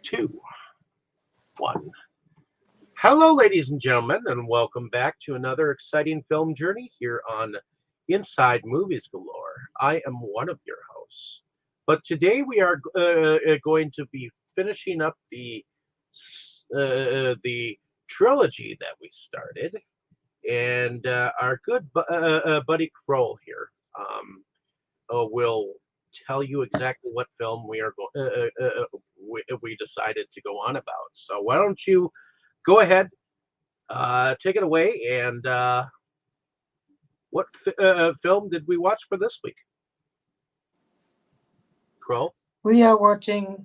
Two, one. Hello, ladies and gentlemen, and welcome back to another exciting film journey here on Inside Movies Galore. I am one of your hosts, but today we are going to be finishing up the trilogy that we started, and our good buddy Kroll here will tell you exactly what film we decided to go on about. So why don't you go ahead, take it away, and what film did we watch for this week? Kroll? We are watching.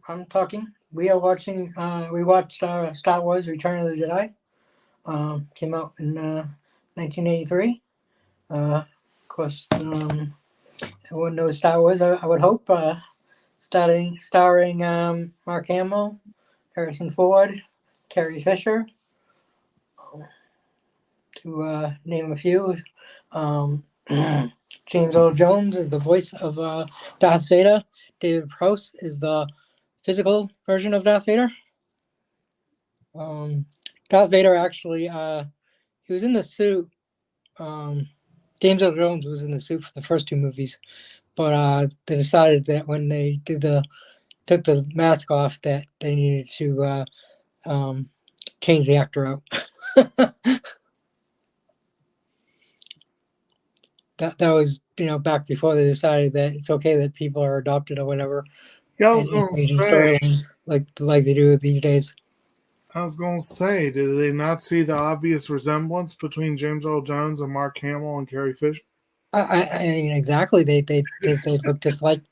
I'm talking. We are watching. We watched Star Wars: Return of the Jedi. Came out in 1983. Of course, everyone knows Star Wars. I would hope. Starring Mark Hamill, Harrison Ford, Carrie Fisher, to name a few. James Earl Jones is the voice of Darth Vader. David Prowse is the physical version of Darth Vader. Darth Vader actually, he was in the suit. James Earl Jones was in the suit for the first two movies, but they decided that when they took the mask off, that they needed to change the actor out. That was back before they decided that it's okay that people are adopted or whatever. Yeah, I was going to say, like they do these days. I was going to say, did they not see the obvious resemblance between James Earl Jones and Mark Hamill and Carrie Fisher? I mean, exactly. They look just like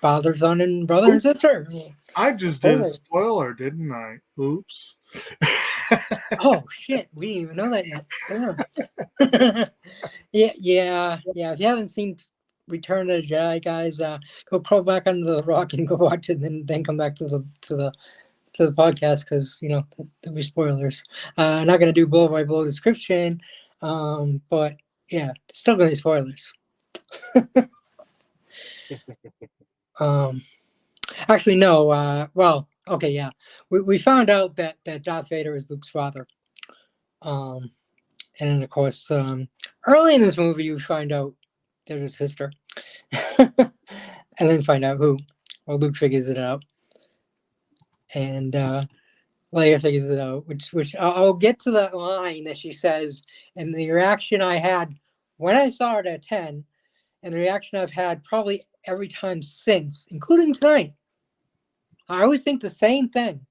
father, son, and brother and sister. I just did a spoiler, didn't I? Oops. Oh shit! We didn't even know that yet. Yeah. If you haven't seen Return of the Jedi, guys, go crawl back under the rock and go watch it, and then come back to the podcast, because there'll be spoilers. I'm not gonna do blow by blow description, but yeah, it's still gonna be spoilers. Actually, no. Well, okay, yeah. We found out that Darth Vader is Luke's father. And then, of course, early in this movie, you find out there's his sister. And then find out who. Well, Luke figures it out. And Leia figures it out, which I'll get to that line that she says, and the reaction I had when I saw it at 10, and the reaction I've had probably every time since, including tonight. I always think the same thing.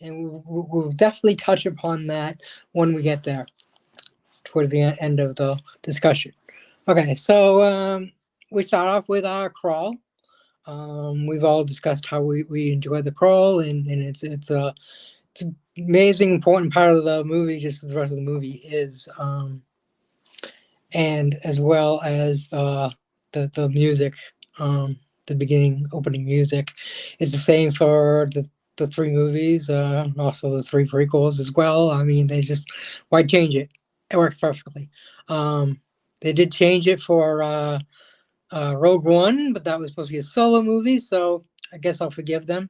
And we'll definitely touch upon that when we get there, towards the end of the discussion. Okay, so we start off with our crawl. We've all discussed how we enjoy the crawl, and it's an amazing, important part of the movie, just as the rest of the movie is. And as well as the music, the beginning opening music is the same for the three movies, also the three prequels as well. I mean, why change it? It worked perfectly. They did change it for Rogue One, but that was supposed to be a solo movie, so I guess I'll forgive them,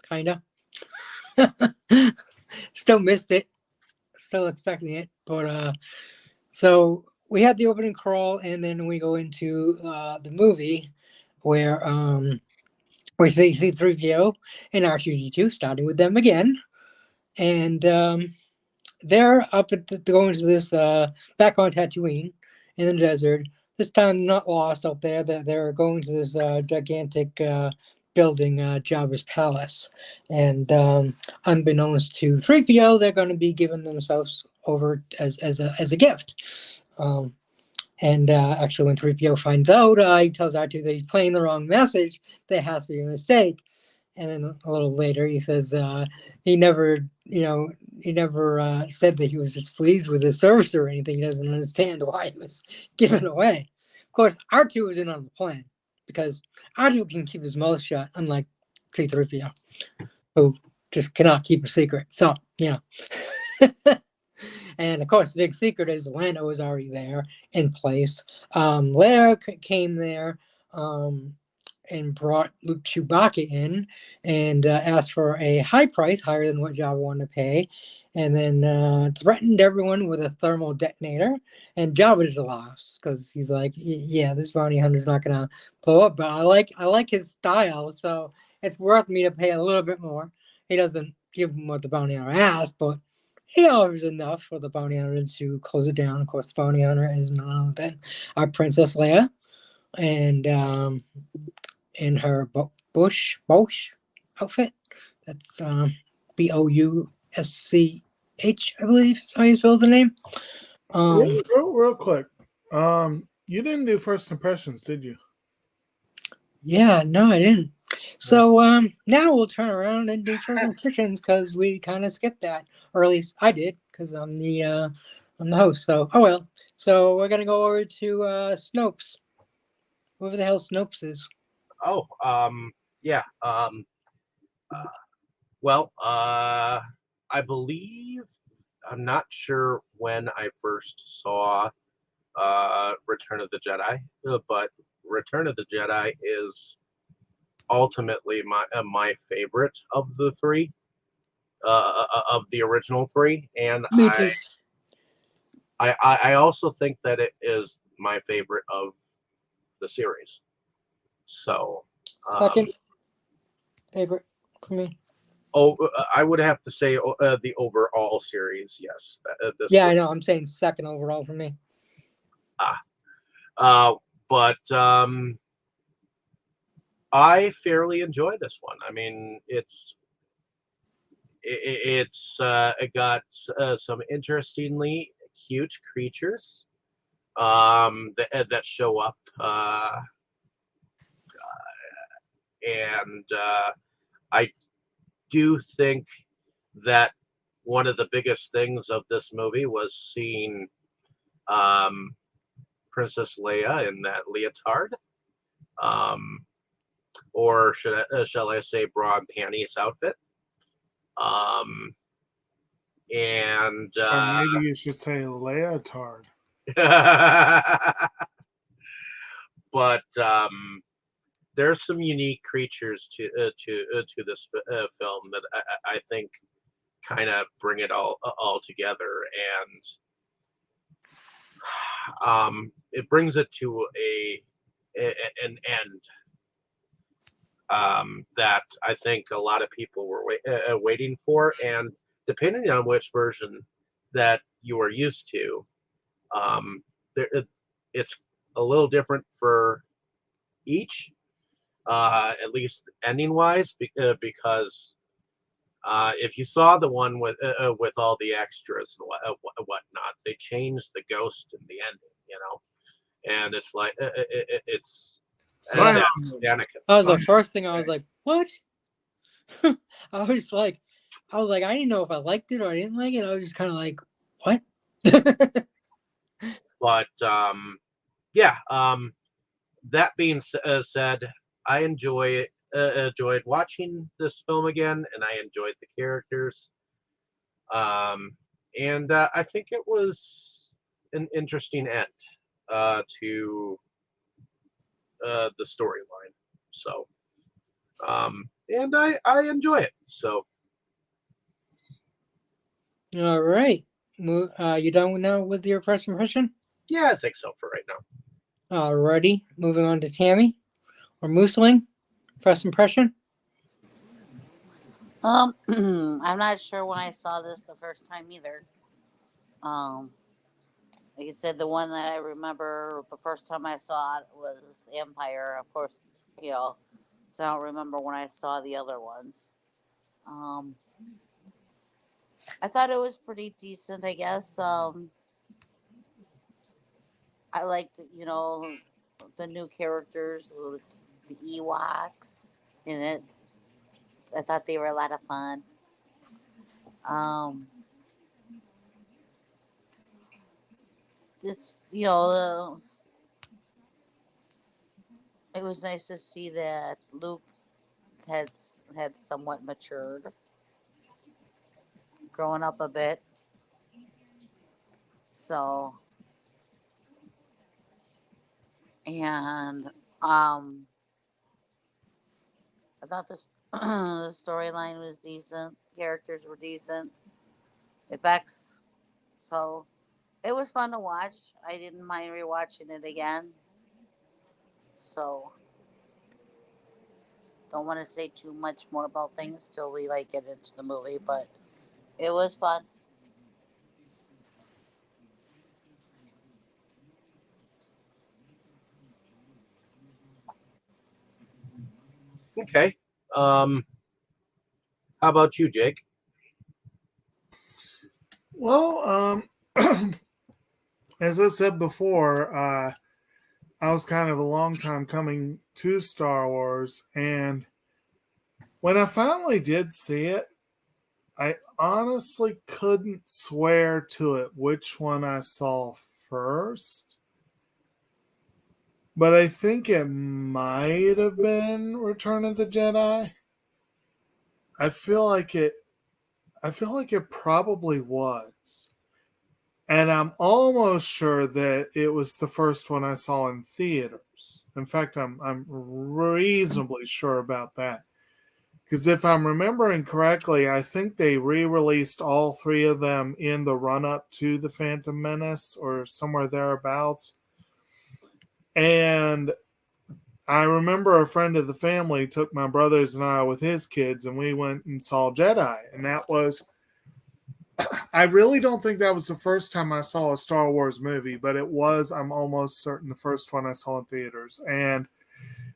kinda. Still missed it, still expecting it, but so we had the opening crawl, and then we go into the movie where we see C-3PO and R2-D2, starting with them again, and they're up at going to this back on Tatooine in the desert. This time, not lost out there. They're going to this gigantic building, Jabba's palace, and unbeknownst to 3PO, they're going to be giving themselves over as a gift. And actually, when 3PO finds out, he tells R2 that he's playing the wrong message. There has to be a mistake. And then a little later, he says he never said that he was displeased with his service or anything. He doesn't understand why it was given away. Of course, R2 was in on the plan, because R2 can keep his mouth shut, unlike C-3PO, who just cannot keep a secret. So, And of course, the big secret is Lando was already there in place. Leia came there, and brought Luke Chewbacca in and asked for a high price, higher than what Jabba wanted to pay, and then threatened everyone with a thermal detonator. And Jabba just laughs because he's like, "Yeah, this bounty hunter's not gonna blow up, but I like his style, so it's worth me to pay a little bit more." He doesn't give him what the bounty hunter asked, but he offers enough for the bounty hunter to close it down. Of course, the bounty hunter is none other than our Princess Leia, and in her Bush outfit. That's Bouschh, I believe is how you spell the name. Real quick. You didn't do first impressions, did you? Yeah, no, I didn't. So now we'll turn around and do first impressions because we kind of skipped that, or at least I did because I'm the host. So oh well. So we're gonna go over to Snopes. Whoever the hell Snopes is. Oh, yeah. Well, I believe I'm not sure when I first saw Return of the Jedi, but Return of the Jedi is ultimately my favorite of the three, of the original three, and Me too. I also think that it is my favorite of the series. So, Second favorite for me. oh, I would have to say the overall series. Yes, this Yeah, I was, know. I'm saying second overall for me. but I fairly enjoy this one. I mean, it got some interestingly cute creatures that show up, and I do think that one of the biggest things of this movie was seeing um, Princess Leia in that leotard, um, or shall I say bra and panties outfit. Um, and Or maybe you should say leotard. but there's some unique creatures to this film that I think kind of bring it all together, and it brings it to an end that I think a lot of people were waiting for, and depending on which version that you are used to, there, it's a little different for each, at least ending wise, because if you saw the one with all the extras and whatnot, they changed the ghost in the ending, and it's like it's Fine. Anakin. That was the first thing I was like, what? I was like, I didn't know if I liked it or I didn't like it. I was just kind of like, what? But yeah. That being said, I enjoyed watching this film again, and I enjoyed the characters. And I think it was an interesting end to the storyline. So, and I enjoy it. So, All right. You done now with your first impression? yeah, I think so for right now. Alrighty. Moving on to Tammy or Moosling. First impression? I'm not sure when I saw this the first time either. Like I said, the one that I remember the first time I saw it was Empire, of course, you know. So I don't remember when I saw the other ones. Um, I thought it was pretty decent, I guess. I liked, the new characters, the Ewoks in it. I thought they were a lot of fun. Um, just, it was nice to see that Luke had had somewhat matured, grown up a bit. So, and I thought the storyline was decent. Characters were decent. Effects. So it was fun to watch. I didn't mind rewatching it again. So don't want to say too much more about things till we like get into the movie, but it was fun. Okay. How about you, Jake? Well, as I said before, I was kind of a long time coming to Star Wars, and when I finally did see it, I honestly couldn't swear to it which one I saw first. But I think it might have been Return of the Jedi. I feel like it probably was. And I'm almost sure that it was the first one I saw in theaters. In fact, I'm reasonably sure about that. Because if I'm remembering correctly, I think they re-released all three of them in the run-up to The Phantom Menace or somewhere thereabouts. And I remember a friend of the family took my brothers and I with his kids, and we went and saw Jedi. And that was, I really don't think that was the first time I saw a Star Wars movie, but it was, I'm almost certain, the first one I saw in theaters. And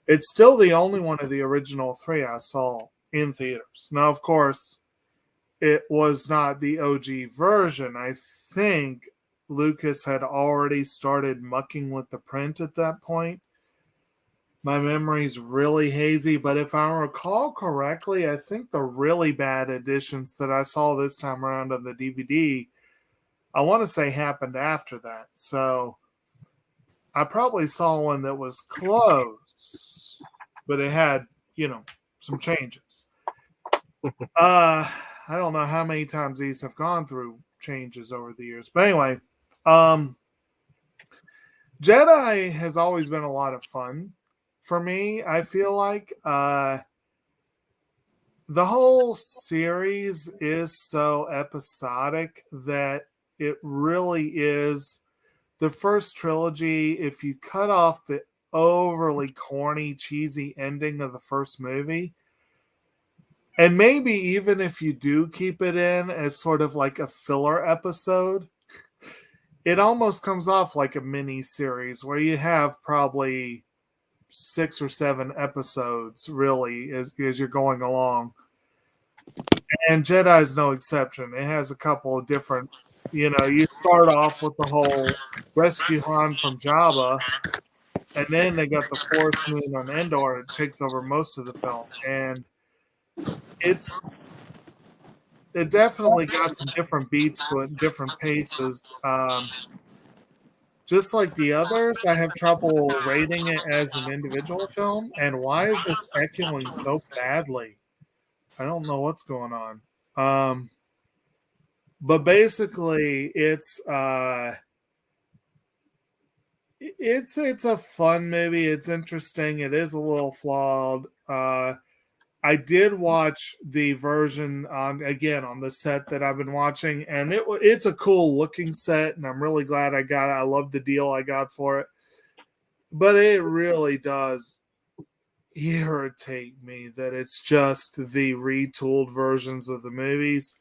it's still the only one of the original three I saw in theaters. Now, of course, it was not the OG version. I think Lucas had already started mucking with the print at that point. My memory's really hazy, but if I recall correctly, I think the really bad editions that I saw this time around on the DVD, I want to say happened after that. So I probably saw one that was close, but it had, some changes. I don't know how many times these have gone through changes over the years. But anyway, Jedi has always been a lot of fun for me. I feel like the whole series is so episodic that it really is the first trilogy. If you cut off the overly corny, cheesy ending of the first movie, and maybe even if you do keep it in as sort of like a filler episode, it almost comes off like a mini series where you have probably 6 or 7 episodes really as you're going along. And Jedi is no exception. It has a couple of different, you start off with the whole rescue Han from Jabba, and then they got the Forest Moon on Endor. It takes over most of the film. And it definitely got some different beats to it, different paces. Just like the others, I have trouble rating it as an individual film. And why is this echoing so badly? I don't know what's going on. But basically, it's a fun movie. It's interesting. It is a little flawed. I did watch the version on the set that I've been watching, and it's a cool looking set, and I'm really glad I got it. I love the deal I got for it, but it really does irritate me that it's just the retooled versions of the movies,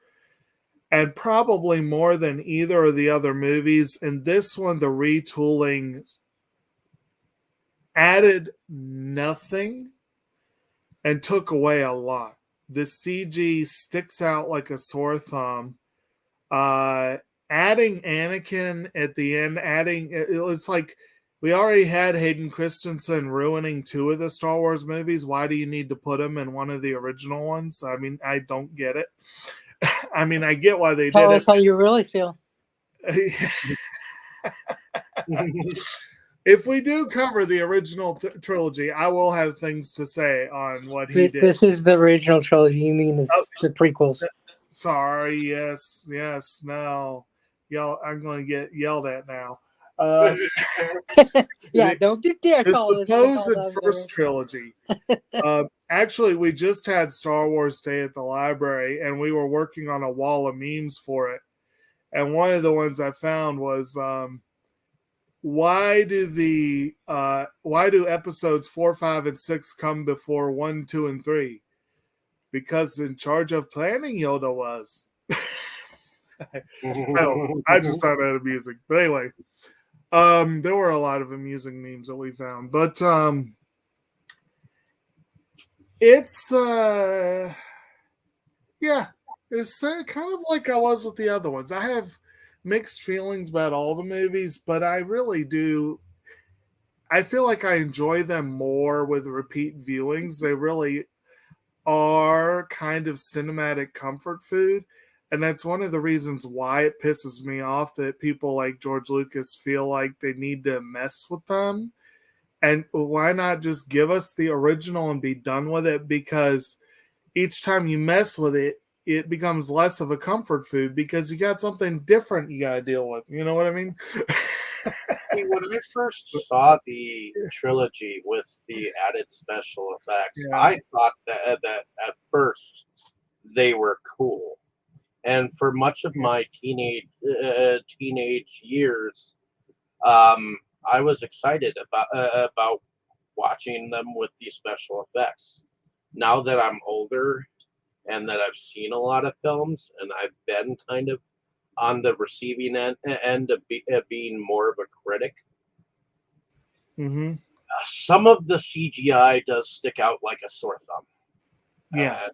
and probably more than either of the other movies. In this one, the retooling added nothing and took away a lot. The CG sticks out like a sore thumb. Adding Anakin at the end, it's like we already had Hayden Christensen ruining 2 of the Star Wars movies. Why do you need to put him in one of the original ones? I mean, I don't get it. I mean, I get why they Tell did us how you really feel. If we do cover the original trilogy, I will have things to say on what he did. This is the original trilogy. You mean the prequels? Sorry. Yes. No. I'm going to get yelled at now. Uh, Yeah, don't you dare the call this supposed first trilogy. Actually, we just had Star Wars Day at the library, and we were working on a wall of memes for it. And one of the ones I found was why do episodes 4, 5, and 6 come before 1, 2, and 3? Because in charge of planning Yoda was. I just found that amusing. But anyway, there were a lot of amusing memes that we found. But it's yeah, it's kind of like I was with the other ones. I have mixed feelings about all the movies, but I really do. I feel like I enjoy them more with repeat viewings. They really are kind of cinematic comfort food. And that's one of the reasons why it pisses me off that people like George Lucas feel like they need to mess with them. And why not just give us the original and be done with it? Because each time you mess with it, it becomes less of a comfort food because you got something different you got to deal with. You know what I mean? See, when I first saw the trilogy with the added special effects, Yeah. I thought that at first they were cool. And for much of my teenage years, I was excited about watching them with these special effects. Now that I'm older and that I've seen a lot of films and I've been kind of on the receiving end of being more of a critic, Mm-hmm. some of the CGI does stick out like a sore thumb. Yeah.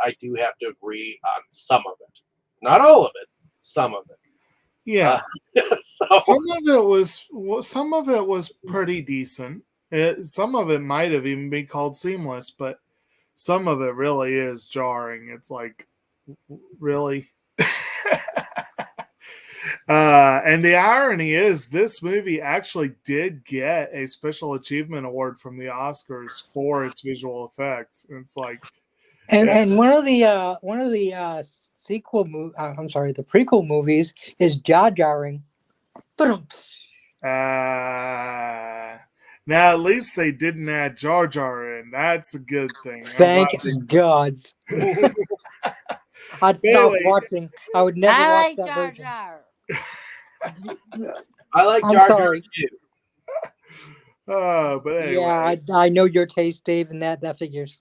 I do have to agree on some of it. Not all of it, some of it. Yeah. So, Some of it was pretty decent. Some of it might have even been called seamless, but some of it really is jarring. It's like, really? And the irony is, this movie actually did get a Special Achievement Award from the Oscars for its visual effects. And it's like, And one of the the prequel movies is Jar Jarring. now at least they didn't add Jar Jar in. That's a good thing. Thank gods. I'd stop watching. I would never I watch like that Jar version. Jar. I like I'm Jar Jar sorry. too. But anyway. Yeah, I know your taste, Dave, and that figures.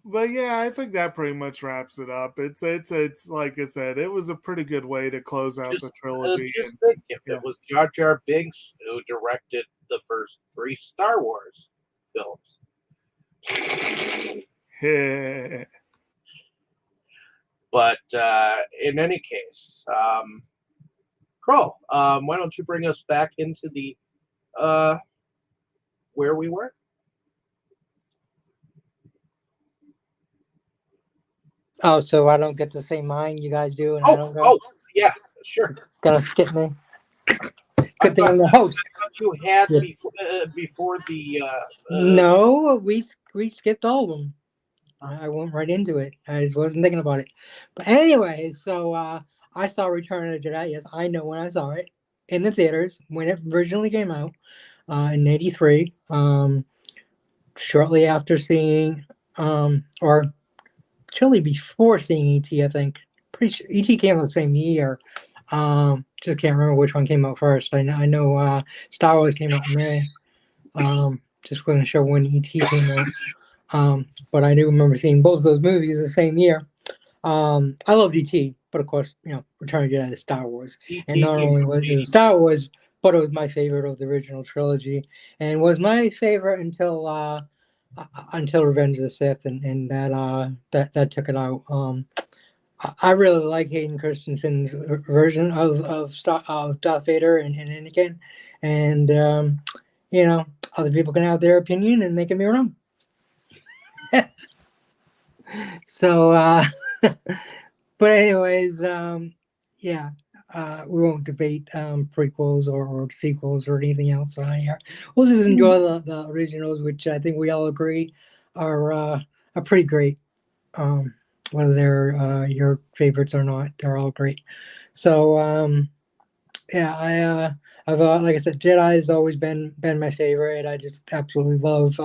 But yeah, I think that pretty much wraps it up. It's like I said, it was a pretty good way to close out the trilogy. Just think if it was Jar Jar Binks who directed the first 3 Star Wars films. But in any case, Kroll, why don't you bring us back into the where we were? Oh, so I don't get to say mine, you guys do, and I don't go? Yeah, sure. Gonna skip me? Good thing I'm the host. I thought you had Yeah. before the. No, we skipped all of them. I went right into it. I just wasn't thinking about it. But anyway, so I saw Return of the Jedi. Yes, I know when I saw it in the theaters when it originally came out in '83. Shortly after seeing, or shortly before seeing E.T., I think. Pretty sure E.T. came out the same year. Just can't remember which one came out first. I know Star Wars came out in May. Just wasn't sure when E.T. came out. But I do remember seeing both of those movies the same year. I loved E.T., but of course, Return of the Jedi is Star Wars. And not only was it Star Wars, but it was my favorite of the original trilogy, and was my favorite until Revenge of the Sith, and that took it out. I really like Hayden Christensen's version of Darth Vader and Anakin, and other people can have their opinion, and they can be wrong. So, but anyways, yeah, we won't debate prequels or sequels or anything else on here. We'll just enjoy the originals, which I think we all agree are pretty great. Whether they're your favorites or not, they're all great. So yeah, I've like I said, Jedi has always been my favorite. I just absolutely love,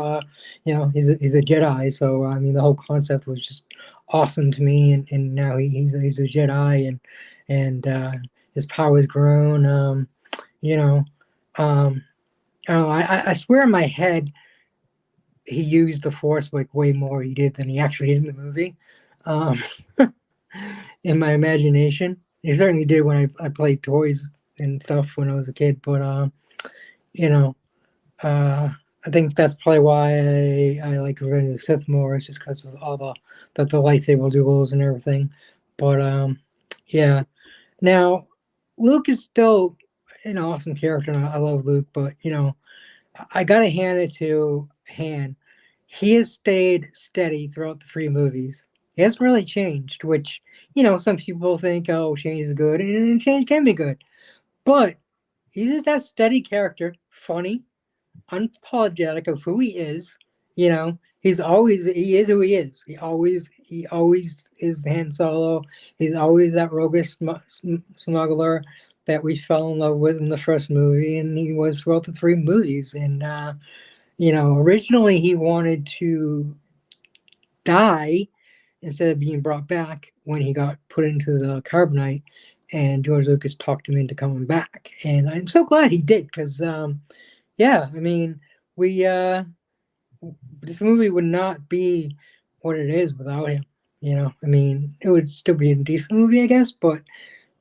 he's a Jedi. So I mean, the whole concept was just awesome to me. And now he's a Jedi, and his power's grown. You know, um, I don't know. I swear in my head he used the Force like way more he did than he actually did in the movie. Um, in my imagination, he certainly did when I played toys and stuff when I was a kid. But you know, uh, I think that's probably why I like Revenge of the Sith more. It's just because of all the lightsaber duels and everything. But yeah. Now, Luke is still an awesome character, and I love Luke. But I gotta hand it to Han. He has stayed steady throughout the three movies. He hasn't really changed, which some people think, oh, change is good, and change can be good. But he's just that steady character, funny, unapologetic of who he is. He is who he is. He always is Han Solo. He's always that roguish smuggler that we fell in love with in the first movie, and he was throughout the three movies. And originally he wanted to die instead of being brought back when he got put into the carbonite, and George Lucas talked him into coming back. And I'm so glad he did, because yeah, I mean, we this movie would not be what it is without him. I mean, it would still be a decent movie, I guess, but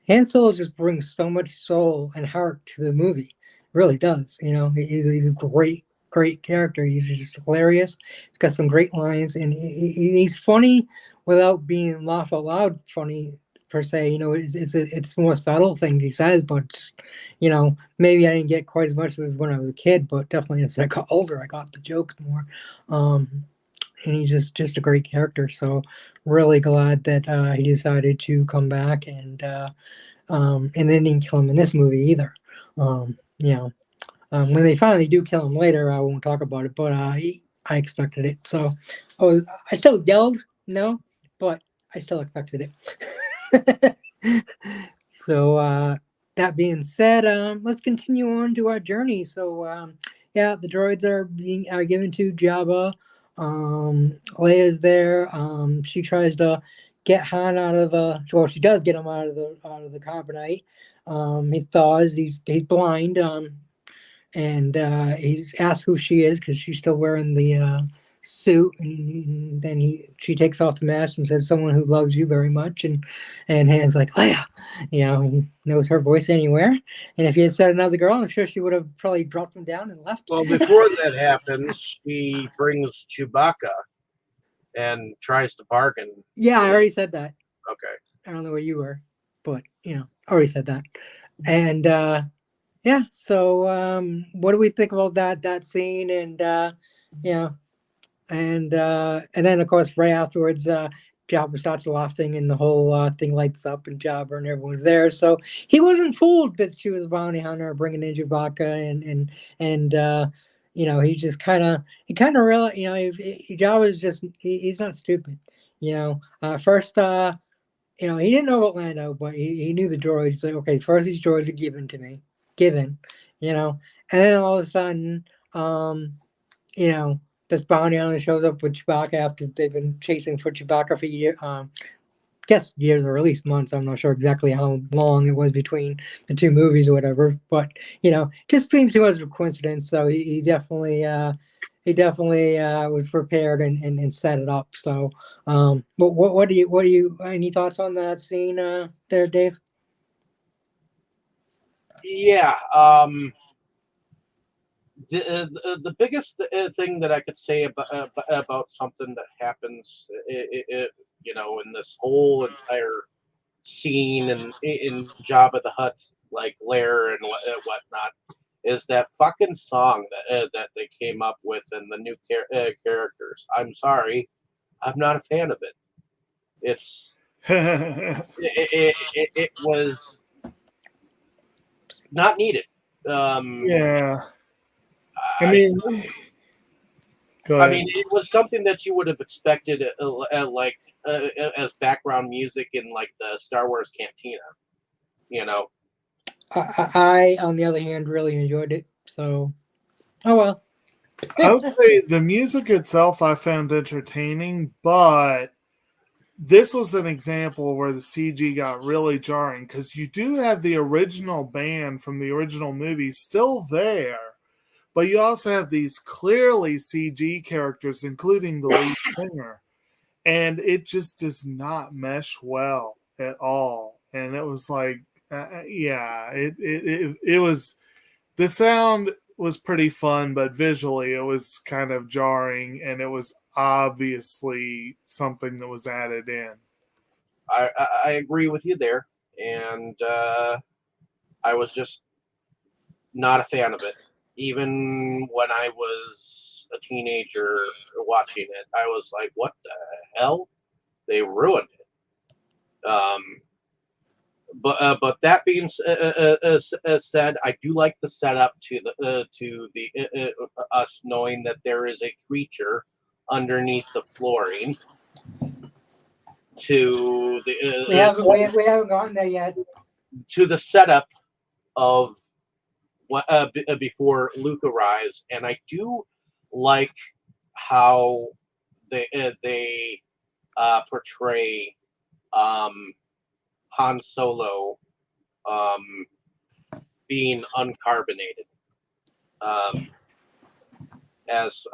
Han Solo just brings so much soul and heart to the movie. Really does. He's a great character. He's just hilarious. He's got some great lines, and he's funny without being laugh out loud funny per se. It's more subtle things he says, but just maybe I didn't get quite as much as when I was a kid, but definitely as I got older, I got the jokes more. And he's just a great character. So really glad that he decided to come back, and then didn't kill him in this movie either. When they finally do kill him later, I won't talk about it, but I expected it. So I still yelled no, but I still expected it. So that being said, let's continue on to our journey. So yeah, the droids are being given to Jabba. Leia's there. She tries to get Han out of she does get him out of the carbonite. He thaws. He's blind. And he asks who she is because she's still wearing the suit. And then she takes off the mask and says, "Someone who loves you very much." And Han's like, "Leia," he knows her voice anywhere. And if he had said another girl, I'm sure she would have probably dropped him down and left. Well, before that happens, she brings Chewbacca and tries to bargain. Yeah, I already said that. Okay. I don't know where you were, but I already said that. And yeah, so what do we think about that scene? And and then of course right afterwards, Jabba starts laughing, and the whole thing lights up, and Jabba and everyone's there. So he wasn't fooled that she was a bounty hunter bringing in Chewbacca, and he just kind of realized, Jabba's just he's not stupid. First, he didn't know about Lando, but he knew the droids. He's like, okay, first these droids are given, and then all of a sudden, this bounty hunter shows up with Chewbacca after they've been chasing for Chewbacca for years, years or at least months. I'm not sure exactly how long it was between the two movies or whatever, but just seems to us a coincidence. So he definitely was prepared and set it up. So, but what do you any thoughts on that scene there, Dave? Yeah. The biggest thing that I could say about something that happens, in this whole entire scene and in Jabba the Hutt's like lair and whatnot, is that fucking song that they came up with and the new characters. I'm sorry, I'm not a fan of it. It's it was not needed. Yeah. I mean, it was something that you would have expected, as background music in like the Star Wars cantina, I, on the other hand, really enjoyed it. So, oh well. I would say the music itself I found entertaining, but this was an example where the CG got really jarring because you do have the original band from the original movie still there, but you also have these clearly CG characters, including the lead singer, and it just does not mesh well at all. And it was like, yeah, it was, the sound was pretty fun, but visually it was kind of jarring, and it was obviously something that was added in. I agree with you there, and I was just not a fan of it. Even when I was a teenager watching it, I was like, "What the hell? They ruined it." But that being said, I do like the setup to the us knowing that there is a creature underneath the flooring. To the We haven't gotten there yet. to the setup of before Luke arrives, and I do like how they portray Han Solo um, being uncarbonated, um, as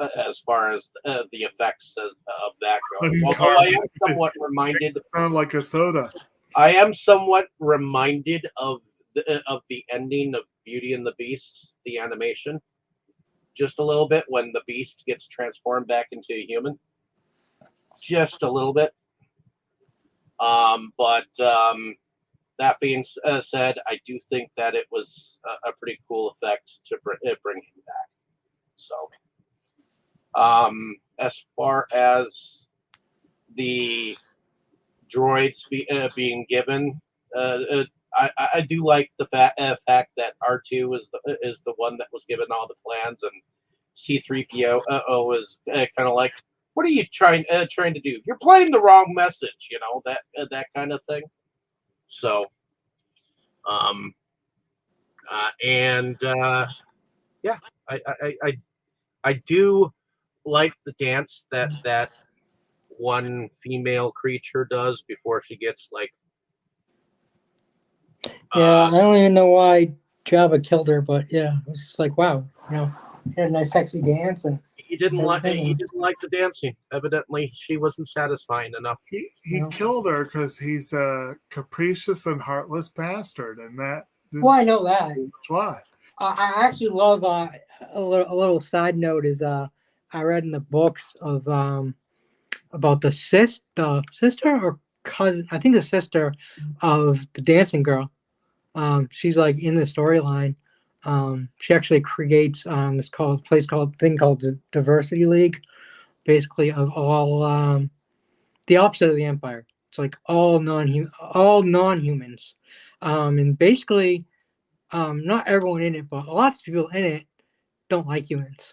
far as the effects of that go. Although I am somewhat reminded, Sound like a soda. I am somewhat reminded of the ending of Beauty and the Beast, the animation, just a little bit when the Beast gets transformed back into a human, just a little bit. But that being said, I do think that it was a pretty cool effect to bring him back. So, as far as the droids being given, I do like the fact that R2 is the one that was given all the plans, and C3PO was kind of like, "What are you trying to do? You're playing the wrong message," that kind of thing. So, um, and yeah, I do like the dance that one female creature does before she gets like. Yeah, I don't even know why Java killed her, but yeah, it was just like, wow, she had a nice sexy dance, and He didn't like everything. the dancing. Evidently, she wasn't satisfying enough. He killed her because he's a capricious and heartless bastard, and that is Well, I know that. why. I actually love a little side note is I read in the books of about the sister or cousin, I think the sister of the dancing girl. She's like in the storyline. She actually creates this thing called the Diversity League, basically of all the opposite of the Empire. It's like all non-humans, and basically not everyone in it, but lots of people in it don't like humans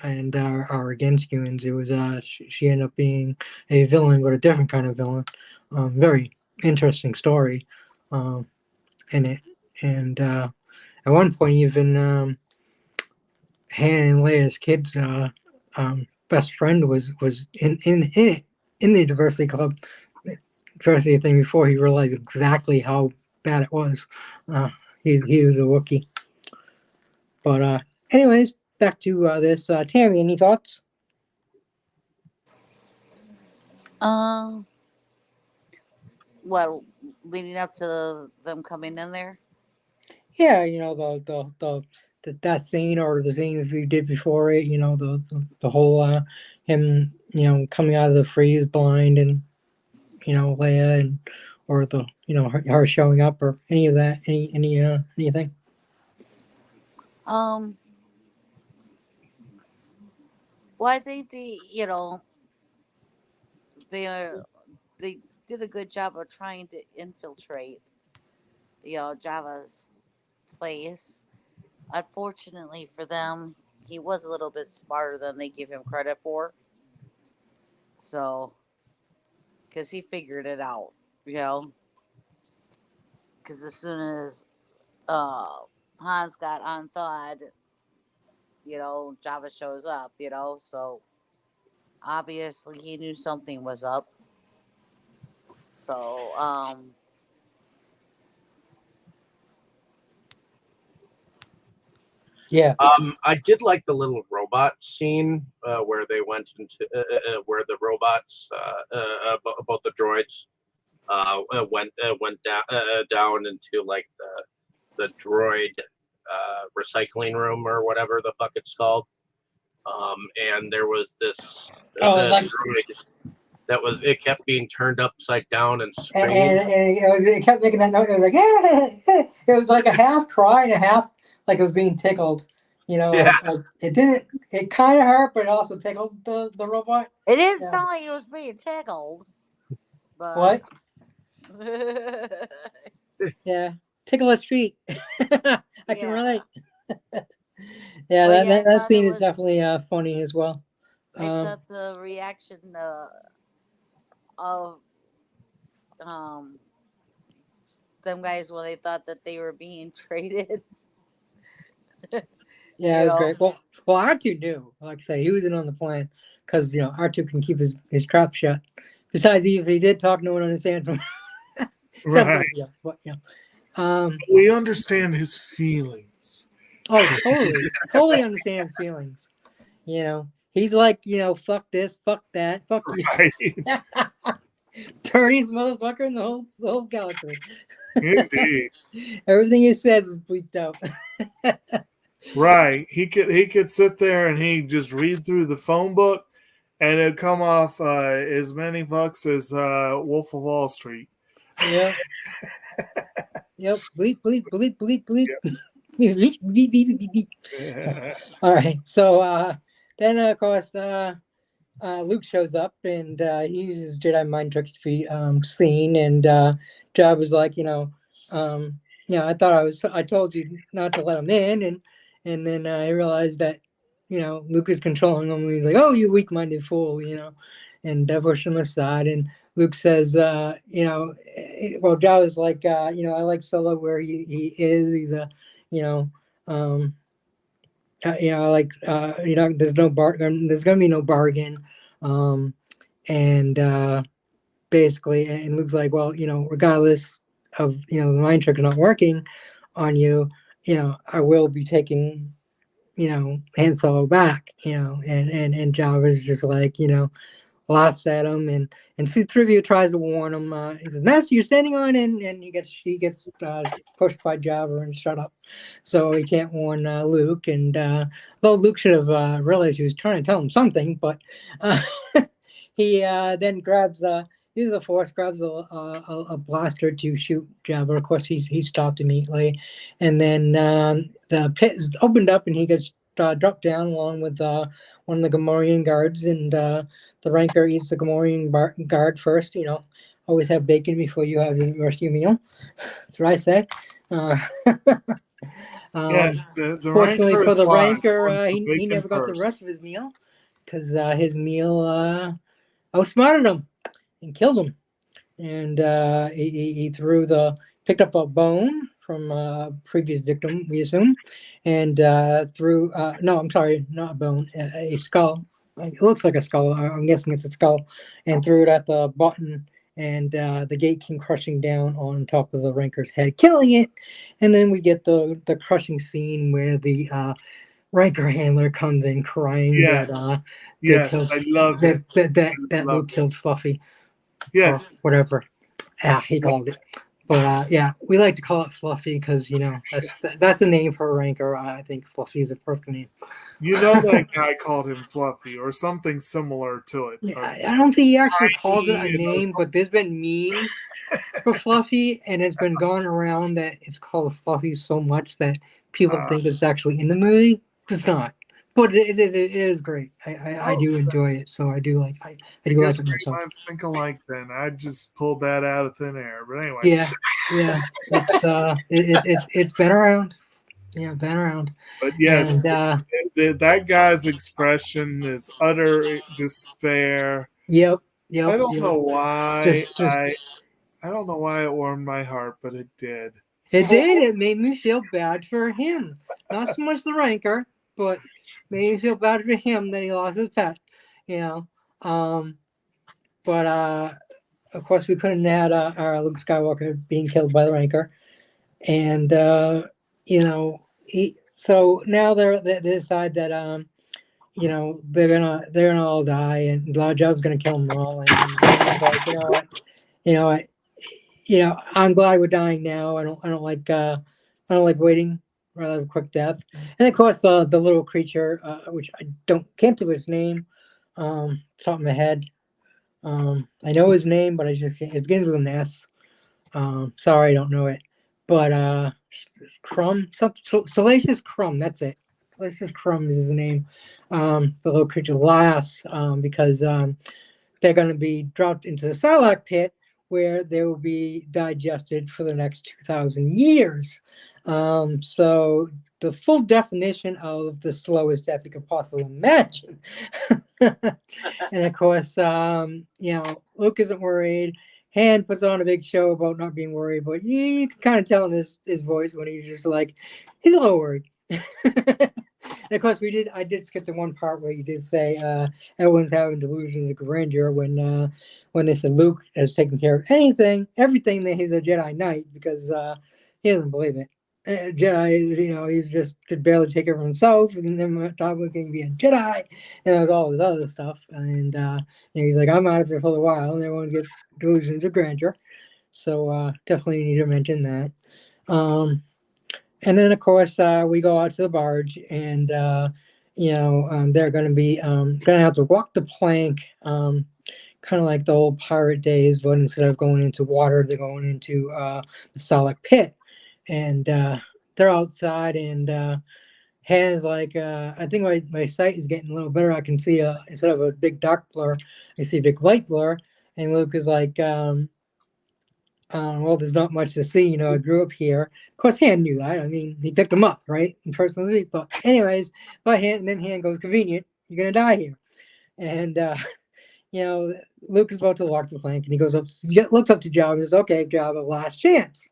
and are against humans. It was she ended up being a villain, but a different kind of villain. Very interesting story in it, and at one point even Han and Leia's kids' best friend was in it in the diversity club diversity thing before he realized exactly how bad it was. He was a Wookiee. But anyways, back to this. Tammy, any thoughts? What, leading up to them coming in there? Yeah, that scene or the scenes we did before it. The whole him coming out of the freeze blind and Leia and or the her showing up or any of that anything. Well, I think they did a good job of trying to infiltrate, Java's place. Unfortunately for them, he was a little bit smarter than they give him credit for. So, because he figured it out, because as soon as Hans got unthawed, Java shows up, so obviously he knew something was up. So, Yeah. I did like the little robot scene where they went into where the robots, both the droids, went down into like the droid recycling room or whatever the fuck it's called. And there was this droid it kept being turned upside down and screaming. And it kept making that noise. It was like, it was like a half cry and a half like it was being tickled. Yeah. It didn't. It kind of hurt, but it also tickled the robot. It didn't sound like it was being tickled. But What? Yeah, tickle a street. I can relate. Yeah, that scene is definitely funny as well. I thought the reaction of them guys when they thought that they were being traded. Yeah, it was great. Well, R2 knew. Like I said, he was in on the plan because R2 can keep his trap shut. Besides, if he did talk, no one understands him. Right. But, we understand his feelings. Oh, totally understand his feelings. He's like, fuck this, fuck that, fuck you. Right. Dirtiest motherfucker in the whole galaxy. Indeed. Everything he says is bleeped out. Right. He could sit there and he just read through the phone book and it'd come off as many fucks as Wolf of Wall Street. Yeah. Yep. Bleep, bleep, bleep, bleep, bleep. Yep. Beep, beep, beep, beep, beep. All right. So then, of course, Luke shows up and he uses Jedi mind tricks to defeat Scene. And Jabba was like, I told you not to let him in. And then I realized that, Luke is controlling him. He's like, oh, you weak-minded fool, and pushed him aside. And Luke says, Jabba's like, I like Solo where he is. He's a, there's no there's gonna be no bargain, and basically, and Luke's like, well, regardless of the mind trick not working on you, I will be taking, Han Solo back, and Jabba's just like, laughs at him, and C-3PO tries to warn him. He says, "Master, you're standing on," and he gets pushed by Jabba and shut up, so he can't warn Luke. And though Luke should have realized he was trying to tell him something, but he then grabs uses the Force, grabs a blaster to shoot Jabba. Of course, he's stopped immediately, and then the pit is opened up, and he gets dropped down along with one of the Gamorrean guards, and the Ranker eats the Gamorrean guard first. Always have bacon before you have the rest of your meal. That's what I say. Yes. Fortunately for the Ranker, he never got the rest of his meal because his meal outsmarted him and killed him. And he picked up a bone from a previous victim, we assume, and no, I'm sorry, not a bone, a skull. It looks like a skull. I'm guessing it's a skull, and threw it at the button, and the gate came crushing down on top of the Ranker's head, killing it. And then we get the crushing scene where the Ranker handler comes in crying that Luke killed Fluffy. Yes. Or whatever. He called it. But we like to call it Fluffy because that's a name for a Ranker. I think Fluffy is a perfect name. That guy called him Fluffy or something similar to it. Yeah, I don't think he actually calls it a name, but there's been memes for Fluffy, and it's been gone around that it's called Fluffy so much that people think it's actually in the movie. It's not. But it is great. I do enjoy it, so I do like it myself. Minds think alike. Then I just pulled that out of thin air. But anyway, yeah, it's been around. Yeah, been around. But yes, and, that guy's expression is utter despair. Yep. I don't know why. I don't know why it warmed my heart, but it did. It did. It made me feel bad for him. Not so much the Rancor, but made me feel bad for him that he lost his pet. You know. But of course, we couldn't add our Luke Skywalker being killed by the Rancor, and you know, so now they decide that you know, they're gonna all die, and Jabba's gonna kill them all, and he's like, you know what, you know what, you know, I'm glad we're dying now. I don't like waiting. Rather have a quick death. And of course, the little creature, which I can't think of his name, top of my head. I know his name, but I just can't. It begins with an S. Sorry, I don't know it. But Salacious Crumb. That's it. Salacious Crumb is his name. The little creature laughs because they're going to be dropped into the Sarlacc pit, where they will be digested for the next 2,000 years. So the full definition of the slowest death you could possibly imagine. And of course, you know, Luke isn't worried. Han puts on a big show about not being worried, but you can kind of tell in his voice when he's just like, he's a little worried. And of course, I did skip the one part where you did say everyone's having delusions of grandeur when they said Luke has taken care of everything that he's a Jedi Knight, because he doesn't believe it. Jedi, you know, he's just could barely take care of himself, and then talk about can be a Jedi, and all this other stuff. And you know, he's like, I'm out of here for a while, and everyone gets delusions of grandeur. So definitely need to mention that. And then of course we go out to the barge, and you know, they're going to be going to have to walk the plank, kind of like the old pirate days, but instead of going into water, they're going into the Sarlacc pit. And they're outside, and Han's like, I think my sight is getting a little better. I can see instead of a big dark blur, I see a big light blur. And Luke is like, well, there's not much to see. You know, I grew up here. Of course, Han knew that. I mean, he picked him up, right, in the first movie. But anyways, and then Han goes, convenient. You're gonna die here. And you know, Luke is about to walk the plank, and he goes up, looks up to Jabba, and says, "Okay, Jabba, last chance.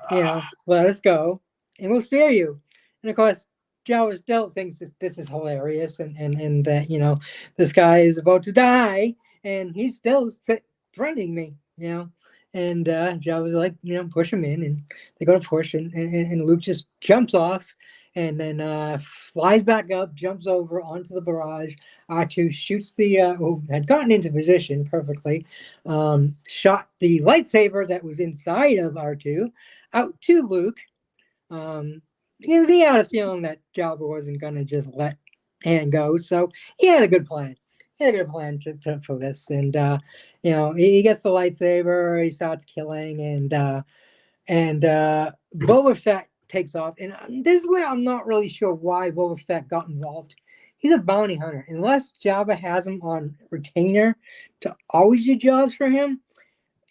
You know, let us go, and we'll spare you." And of course, Jabba still thinks that this is hilarious, and that, you know, this guy is about to die, and he's still threatening me, you know. And Jabba's like, you know, push him in, and they go to push, and Luke just jumps off, and then flies back up, jumps over onto the barrage. R2 shoots who had gotten into position perfectly, shot the lightsaber that was inside of R2 out to Luke, because he had a feeling that Jabba wasn't going to just let Han go. So he had a good plan. He had a good plan for this. And, you know, he gets the lightsaber, he starts killing, and Boba Fett takes off. And this is where I'm not really sure why Boba Fett got involved. He's a bounty hunter. Unless Jabba has him on retainer to always do jobs for him,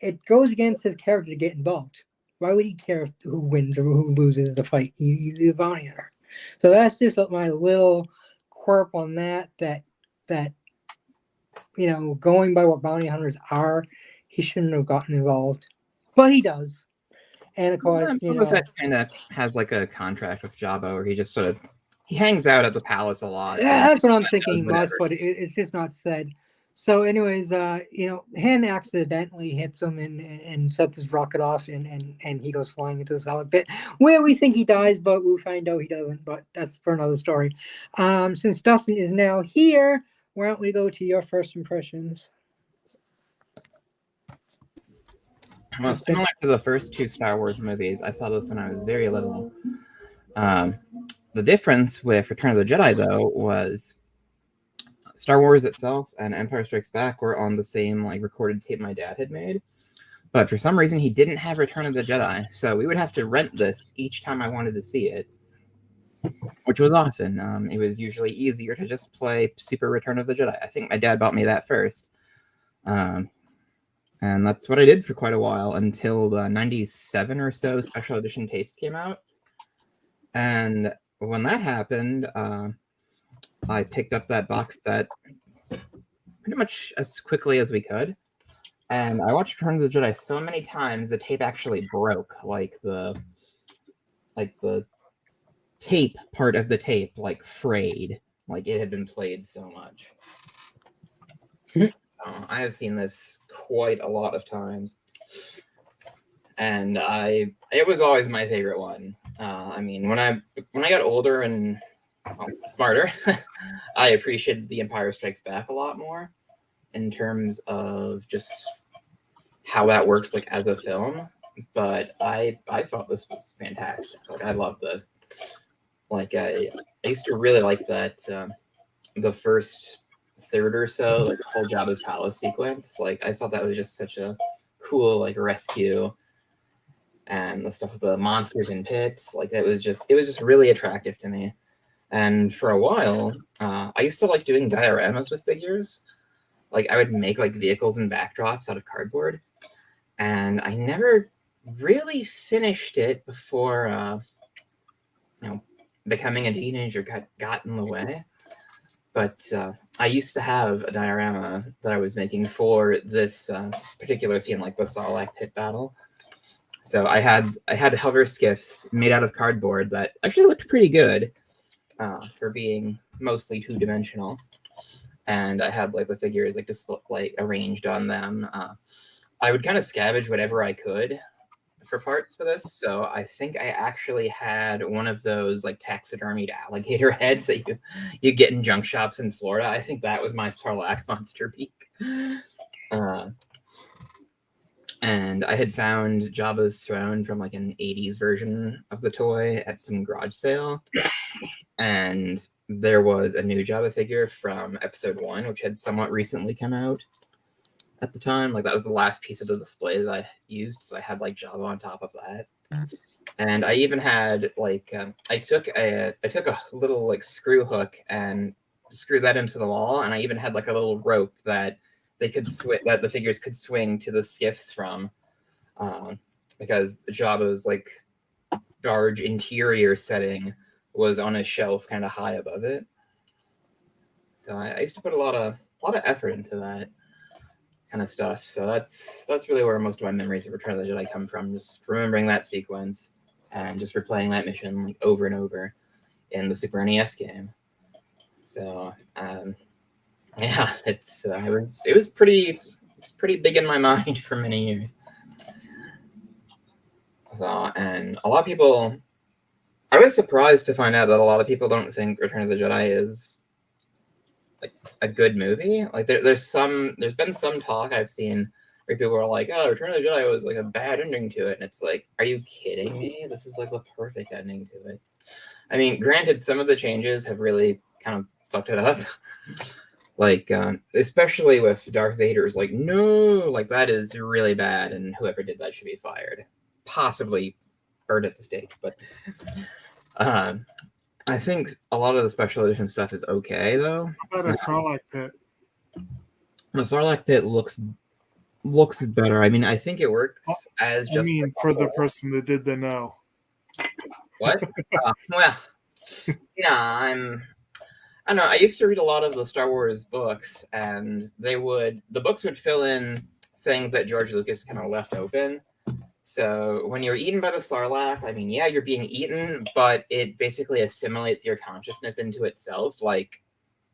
it goes against his character to get involved. Why would he care who wins or who loses the fight? He's a bounty hunter. So that's just my little quirk on that, you know, going by what bounty hunters are, he shouldn't have gotten involved. But he does. And of course, you know, that kind of has like a contract with Jabba where he just sort of hangs out at the palace a lot. Yeah, that's what I'm thinking, Moss, but it's just not said. So, anyways, you know, Han accidentally hits him and sets his rocket off, and he goes flying into the Sarlacc pit, where we think he dies, but we'll find out he doesn't. But that's for another story. Since Dustin is now here, why don't we go to your first impressions? Well, similar to the first two Star Wars movies, I saw this when I was very little. The difference with Return of the Jedi, though, was Star Wars itself and Empire Strikes Back were on the same like recorded tape my dad had made. But for some reason, he didn't have Return of the Jedi, so we would have to rent this each time I wanted to see it, which was often. It was usually easier to just play Super Return of the Jedi. I think my dad bought me that first. And that's what I did for quite a while until the 97 or so special edition tapes came out. And when that happened, I picked up that box set pretty much as quickly as we could. And I watched Return of the Jedi so many times, the tape actually broke. Like the like the tape part of the tape like frayed, like it had been played so much. I have seen this quite a lot of times, and it was always my favorite one. I mean, when I got older and smarter, I appreciated The Empire Strikes Back a lot more in terms of just how that works like as a film. But I thought this was fantastic. Like I love this. Like I used to really like that the first third or so, like the whole Jabba's palace sequence. Like I thought that was just such a cool like rescue, and the stuff with the monsters in pits. Like it was just really attractive to me. And for a while, I used to like doing dioramas with figures. Like I would make like vehicles and backdrops out of cardboard, and I never really finished it before becoming a teenager got in the way. But I used to have a diorama that I was making for this particular scene, like the Sarlacc pit battle. So I had hover skiffs made out of cardboard that actually looked pretty good for being mostly two-dimensional. And I had like the figures like arranged on them. I would kind of scavenge whatever I could for parts for this. So I think I actually had one of those like taxidermied alligator heads that you get in junk shops in Florida. I think that was my Sarlacc monster beak. And I had found Jabba's throne from like an 80s version of the toy at some garage sale. And there was a new Jabba figure from episode 1, which had somewhat recently come out at the time. Like that was the last piece of the display that I used. So I had like Jabba on top of that. And I even had like, I took a little like screw hook and screwed that into the wall. And I even had like a little rope that that the figures could swing to the skiffs from, because Jabba's like large interior setting was on a shelf kind of high above it. So I used to put a lot of effort into that kind of stuff. So that's really where most of my memories of Return of the Jedi come from, just remembering that sequence and just replaying that mission like over and over in the Super NES game. So yeah, it was pretty big in my mind for many years. So, and a lot of people, I was surprised to find out that a lot of people don't think Return of the Jedi is like a good movie. Like there's been some talk I've seen where people are like, "Oh, Return of the Jedi was like a bad ending to it," and it's like, are you kidding me? This is like the perfect ending to it. I mean, granted, some of the changes have really kind of fucked it up. Like, especially with Darth Vader's like, no, like that is really bad, and whoever did that should be fired, possibly burned at the stake. But I think a lot of the special edition stuff is okay, though. How about a Sarlacc pit? The Sarlacc pit looks better. I mean, I think it works as just. I mean, like for the person that did the no. What? Well, yeah, I don't know. I used to read a lot of the Star Wars books, and the books would fill in things that George Lucas kind of left open. So when you're eaten by the Sarlacc, I mean, yeah, you're being eaten, but it basically assimilates your consciousness into itself. Like,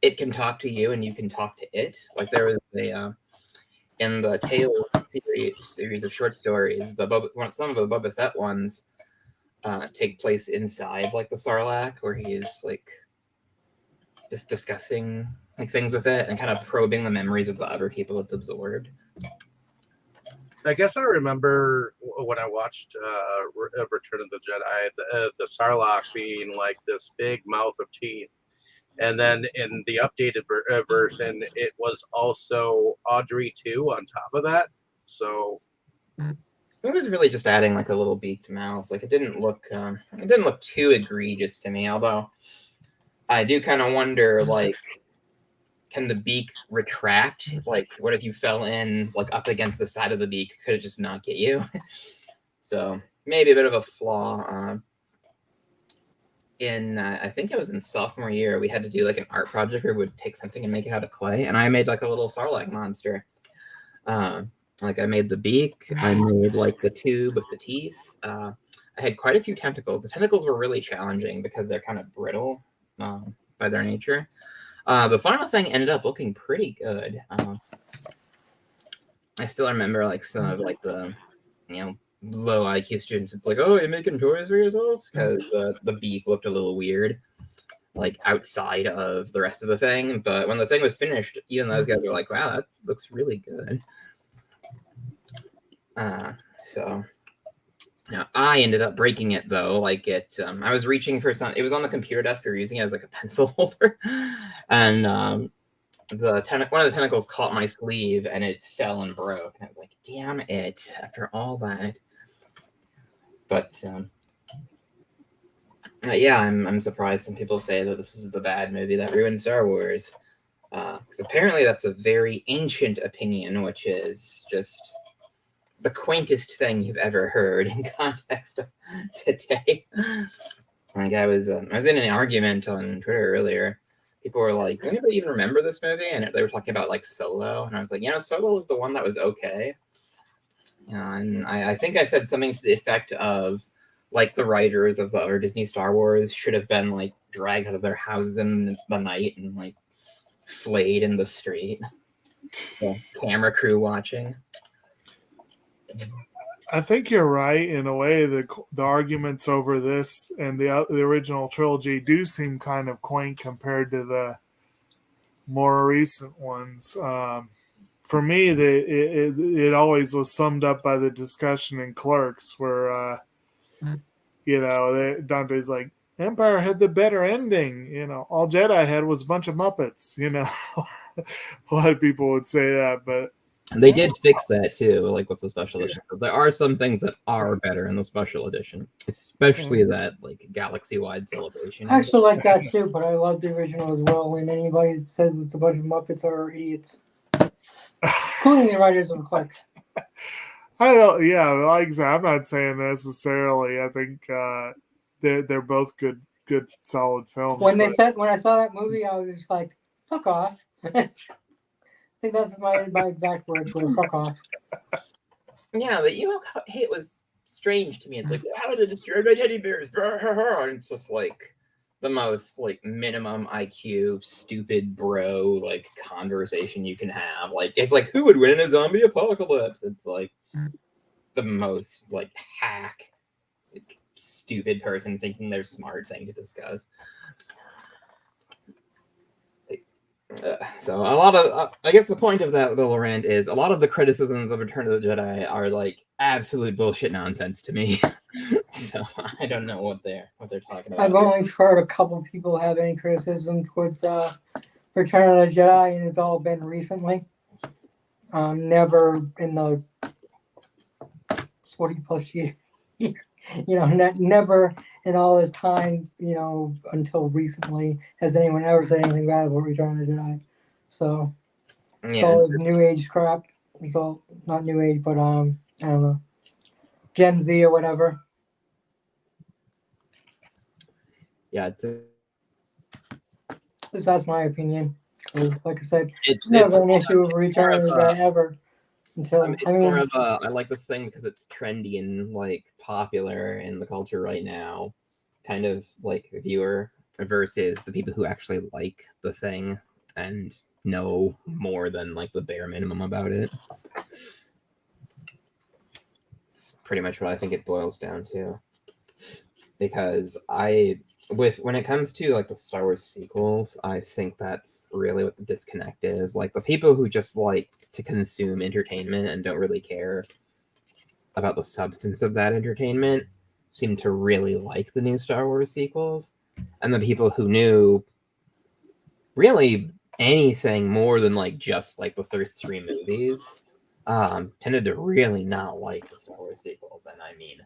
it can talk to you, and you can talk to it. Like there was in the Tales series of short stories, some of the Boba Fett ones take place inside like the Sarlacc, where he's like just discussing like things with it and kind of probing the memories of the other people it's absorbed. I guess I remember when I watched Return of the Jedi, the Sarlacc being like this big mouth of teeth. And then in the updated version, it was also Audrey 2 on top of that. So it was really just adding like a little beaked mouth. Like it didn't look too egregious to me, although I do kind of wonder, like, can the beak retract? Like, what if you fell in, like, up against the side of the beak? Could it just not get you? So, maybe a bit of a flaw. I think it was in sophomore year, we had to do, like, an art project where we would pick something and make it out of clay. And I made, like, a little Sarlacc monster. Like, I made the beak. I made, like, the tube with the teeth. I I had quite a few tentacles. The tentacles were really challenging because they're kind of brittle by their nature. The final thing ended up looking pretty good. I still remember like some of like the, low IQ students. It's like, oh, you're making toys for yourself, because the beak looked a little weird, like outside of the rest of the thing. But when the thing was finished, even those guys were like, wow, that looks really good. So I ended up breaking it though. Like I was reaching for something. It was on the computer desk. We were using it as like a pencil holder, and one of the tentacles caught my sleeve and it fell and broke. And I was like, damn it! After all that, but yeah, I'm surprised some people say that this is the bad movie that ruined Star Wars. Because apparently that's a very ancient opinion, which is just the quaintest thing you've ever heard in context of today. Like I was in an argument on Twitter earlier. People were like, does anybody even remember this movie? And they were talking about like Solo. And I was like, Solo was the one that was okay. And I think I said something to the effect of, like, the writers of the other Disney Star Wars should have been like dragged out of their houses in the night and like flayed in the street. The camera crew watching. I think you're right in a way. The arguments over this and the original trilogy do seem kind of quaint compared to the more recent ones. For me, it always was summed up by the discussion in Clerks, where Dante's like, Empire had the better ending. All Jedi had was a bunch of Muppets. A lot of people would say that, but they did fix that too, like with the special edition. There are some things that are better in the special edition, especially that like galaxy-wide celebration. I actually like that too, but I love the original as well. And anybody that says it's a bunch of Muppets are idiots, including the writers of the Clerks. I don't. Yeah, like I said, I'm not saying necessarily. I think they're both good, solid films. When I saw that movie, I was just like, "Fuck off." I think that's my exact words were "fuck off." Yeah, it was strange to me. It's like, how are they destroyed by teddy bears? And it's just like the most like minimum IQ, stupid bro like conversation you can have. Like it's like, who would win in a zombie apocalypse? It's like the most like hack, like, stupid person thinking they're smart thing to discuss. So a lot of, I guess the point of that little rant is a lot of the criticisms of Return of the Jedi are like absolute bullshit nonsense to me. So I don't know what they're talking about. I've only heard a couple people have any criticism towards Return of the Jedi, and it's all been recently. Never in the 40 plus years. Never in all this time, until recently has anyone ever said anything bad about Return of the Jedi. So it's all this new age crap. It's all not new age, but I don't know, Gen Z or whatever. Yeah, That's my opinion. Because, like I said, it's never an issue with Return of the Jedi ever. More of a, I like this thing because it's trendy and like popular in the culture right now, kind of like viewer versus the people who actually like the thing and know more than like the bare minimum about it. It's pretty much what I think it boils down to. Because when it comes to like the Star Wars sequels, I think that's really what the disconnect is. Like the people who just like to consume entertainment and don't really care about the substance of that entertainment seem to really like the new Star Wars sequels. And the people who knew really anything more than like just like the first three movies tended to really not like the Star Wars sequels. And I mean,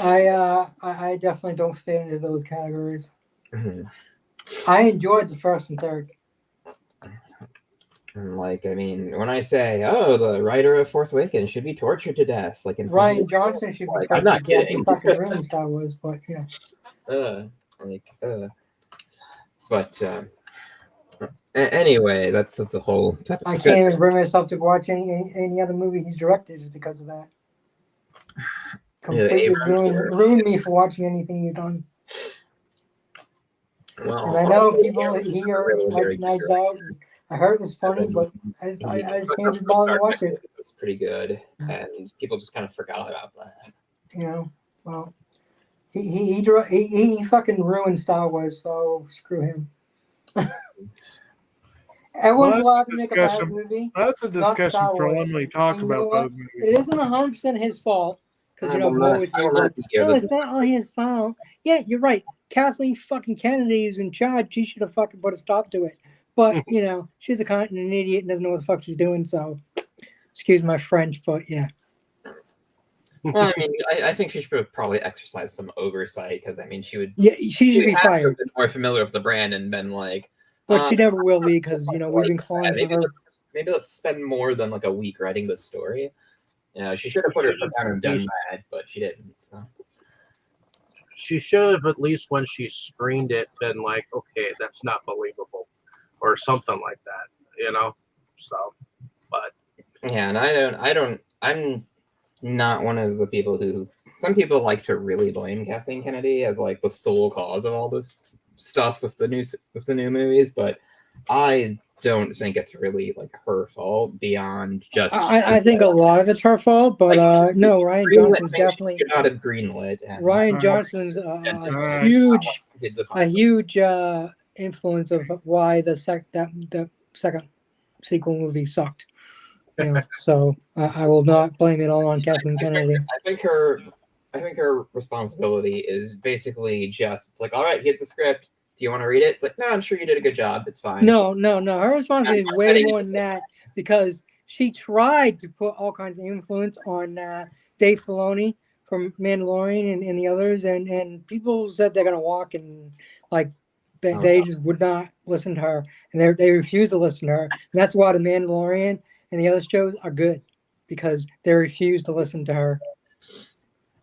I definitely don't fit into those categories. Mm-hmm. I enjoyed the first and third. Like, I mean, when I say, oh, the writer of Force Awakens should be tortured to death, like in Ryan Johnson should be I'm not kidding. in fucking room Star Wars, but yeah. But anyway, that's a whole. I can't even bring myself to watch any other movie he's directed just because of that. completely Abrams ruined me for watching anything you've done. Well, And I know honestly, people here really like very Knives good. Out. And I heard it was funny, but I just can't be bothered to watch it. It was pretty good, and people just kind of forgot about that. You know, well, he fucking ruined Star Wars, so screw him. Everyone's allowed to make a bad movie. That's a Not discussion Star for Wars. when we talk And you know about what? those It movies. isn't 100% his fault because I will always not- I will not be here no, with it's not all his fault. Yeah, you're right. Kathleen fucking Kennedy is in charge. She should have fucking put a stop to it. But she's a cunt and an idiot and doesn't know what the fuck she's doing. So, excuse my French, but yeah. Well, I mean, I think she should probably exercise some oversight because I mean, she would. Yeah, she should be have to have fired. been more familiar with the brand and been like. But she never will be because we've been calling for her. Maybe let's spend more than like a week writing this story. She should have put her foot down and done that, but she didn't. So. She should have at least when she screened it been like, okay, that's not believable, or something like that, So, but yeah, and I'm not one of the people who. Some people like to really blame Kathleen Kennedy as like the sole cause of all this stuff with the new movies, but I don't think it's really like her fault beyond just. I think a lot of it's her fault, but no, Ryan Johnson's definitely not have greenlit. Ryan Johnson's a huge influence of why the second sequel movie sucked. So I will not blame it all on Kathleen Kennedy. I think her responsibility is basically just it's like, all right, hit the script. Do you want to read it? It's like, no, I'm sure you did a good job. It's fine. No. Her responsibility is way more than that because she tried to put all kinds of influence on Dave Filoni from Mandalorian and the others, and people said they're gonna walk and like they just would not listen to her, and they refused to listen to her. And that's why the Mandalorian and the other shows are good because they refuse to listen to her.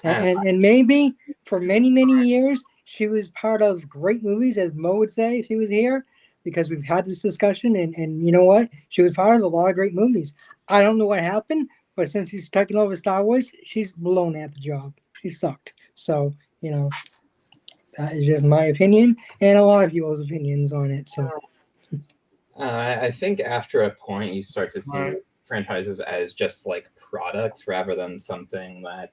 And maybe for many, many years, she was part of great movies, as Mo would say if he was here, because we've had this discussion. And you know what? She was part of a lot of great movies. I don't know what happened, but since she's taken over Star Wars, she's blown at the job. She sucked. So, that is just my opinion and a lot of people's opinions on it. So, I think after a point, you start to see franchises as just like products rather than something that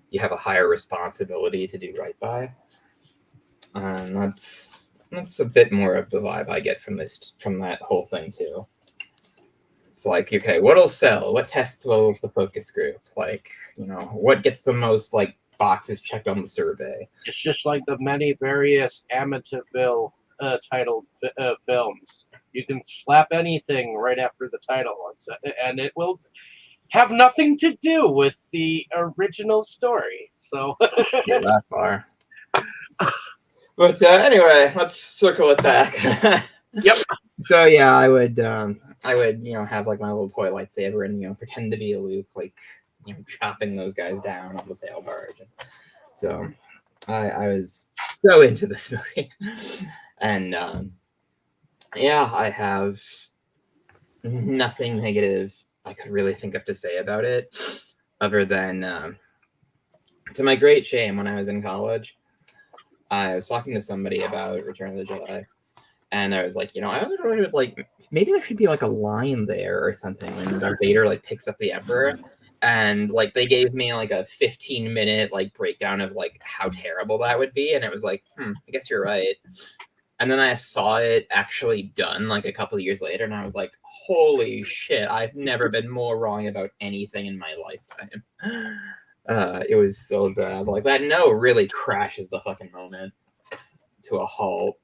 you have a higher responsibility to do right by. And that's a bit more of the vibe I get from that whole thing too. It's like, okay, what'll sell? What tests well with the focus group? Like, what gets the most like boxes checked on the survey? It's just like the many various Amityville titled films. You can slap anything right after the title, and it will have nothing to do with the original story. So Yeah, that far. But anyway, let's circle it back. Yep. So yeah, I would have like my little toy lightsaber and pretend to be a Luke, like chopping those guys down on the sail barge. So I was so into this movie, and I have nothing negative I could really think of to say about it, other than to my great shame, when I was in college, I was talking to somebody about Return of the Jedi, and I was like, I wonder, like, maybe there should be like a line there or something when Darth Vader like picks up the Emperor, and like they gave me like a 15-minute like breakdown of like how terrible that would be, and it was like, I guess you're right. And then I saw it actually done like a couple of years later, and I was like, holy shit, I've never been more wrong about anything in my lifetime. It was so bad. Like that really crashes the fucking moment to a halt.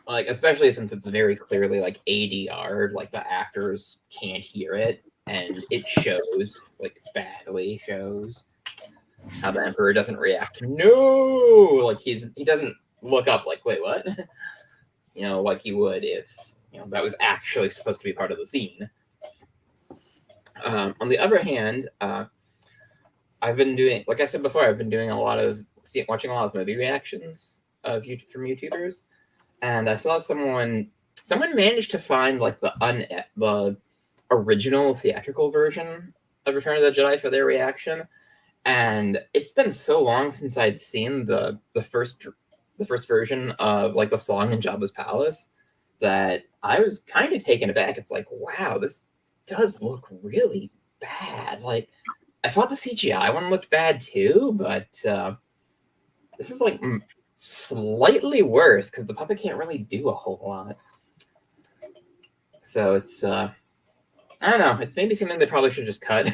Like, especially since it's very clearly like ADR, like the actors can't hear it, and it shows, like badly shows, how the Emperor doesn't react. No! Like he doesn't look up like, wait, what? Like he would if that was actually supposed to be part of the scene. On the other hand, I've been doing, like I said before, I've been doing watching a lot of movie reactions from YouTubers, and I saw someone managed to find like the original theatrical version of Return of the Jedi for their reaction, And it's been so long since I'd seen the first version of like the song in Jabba's palace that I was kind of taken aback. It's like, wow, this does look really bad. Like, I thought the CGI one looked bad too, but this is like slightly worse because the puppet can't really do a whole lot. So it's I don't know. It's maybe something they probably should just cut,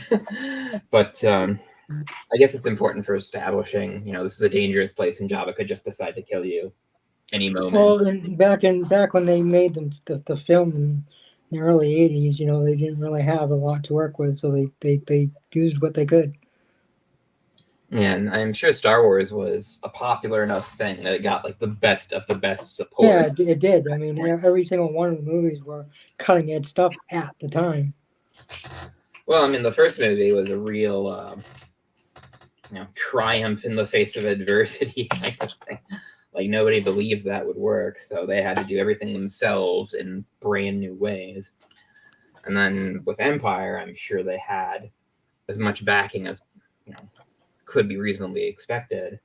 but I guess it's important for establishing, this is a dangerous place, and Jabba could just decide to kill you any moment. Well, and back when they made the film in the early '80s, they didn't really have a lot to work with, so they used what they could. And I'm sure Star Wars was a popular enough thing that it got like the best of the best support. Yeah, it did. I mean, every single one of the movies were cutting edge stuff at the time. Well, I mean, the first movie was a real, triumph in the face of adversity kind of thing. Like, nobody believed that would work, so they had to do everything themselves in brand new ways. And then with Empire, I'm sure they had as much backing as, could be reasonably expected.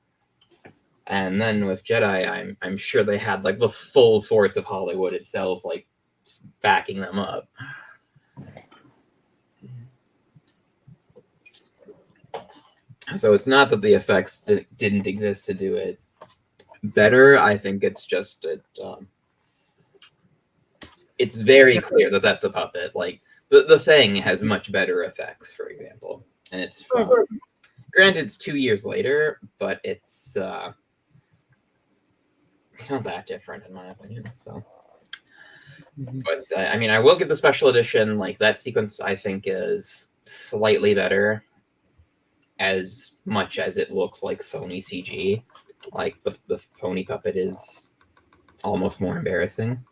And then with Jedi, I'm sure they had like the full force of Hollywood itself, like backing them up. So it's not that the effects didn't exist to do it better. I think it's just that it's very clear that that's a puppet. Like the Thing has much better effects, for example, and it's from, granted it's 2 years later, but it's not that different in my opinion. So, but I mean, I will get the special edition. Like that sequence, I think is slightly better, as much as it looks like phony CG. Like the phony puppet is almost more embarrassing.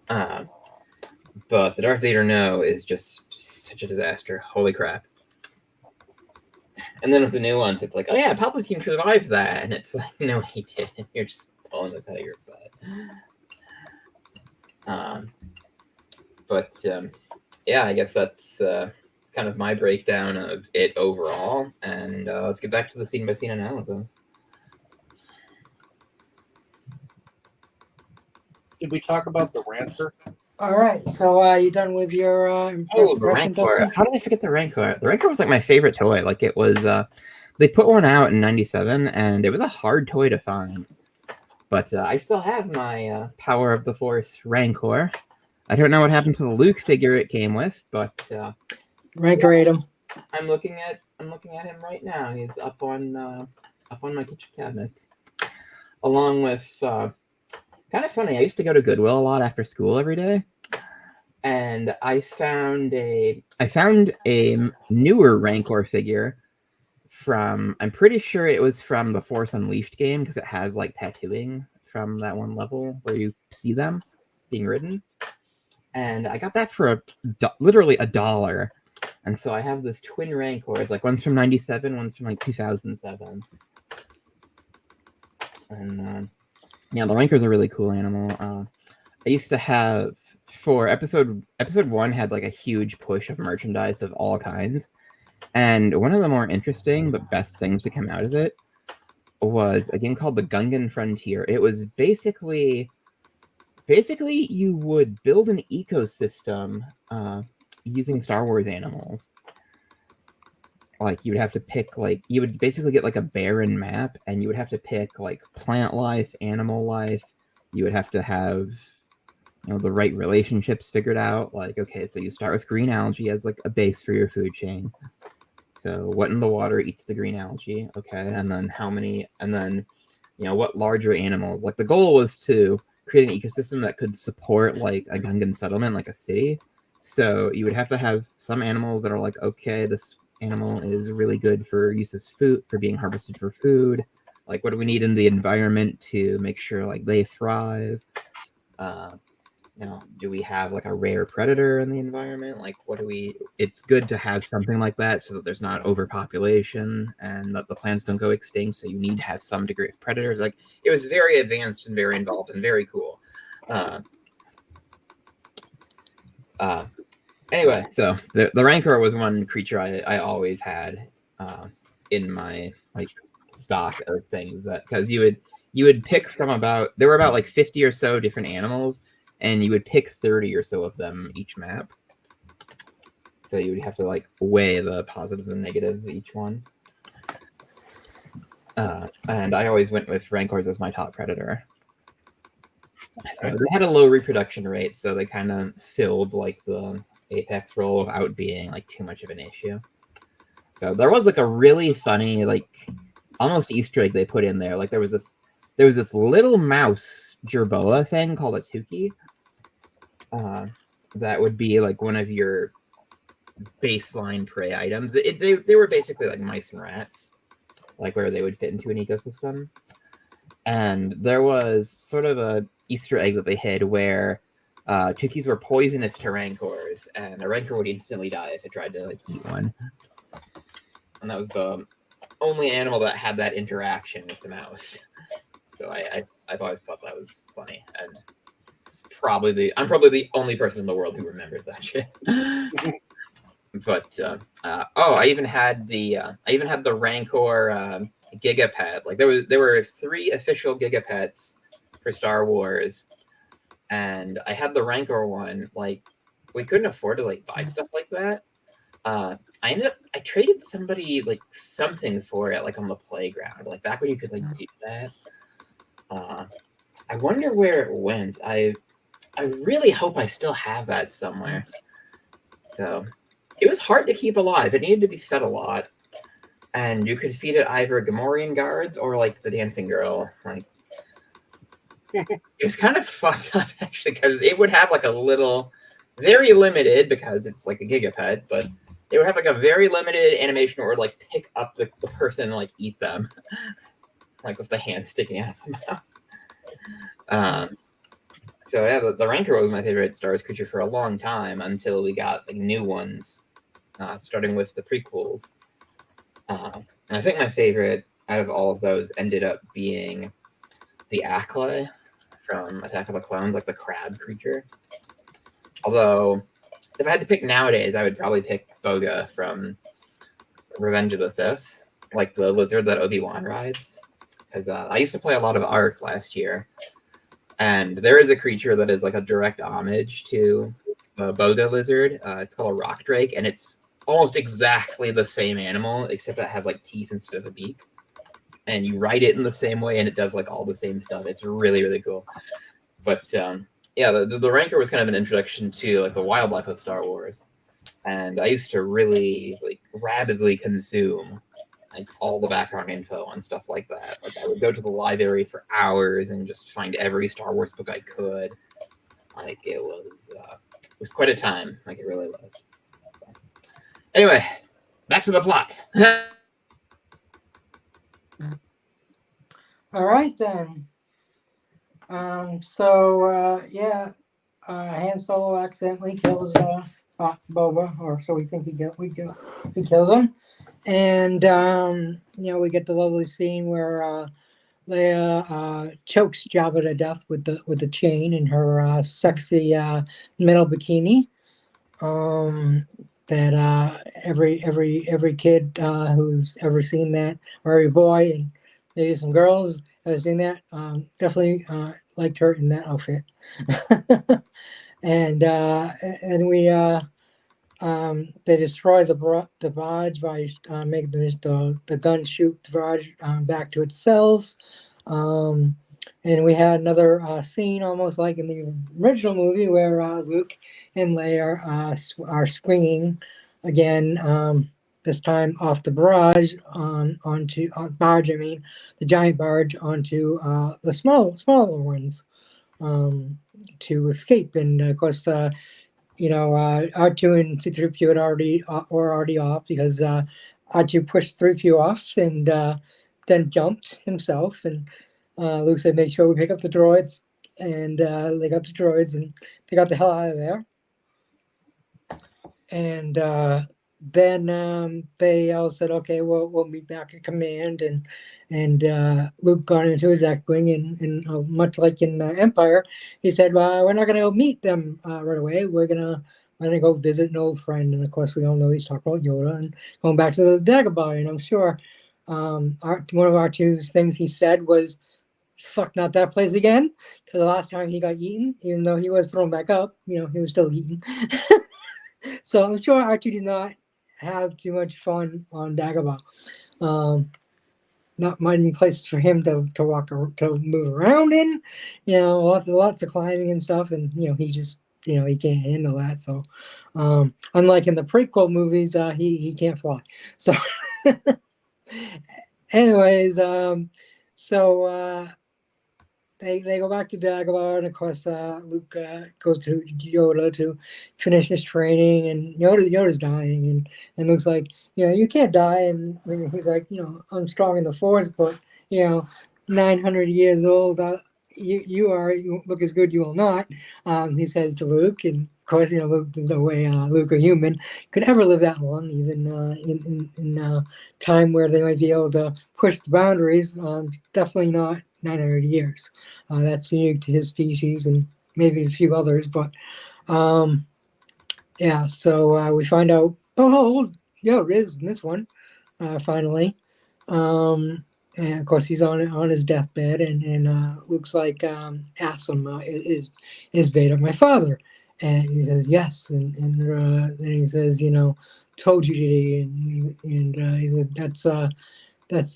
But the Darth Vader No is just such a disaster. Holy crap. And then with the new ones, it's like, oh yeah, Palpatine survived that. And it's like, no, he didn't. You're just pulling this out of your butt. But yeah, I guess that's kind of my breakdown of it overall. And let's get back to the scene-by-scene analysis. Did we talk about the Rancher? All right, so you done with your the Rancor. How did I forget the Rancor? The Rancor was like my favorite toy. Like it was, they put one out in '97, and it was a hard toy to find. But I still have my Power of the Force Rancor. I don't know what happened to the Luke figure it came with, but Rancor ate him. I'm looking at him right now. He's up on my kitchen cabinets, along with. Kind of funny. I used to go to Goodwill a lot after school every day, and I found a newer Rancor figure from. I'm pretty sure it was from the Force Unleashed game because it has like tattooing from that one level where you see them being ridden, and I got that for literally $1. And so I have this twin Rancors, like one's from '97, one's from like 2007, and. Yeah, the Rancor's a really cool animal. I used to have for episode 1 had like a huge push of merchandise of all kinds, and one of the more interesting but best things to come out of it was a game called the Gungan Frontier. It was basically you would build an ecosystem using Star Wars animals. Like you would have to pick, like you would basically get like a barren map, and you would have to pick like plant life, animal life. You would have to have, the right relationships figured out. Like, okay, so you start with green algae as like a base for your food chain. So what in the water eats the green algae? Okay, and then how many? And then, what larger animals? Like the goal was to create an ecosystem that could support like a Gungan settlement, like a city. So you would have to have some animals that are like, okay, this animal is really good for use as food, for being harvested for food. Like, what do we need in the environment to make sure like they thrive? Do we have like a rare predator in the environment? Like, it's good to have something like that so that there's not overpopulation and that the plants don't go extinct. So you need to have some degree of predators. Like, it was very advanced and very involved and very cool. Anyway, so the Rancor was one creature I always had. in my like stock of things that because you would pick from there were about like 50 or so different animals, and you would pick 30 or so of them each map. So you would have to like weigh the positives and negatives of each one. And I always went with Rancors as my top predator. So they had a low reproduction rate, so they kind of filled like the apex role without being like too much of an issue. So there was like a really funny like almost Easter egg they put in there. Like there was this little mouse jerboa thing called a Tuki. That would be like one of your baseline prey items. They were basically like mice and rats, like where they would fit into an ecosystem. And there was sort of a Easter egg that they hid where Tukis were poisonous to Rancors, and a Rancor would instantly die if it tried to like eat one. And that was the only animal that had that interaction with the mouse. So I've always thought that was funny, and I'm probably the only person in the world who remembers that shit. But I even had the Rancor Gigapet. Like there were 3 official Gigapets for Star Wars, and I had the Rancor one. Like we couldn't afford to like buy stuff like that. I traded somebody like something for it, like on the playground, like back when you could like do that. I wonder where it went. I really hope I still have that somewhere. So it was hard to keep alive. It needed to be fed a lot, and you could feed it either Gamorrean guards or like the dancing girl. Like it was kind of fucked up actually, because it would have like a little, very limited because it's like a Gigapet, but it would have like a very limited animation where it would like pick up the person and like eat them, like with the hand sticking out of the mouth. So yeah, the Rancor was my favorite Star Wars creature for a long time until we got like new ones, starting with the prequels. I think my favorite out of all of those ended up being the Akla from Attack of the Clones, like the crab creature. Although, if I had to pick nowadays, I would probably pick Boga from Revenge of the Sith, like the lizard that Obi-Wan rides. Because I used to play a lot of Ark last year, and there is a creature that is like a direct homage to the Boga lizard. It's called a rock drake, and it's almost exactly the same animal, except it has like teeth instead of a beak. And you ride it in the same way, and it does like all the same stuff. It's really, really cool. But yeah, the Rancor was kind of an introduction to like the wildlife of Star Wars, and I used to really like rapidly consume like all the background info on stuff like that. Like I would go to the library for hours and just find every Star Wars book I could. Like it was quite a time. Like it really was. So, anyway, back to the plot. All right then. Han Solo accidentally kills Boba, or so we think he kills him, and we get the lovely scene where Leia chokes Jabba to death with the chain in her sexy metal bikini. That every kid who's ever seen that, or every boy and maybe some girls have seen that, definitely liked her in that outfit. And we they destroy the barge by making the gun shoot the barge back to itself. And we had another scene almost like in the original movie where Luke and Leia are swinging again. This time off the barge barge. I mean, the giant barge onto the smaller ones to escape. And of course, R2 and C-3PO were already off because R2 pushed 3PO off and then jumped himself. And Luke said, "Make sure we pick up the droids." And they got the droids and they got the hell out of there. And then they all said, "Okay, we'll be back at command." And Luke got into his X-wing, and much like in Empire, he said, "Well, we're not going to go meet them right away. We're gonna go visit an old friend." And of course, we all know he's talking about Yoda and going back to the Dagobah. And I'm sure One of R2's things he said was, "Fuck, not that place again." Because the last time he got eaten, even though he was thrown back up, he was still eaten. So I'm sure R2 did not have too much fun on Dagobah. Not many places for him to move around in. Lots of climbing and stuff, and he just he can't handle that. So unlike in the prequel movies, he can't fly. So anyways, so they go back to Dagobah, and of course Luke goes to Yoda to finish his training, and Yoda's dying, and Luke's like, you can't die, and he's like, I'm strong in the Force, but 900 years old, you look as good, you will not. He says to Luke, and of course, Luke, there's no way Luke, a human, could ever live that long, even in time where they might be able to push the boundaries. Definitely not 900 years. That's unique to his species and maybe a few others, but yeah. So we find out how old Yoda is in this one. Finally, and of course he's on his deathbed, and looks like asks him, "Is Vader my father?" And he says yes, and then he says, "Told you, Didi," and he said, that's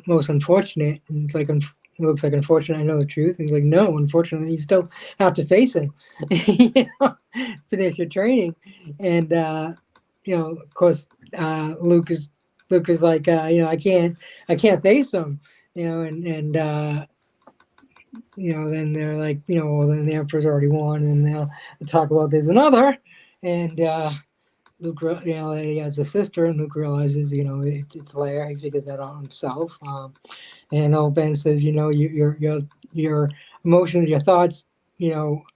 most unfortunate. And it's like, it looks like unfortunate. I know the truth. And he's like, no, unfortunately, you still have to face him. Finish your training, and of course, Luke is like, I can't face him, and then they're like, well, then the Emperor's already won, and they'll talk about there's another, and Luke, he has a sister, and Luke realizes, it's Leia. He figures that out himself. And old Ben says, your emotions, your thoughts,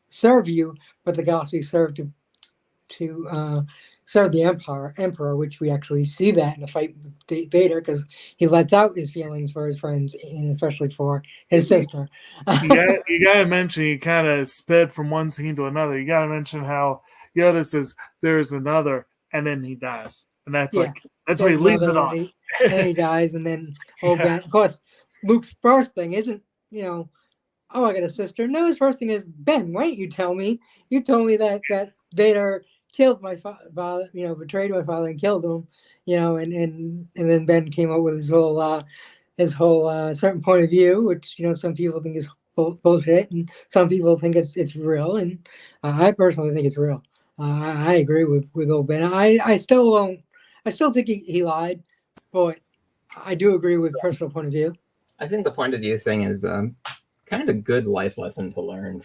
serve you, but the galaxy serve to serve the Emperor, which we actually see that in the fight with Vader, because he lets out his feelings for his friends, and especially for his sister. You gotta mention, he kind of sped from one scene to another. You gotta mention how Yoda says there's another, and then he dies, and that's that's where he leaves it off. And he dies, and then Ben, of course, Luke's first thing isn't, oh, I got a sister. No, his first thing is, Ben, why don't you tell me? You told me that Vader killed my father, betrayed my father and killed him, and then Ben came up with his whole certain point of view, which some people think is bullshit, and some people think it's real, and I personally think it's real. I agree with old Ben. I still think he lied, but I do agree with personal point of view. I think the point of view thing is kind of a good life lesson to learn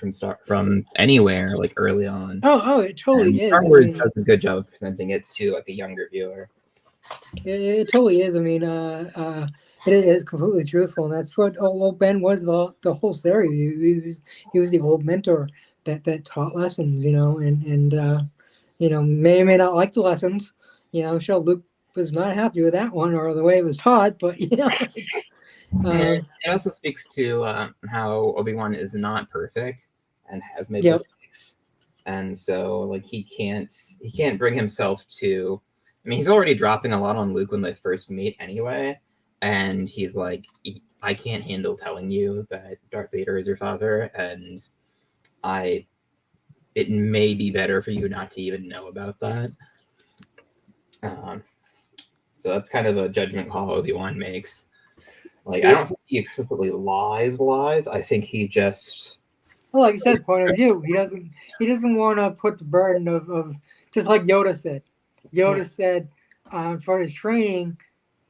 from anywhere, like early on. Oh, it totally is. Star Wars does a good job of presenting it to like a younger viewer. It totally is. I mean, it is completely truthful, and that's what old Ben was the whole series. He was the old mentor that taught lessons, and may or may not like the lessons. I'm sure Luke was not happy with that one or the way it was taught, but it also speaks to how Obi-Wan is not perfect and has made mistakes, and so like he can't bring himself to. I mean, he's already dropping a lot on Luke when they first meet anyway, and he's like, I can't handle telling you that Darth Vader is your father, and it may be better for you not to even know about that. So that's kind of a judgment call Obi-Wan makes. Like, I don't think he explicitly lies. I think he just... Well, like I said, point of view. He doesn't want to put the burden of just like Yoda said. Yoda said for his training,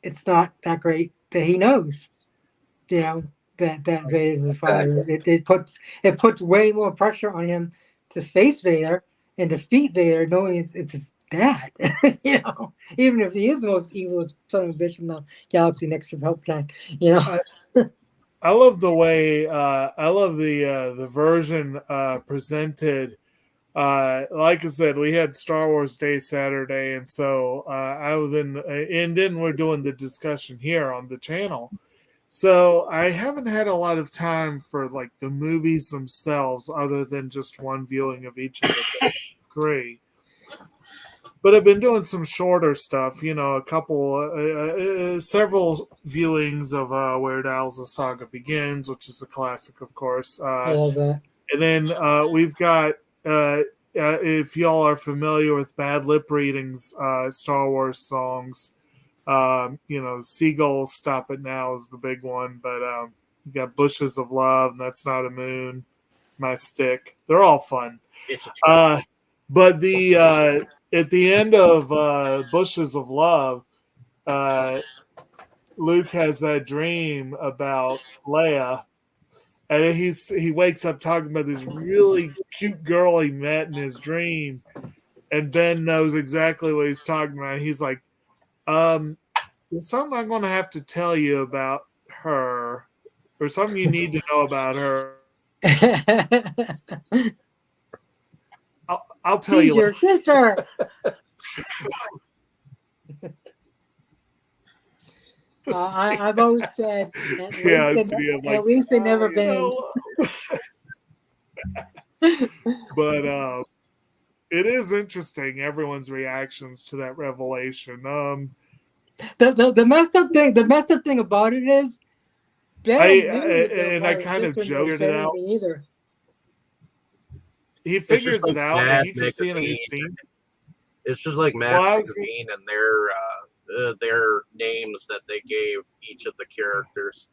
it's not that great that he knows, that Vader's his father. It puts way more pressure on him to face Vader and defeat Vader, knowing it's his dad. Even if he is the most evil son of a bitch in the galaxy next to Palpatine. I love the way I love the version presented. Like I said, we had Star Wars Day Saturday, and so and then we're doing the discussion here on the channel. So I haven't had a lot of time for like the movies themselves, other than just one viewing of each of the three. But I've been doing some shorter stuff, a several viewings of Weird Al's The Saga Begins, which is a classic, of course. I love that. And then we've got, if y'all are familiar with Bad Lip Reading's Star Wars songs, Seagulls Stop It Now is the big one, but you got Bushes of Love, and That's Not a Moon, My Stick. They're all fun. It's a But at the end of Bushes of Love, Luke has that dream about Leia, and he wakes up talking about this really cute girl he met in his dream, and Ben knows exactly what he's talking about. He's like, there's something I'm going to have to tell you about her, or something you need to know about her. I'll tell She's you your sister. I've always said, at least they never banged. But it is interesting, everyone's reactions to that revelation. The messed up thing about it is, I kind of joked it out. Either. He figures it out, and you can see in his scene. It's just like Matt Magazine and their names that they gave each of the characters.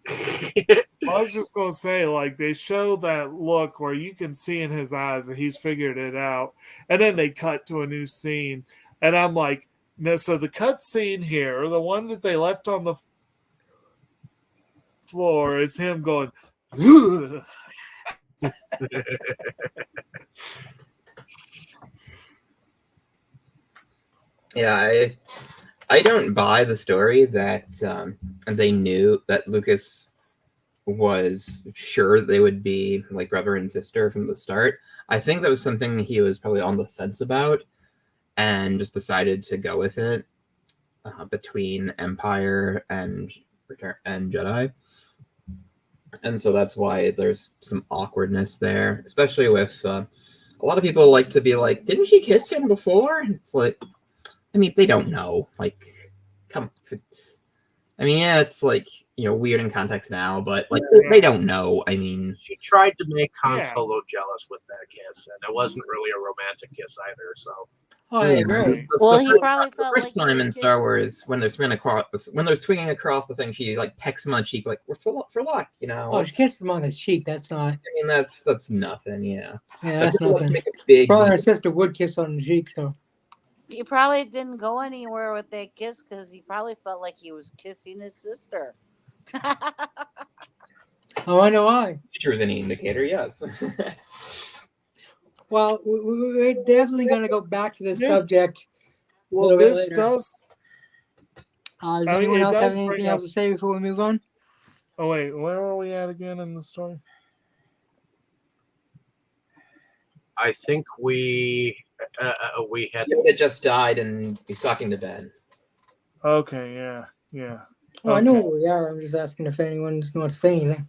I was just going to say, like, they show that look where you can see in his eyes that he's figured it out, and then they cut to a new scene, and I'm like, no. So the cut scene here, the one that they left on the floor, is him going. Ugh. Yeah, I don't buy the story that they knew that Lucas was sure they would be like brother and sister from the start. I think that was something he was probably on the fence about and just decided to go with it between Empire and Jedi. And so that's why there's some awkwardness there, especially with a lot of people like to be like, didn't she kiss him before? And it's like, I mean, they don't know. Like, it's like, weird in context now, but like they don't know. I mean, she tried to make Han Solo jealous with that kiss, and it wasn't really a romantic kiss either. So, I agree. Well, he probably felt first like time in Star Wars when they're swinging across the thing, she like pecks him on the cheek, like we're for luck, Oh, she kissed him on the cheek. That's not. I mean, that's nothing. Yeah, that's nothing. Big brother and sister would kiss on the cheek, so. He probably didn't go anywhere with that kiss because he probably felt like he was kissing his sister. Oh, I know why. Future is any indicator, yes. Well, we're definitely going to go back to this subject. Well, this does. Does anyone else have anything else to say before we move on? Oh, wait. Where are we at again in the story? I think we had. Yoda just died and he's talking to Ben. Okay, yeah. Well, I know where we are. I'm just asking if anyone wants to say anything.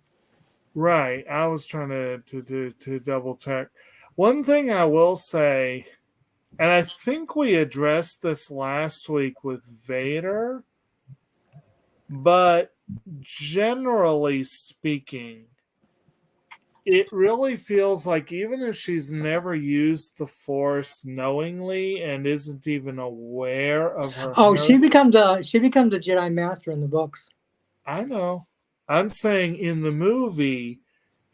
Right. I was trying to double check. One thing I will say, and I think we addressed this last week with Vader, but generally speaking, it really feels like even if she's never used the Force knowingly and isn't even aware of her. Oh, she becomes a Jedi Master in the books. I know. I'm saying in the movie,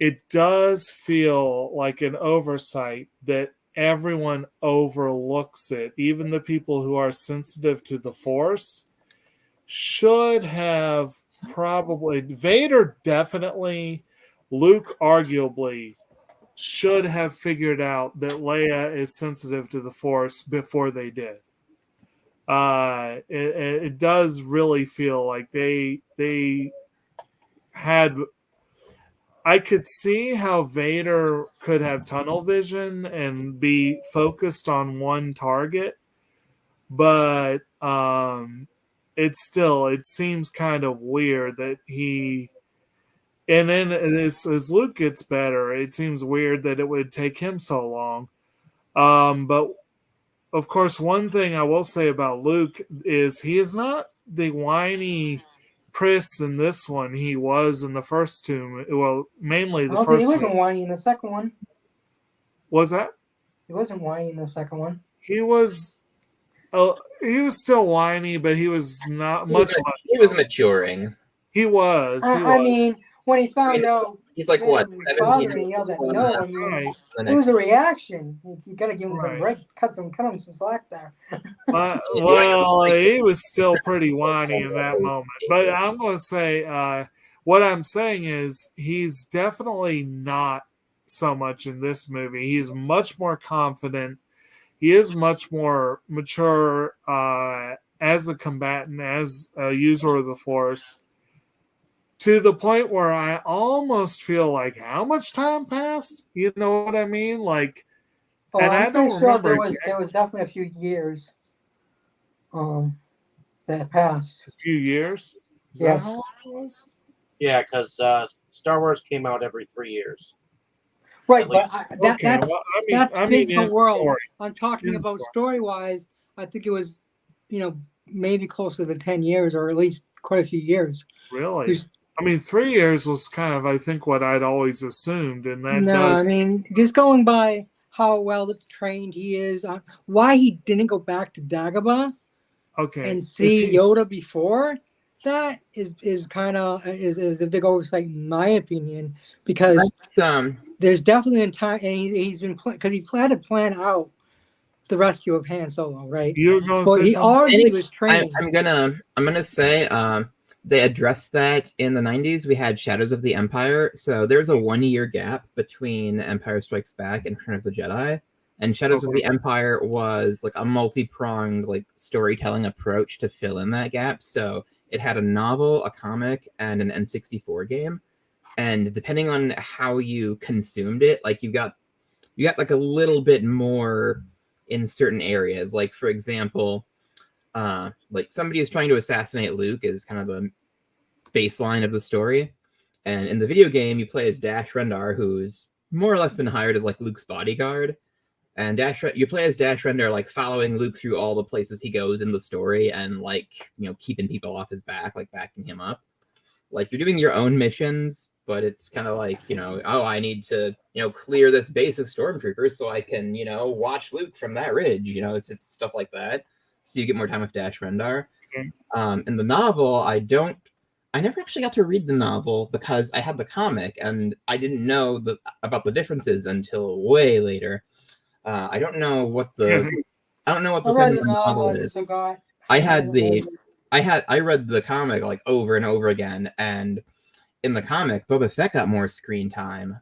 it does feel like an oversight that everyone overlooks it. Even the people who are sensitive to the Force should have probably. Vader definitely. Luke arguably should have figured out that Leia is sensitive to the Force before they did. It does really feel like they had. I could see how Vader could have tunnel vision and be focused on one target, but it seems kind of weird that he. And then as Luke gets better, it seems weird that it would take him so long. But of course, one thing I will say about Luke is he is not the whiny priss in this one he was in the first two. Well, mainly the Okay, he first wasn't movie. whiny in the second one. Was that? He wasn't whiny in the second one. He was still whiny, but he was not much less. He was maturing. He was. I mean, when he found mean, out He's like that what? it was 17 bothering, he yelled at no. I mean, Right. it was a reaction. You gotta give him some Right. break, cut him some slack there. Well, he was still pretty whiny in that moment. But I'm going to say, what I'm saying is he's definitely not so much in this movie. He's much more confident. He is much more mature as a combatant, as a user of the Force, to the point where I almost feel like how much time passed? You know what I mean? Like, Oh, and I I'm don't pretty sure remember there was definitely a few years that passed. a few years. Is Yes. that how long it was? Yeah, because Star Wars came out every 3 years. Right, At but Okay, that's well, that's I mean physical in world. story. I'm talking In about story. story-wise. I think it was, maybe closer to 10 years, or at least quite a few years. Really? Who's- I mean, 3 years was kind of, I think, what I'd always assumed, and that No, does. I mean, just going by how well trained he is, why he didn't go back to Dagobah Okay. and see If he- Yoda before, that is kind of is a big oversight in my opinion, because That's, there's definitely a time, and he's been because he had to plan out the rescue of Han Solo, right? you were going to But say he something? already was training. I'm gonna say they addressed that in the 90s. We had Shadows of the Empire, so there's a 1-year gap between Empire Strikes Back and Return of the Jedi. And Shadows of the Empire was like a multi-pronged like storytelling approach to fill in that gap. So it had a novel, a comic, and an N64 game. And depending on how you consumed it, like you got like a little bit more in certain areas. Like for example, like somebody is trying to assassinate Luke is kind of the baseline of the story. And in the video game, you play as Dash Rendar, who's more or less been hired as like Luke's bodyguard. And you play as Dash Rendar, like following Luke through all the places he goes in the story and like, keeping people off his back, like backing him up. Like you're doing your own missions, but it's kind of like, oh, I need to, clear this base of stormtroopers so I can, watch Luke from that ridge. It's stuff like that. So you get more time with Dash Rendar. In the novel, I never actually got to read the novel because I had the comic and I didn't know about the differences until way later. I don't know what the novel is. I read the comic like over and over again, and in the comic, Boba Fett got more screen time.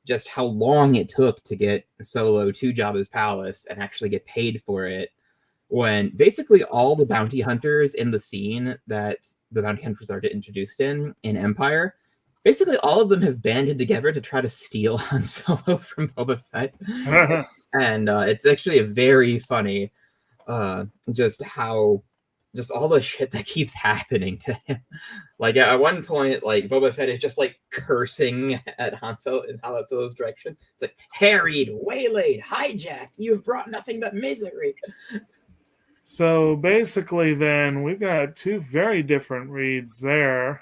Just how long it took to get Solo to Jabba's palace and actually get paid for it, when basically all the bounty hunters in the scene that the bounty hunters are introduced in Empire, basically all of them have banded together to try to steal Han Solo from Boba Fett. And it's actually a very funny, just all the shit that keeps happening to him. Like at one point, like Boba Fett is just like cursing at Han Solo in Han Solo's direction. It's like, harried, waylaid, hijacked. You've brought nothing but misery. So basically, then we've got two very different reads there.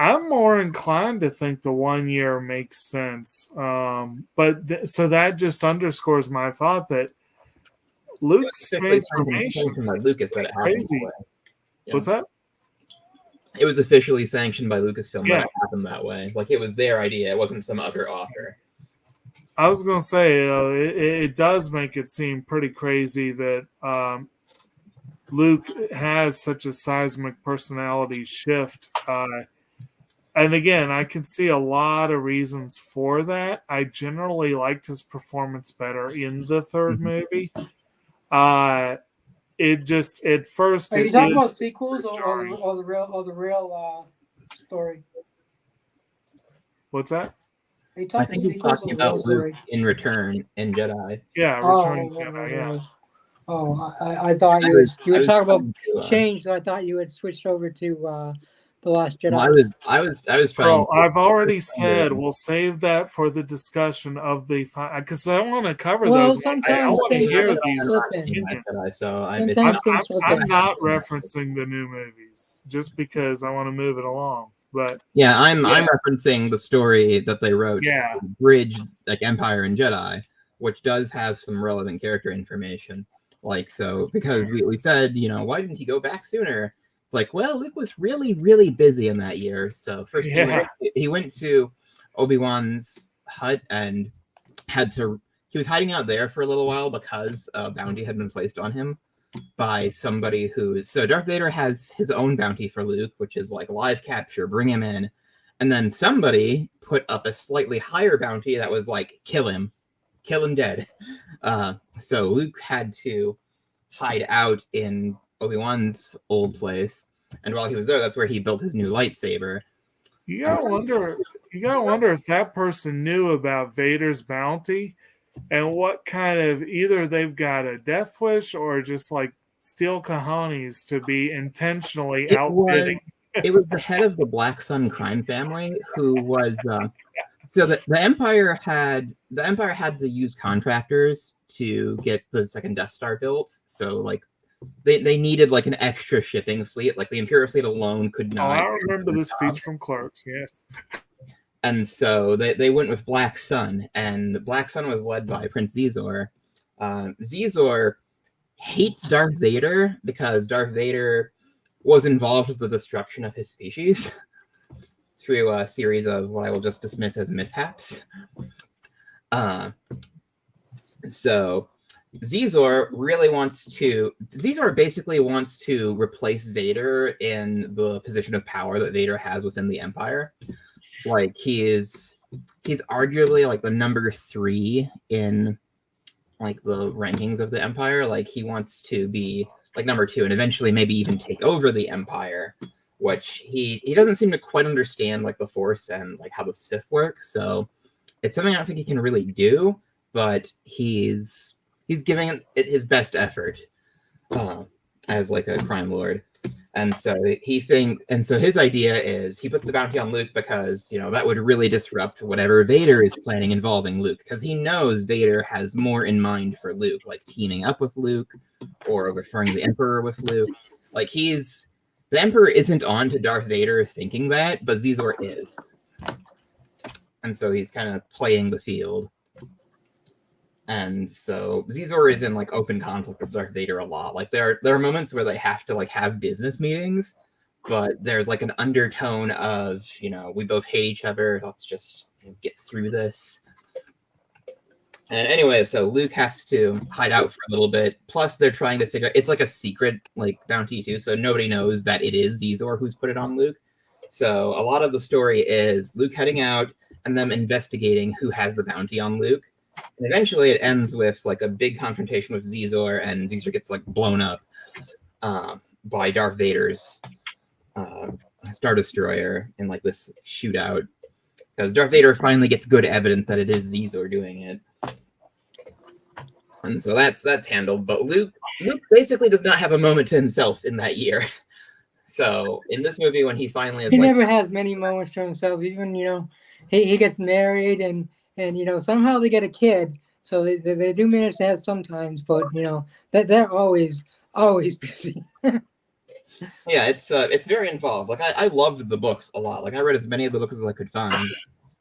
I'm more inclined to think the 1 year makes sense. So that just underscores my thought that Luke's transformation is crazy. What's that? It was officially sanctioned by Lucasfilm that it happened that way. Like it was their idea. It wasn't some other author. I was going to say, it does make it seem pretty crazy that Luke has such a seismic personality shift. And again, I can see a lot of reasons for that. I generally liked his performance better in the third movie. It just at first. Are you talking about sequels or the real story? What's that? Are you I talking think he's talking about Luke in Return in Jedi. Yeah, Return in Jedi. Yeah. Oh, I thought you were talking about change. So I thought you had switched over to The Last Jedi. Well, I was trying. Well, I've already said we'll save that for the discussion of the because I want to cover Well, those. I sometimes want to things hear slip these. in. opinions. So Sometimes things slip I'm in. not referencing the new movies just because I want to move it along. But yeah, I'm referencing the story that they wrote Yeah. to bridge like Empire and Jedi, which does have some relevant character information. Like, so because we said, you know, why didn't he go back sooner? It's like, well, Luke was really, really busy in that year. So first he went to Obi-Wan's hut and he was hiding out there for a little while because a bounty had been placed on him by somebody so Darth Vader has his own bounty for Luke, which is like live capture, bring him in. And then somebody put up a slightly higher bounty that was like, kill him dead. So Luke had to hide out in Obi-Wan's old place. And while he was there, that's where he built his new lightsaber. You gotta wonder if that person knew about Vader's bounty and what kind of either they've got a death wish or just like steel cojones to be intentionally outbidding. It was the head of the Black Sun crime family who was so the Empire had to use contractors to get the second Death Star built. So like they needed like an extra shipping fleet. Like the Imperial fleet alone could not. I remember the speech from Clerks, yes. And so they went with Black Sun, and Black Sun was led by Prince Xizor. Xizor hates Darth Vader because Darth Vader was involved with the destruction of his species through a series of what I will just dismiss as mishaps. So Xizor basically wants to replace Vader in the position of power that Vader has within the Empire. Like he's arguably like the number 3 in like the rankings of the Empire. Like he wants to be like number 2 and eventually maybe even take over the Empire, which he doesn't seem to quite understand like the Force and like how the Sith work. So it's something I don't think he can really do, but he's giving it his best effort as like a crime lord. And so his idea is he puts the bounty on Luke because, you know, that would really disrupt whatever Vader is planning involving Luke, because he knows Vader has more in mind for Luke, like teaming up with Luke or overthrowing the Emperor with Luke. Like the Emperor isn't on to Darth Vader thinking that, but Xizor is. And so he's kind of playing the field. And so Xizor is in like open conflict with Darth Vader a lot. Like there are moments where they have to like have business meetings, but there's like an undertone of, you know, we both hate each other. Let's just get through this. And anyway, so Luke has to hide out for a little bit. Plus, they're trying to figure. It's like a secret like bounty too, so nobody knows that it is Xizor who's put it on Luke. So a lot of the story is Luke heading out and them investigating who has the bounty on Luke. And eventually it ends with like a big confrontation with Xizor, and Xizor gets like blown up by Darth Vader's Star Destroyer in like this shootout. Because Darth Vader finally gets good evidence that it is Xizor doing it. And so that's handled. But Luke basically does not have a moment to himself in that year. So in this movie, when he finally is never has many moments to himself. Even, you know, he gets married and you know, somehow they get a kid, so they do manage to have sometimes, but you know that they're always busy. Yeah, it's very involved. Like I loved the books a lot. Like I read as many of the books as I could find.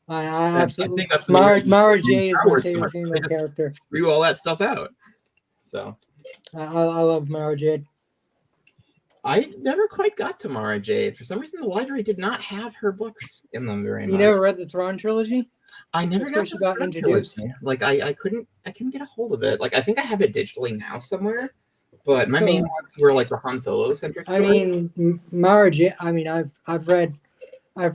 I absolutely. I think that's Mara Jade is my favorite female character. Threw all that stuff out. So I love Mara Jade. I never quite got to Mara Jade. For some reason, the library did not have her books in them very much. You never read the Thrawn trilogy? I never got introduced. Trilogy. Like I couldn't get a hold of it. Like I think I have it digitally now somewhere, but my main ones were like the Han Solo centric story. I mean, Mara Jade. I mean, I've read. I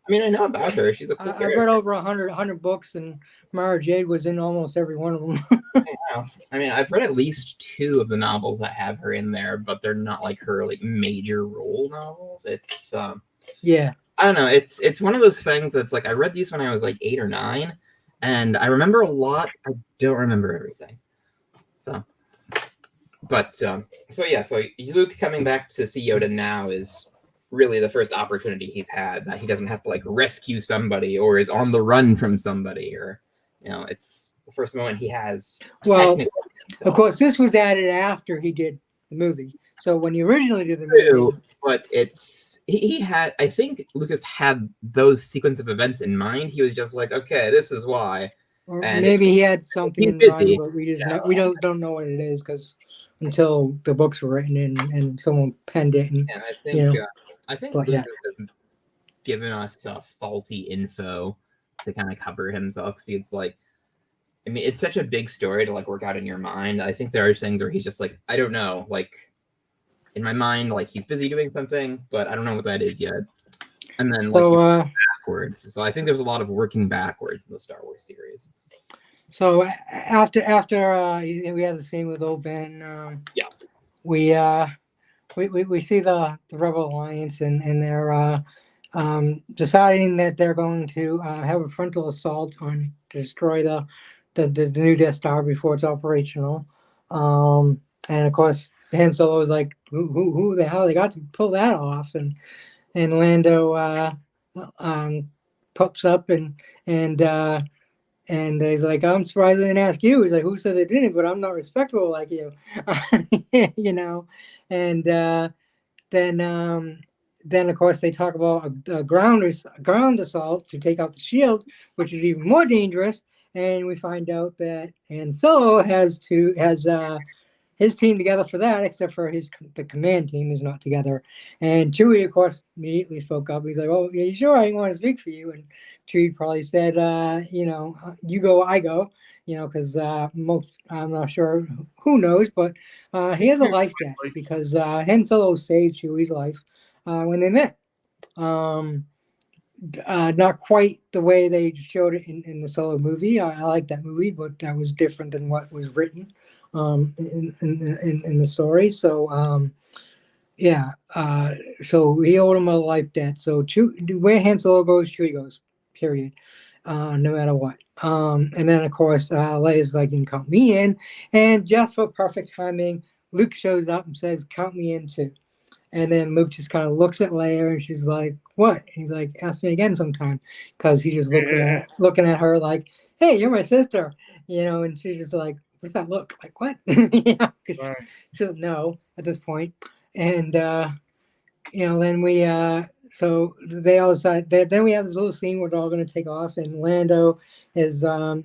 mean, I know about her. She's a cool I've read over 100 books, and Mara Jade was in almost every one of them. Yeah. I mean, I've read at least 2 of the novels that have her in there, but they're not like her like major role novels. It's yeah. I don't know. It's one of those things that's like I read these when I was like 8 or 9, and I remember a lot. I don't remember everything. So, but so Luke coming back to see Yoda now is really the first opportunity he's had that he doesn't have to like rescue somebody or is on the run from somebody, or it's the first moment he has. Well, technically of course, this was added after he did the movie. So when he originally did the movie, True, but he had, I think Lucas had those sequence of events in mind. He was just like, okay, this is why. or And maybe he had something he's in busy. mind, but we just we don't know what it is because until the books were written and someone penned it, and I think I think but, Lucas has given us faulty info to kind of cover himself, because it's like, I mean, it's such a big story to like work out in your mind. I think there are things where he's just like, I don't know, like in my mind, like he's busy doing something, but I don't know what that is yet. And then like backwards. So I think there's a lot of working backwards in the Star Wars series. So after we had the scene with old Ben, we see the Rebel Alliance and they're deciding that they're going to have a frontal assault to destroy the new Death Star before it's operational. And of course, Han Solo was like, who the hell they got to pull that off? And Lando pops up and he's like, I'm surprised they didn't ask you. He's like, who said they didn't? But I'm not respectable like you, And then of course they talk about a ground assault to take out the shield, which is even more dangerous. And we find out that Han Solo has his team together for that, except for the command team is not together. And Chewie, of course, immediately spoke up. He's like, "Oh, yeah, you sure? I didn't want to speak for you." And Chewie probably said, "You go, I go." Because I'm not sure who knows, but he has a life debt because Han Solo saved Chewie's life when they met. Not quite the way they showed it in the Solo movie. I like that movie, but that was different than what was written in the story. So so he owed him a life debt. So where Han Solo goes, Chewie goes. Period. No matter what. And then of course Leia's like, "You can count me in," and just for perfect timing, Luke shows up and says, "Count me in too." And then Luke just kind of looks at Leia and she's like, "What?" And he's like, "Ask me again sometime," because he's just looking at her like, "Hey, you're my sister," and she's just like, "What's that look like? What?" Because she doesn't know at this point. And then we so they all decide. Then we have this little scene where they're all going to take off, and Lando is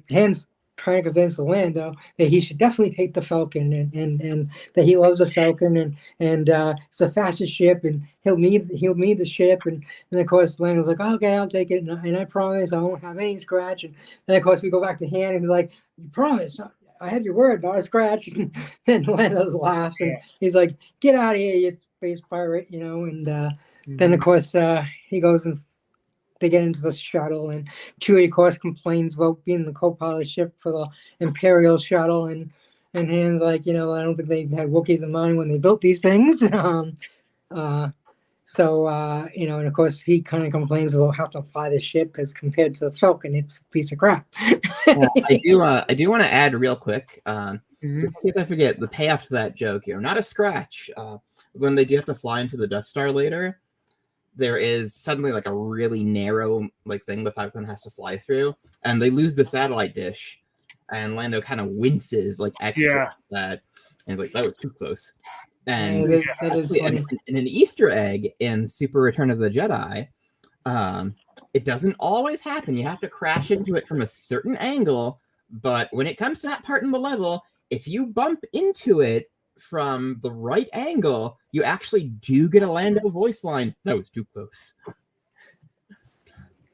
Han's trying to convince Lando that he should definitely take the Falcon and that he loves the Falcon and it's the fastest ship and he'll need the ship and of course Lando's like, "Okay, I'll take it and I promise I won't have any scratch." And then of course we go back to Han and he's like, "You promise? I have your word, not a scratch." And then Lando's laughs and he's like, "Get out of here, you space pirate," and then of course he goes and they get into the shuttle, and Chewie, of course, complains about being the co-pilot ship for the Imperial shuttle, and Han's like, I don't think they had Wookiees in mind when they built these things. And of course, he kind of complains about how to fly the ship as compared to the Falcon. It's a piece of crap. I do want to add real quick, in case I forget, the payoff to that joke, not a scratch. When they do have to fly into the Death Star later, there is suddenly like a really narrow like thing the Falcon has to fly through, and they lose the satellite dish, and Lando kind of winces like extra at that, and he's like, "That was too close." And in an Easter egg in Super Return of the Jedi, it doesn't always happen. You have to crash into it from a certain angle, but when it comes to that part in the level, if you bump into it from the right angle, you actually do get a Lando voice line. "That was too close."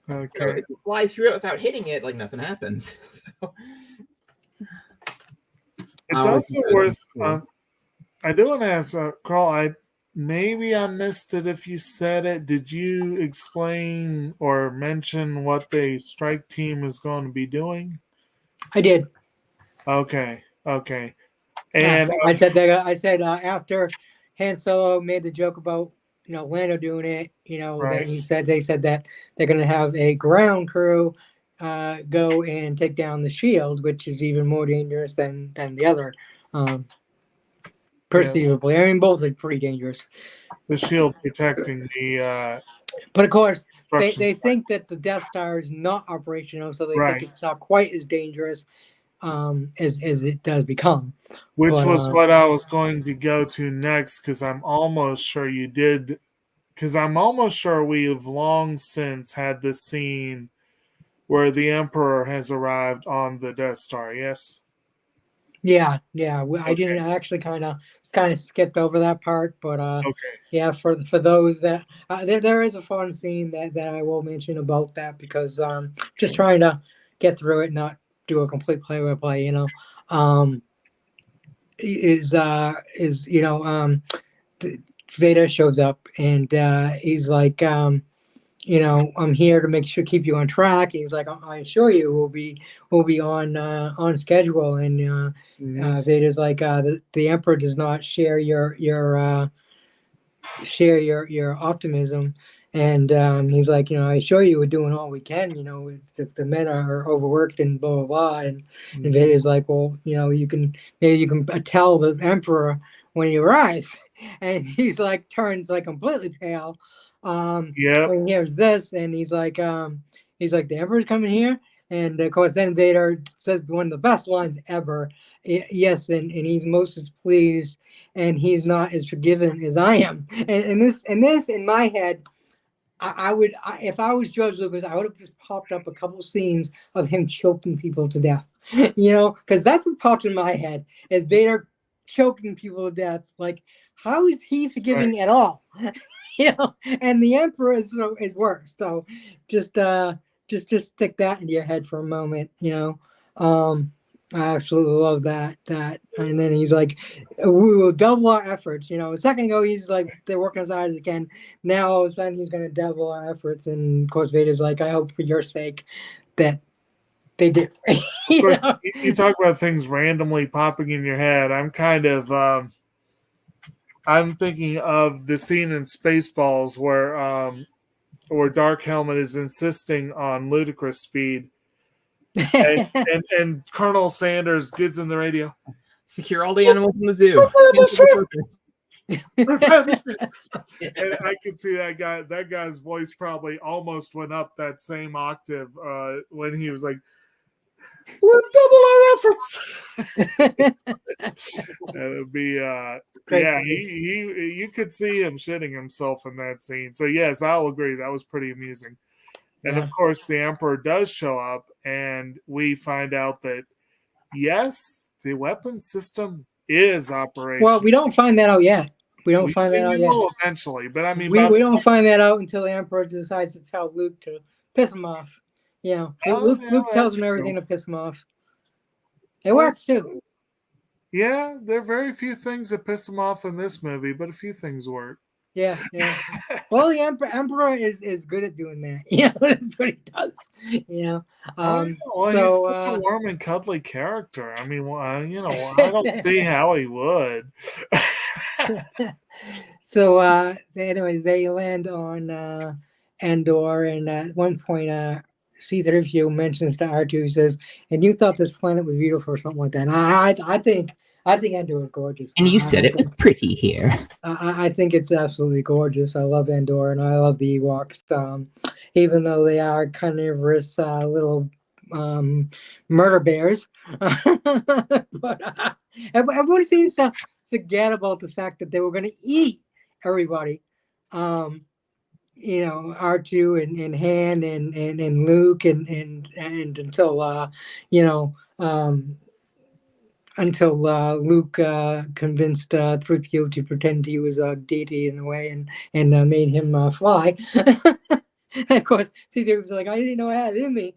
Okay. So if you fly through it without hitting it, like nothing happens. It's also worth. I do want to ask Carl. Maybe I missed it if you said it. Did you explain or mention what the strike team is going to be doing? I did. Okay. And I said after Han Solo made the joke about Lando doing it, that they said that they're going to have a ground crew go and take down the shield, which is even more dangerous than the other, perceivably. I mean, both are pretty dangerous. the shield protecting the But of course, they construction site. think that the Death Star is not operational, so they Right. think it's not quite as dangerous as it does become. Which But, was what I was going to go to next, because I'm almost sure you did. Because I'm almost sure we have long since had this scene where the Emperor has arrived on the Death Star. Yes. yeah. I Okay. didn't. I actually kind of skipped over that part, but Okay. yeah, for those that there is a fun scene that I will mention about that, because just trying to get through it, not do a complete play-by-play, is Vader shows up, and he's like, I'm here to make sure keep you on track. He's like, I assure you we'll be on schedule. And Vader's like, the Emperor does not share your optimism. And he's like, I assure you we're doing all we can. The men are overworked and blah blah blah. And Vader's like, well, you can tell the Emperor when he arrives. And he's like, turns like completely pale when he hears this, and he's like, the Emperor's coming here. And of course, then Vader says one of the best lines ever. Yes, and he's most pleased, and he's not as forgiven as I am. And this in my head, I would, if I was George Lucas, I would have just popped up a couple scenes of him choking people to death. Because that's what popped in my head, is Vader choking people to death. Like, how is he forgiving at all? And the Emperor is worse. So just stick that into your head for a moment. I absolutely love that. And then he's like, we will double our efforts. A second ago, he's like, they're working as hard as they can. Now, all of a sudden, he's going to double our efforts. And of course, Vader's like, I hope for your sake that they do. You talk about things randomly popping in your head. I'm kind of, I'm thinking of the scene in Spaceballs where Dark Helmet is insisting on ludicrous speed. and Colonel Sanders gets in the radio. Secure all the animals in the zoo. And I can see that guy's voice probably almost went up that same octave when he was like, we'll double our efforts. And it'd be you could see him shitting himself in that scene. So yes, I'll agree, that was pretty amusing. And of course, the Emperor does show up, and we find out that, yes, the weapon system is operational. Well, we don't find that out yet. We find that out yet. Eventually, but I mean, we don't find that out until the Emperor decides to tell Luke to piss him off. Luke tells him everything to piss him off. It works too. Yeah, there are very few things that piss him off in this movie, but a few things work. Yeah. Well, the Emperor is good at doing that. That's what he does. He's such a warm and cuddly character. I mean, I don't see how he would. So, anyways, they land on Endor, and at one point, C-3PO mentions to R2, he says, "And you thought this planet was beautiful," or something like that. And I think Endor is gorgeous. And you said it was pretty here. I think it's absolutely gorgeous. I love Endor, and I love the Ewoks, even though they are carnivorous little murder bears. But everyone seems to forget about the fact that they were going to eat everybody. R2 and Han and Luke and until Luke convinced 3PO to pretend he was a deity in a way and made him fly. And of course, C-3PO was like, I didn't know I had it in me.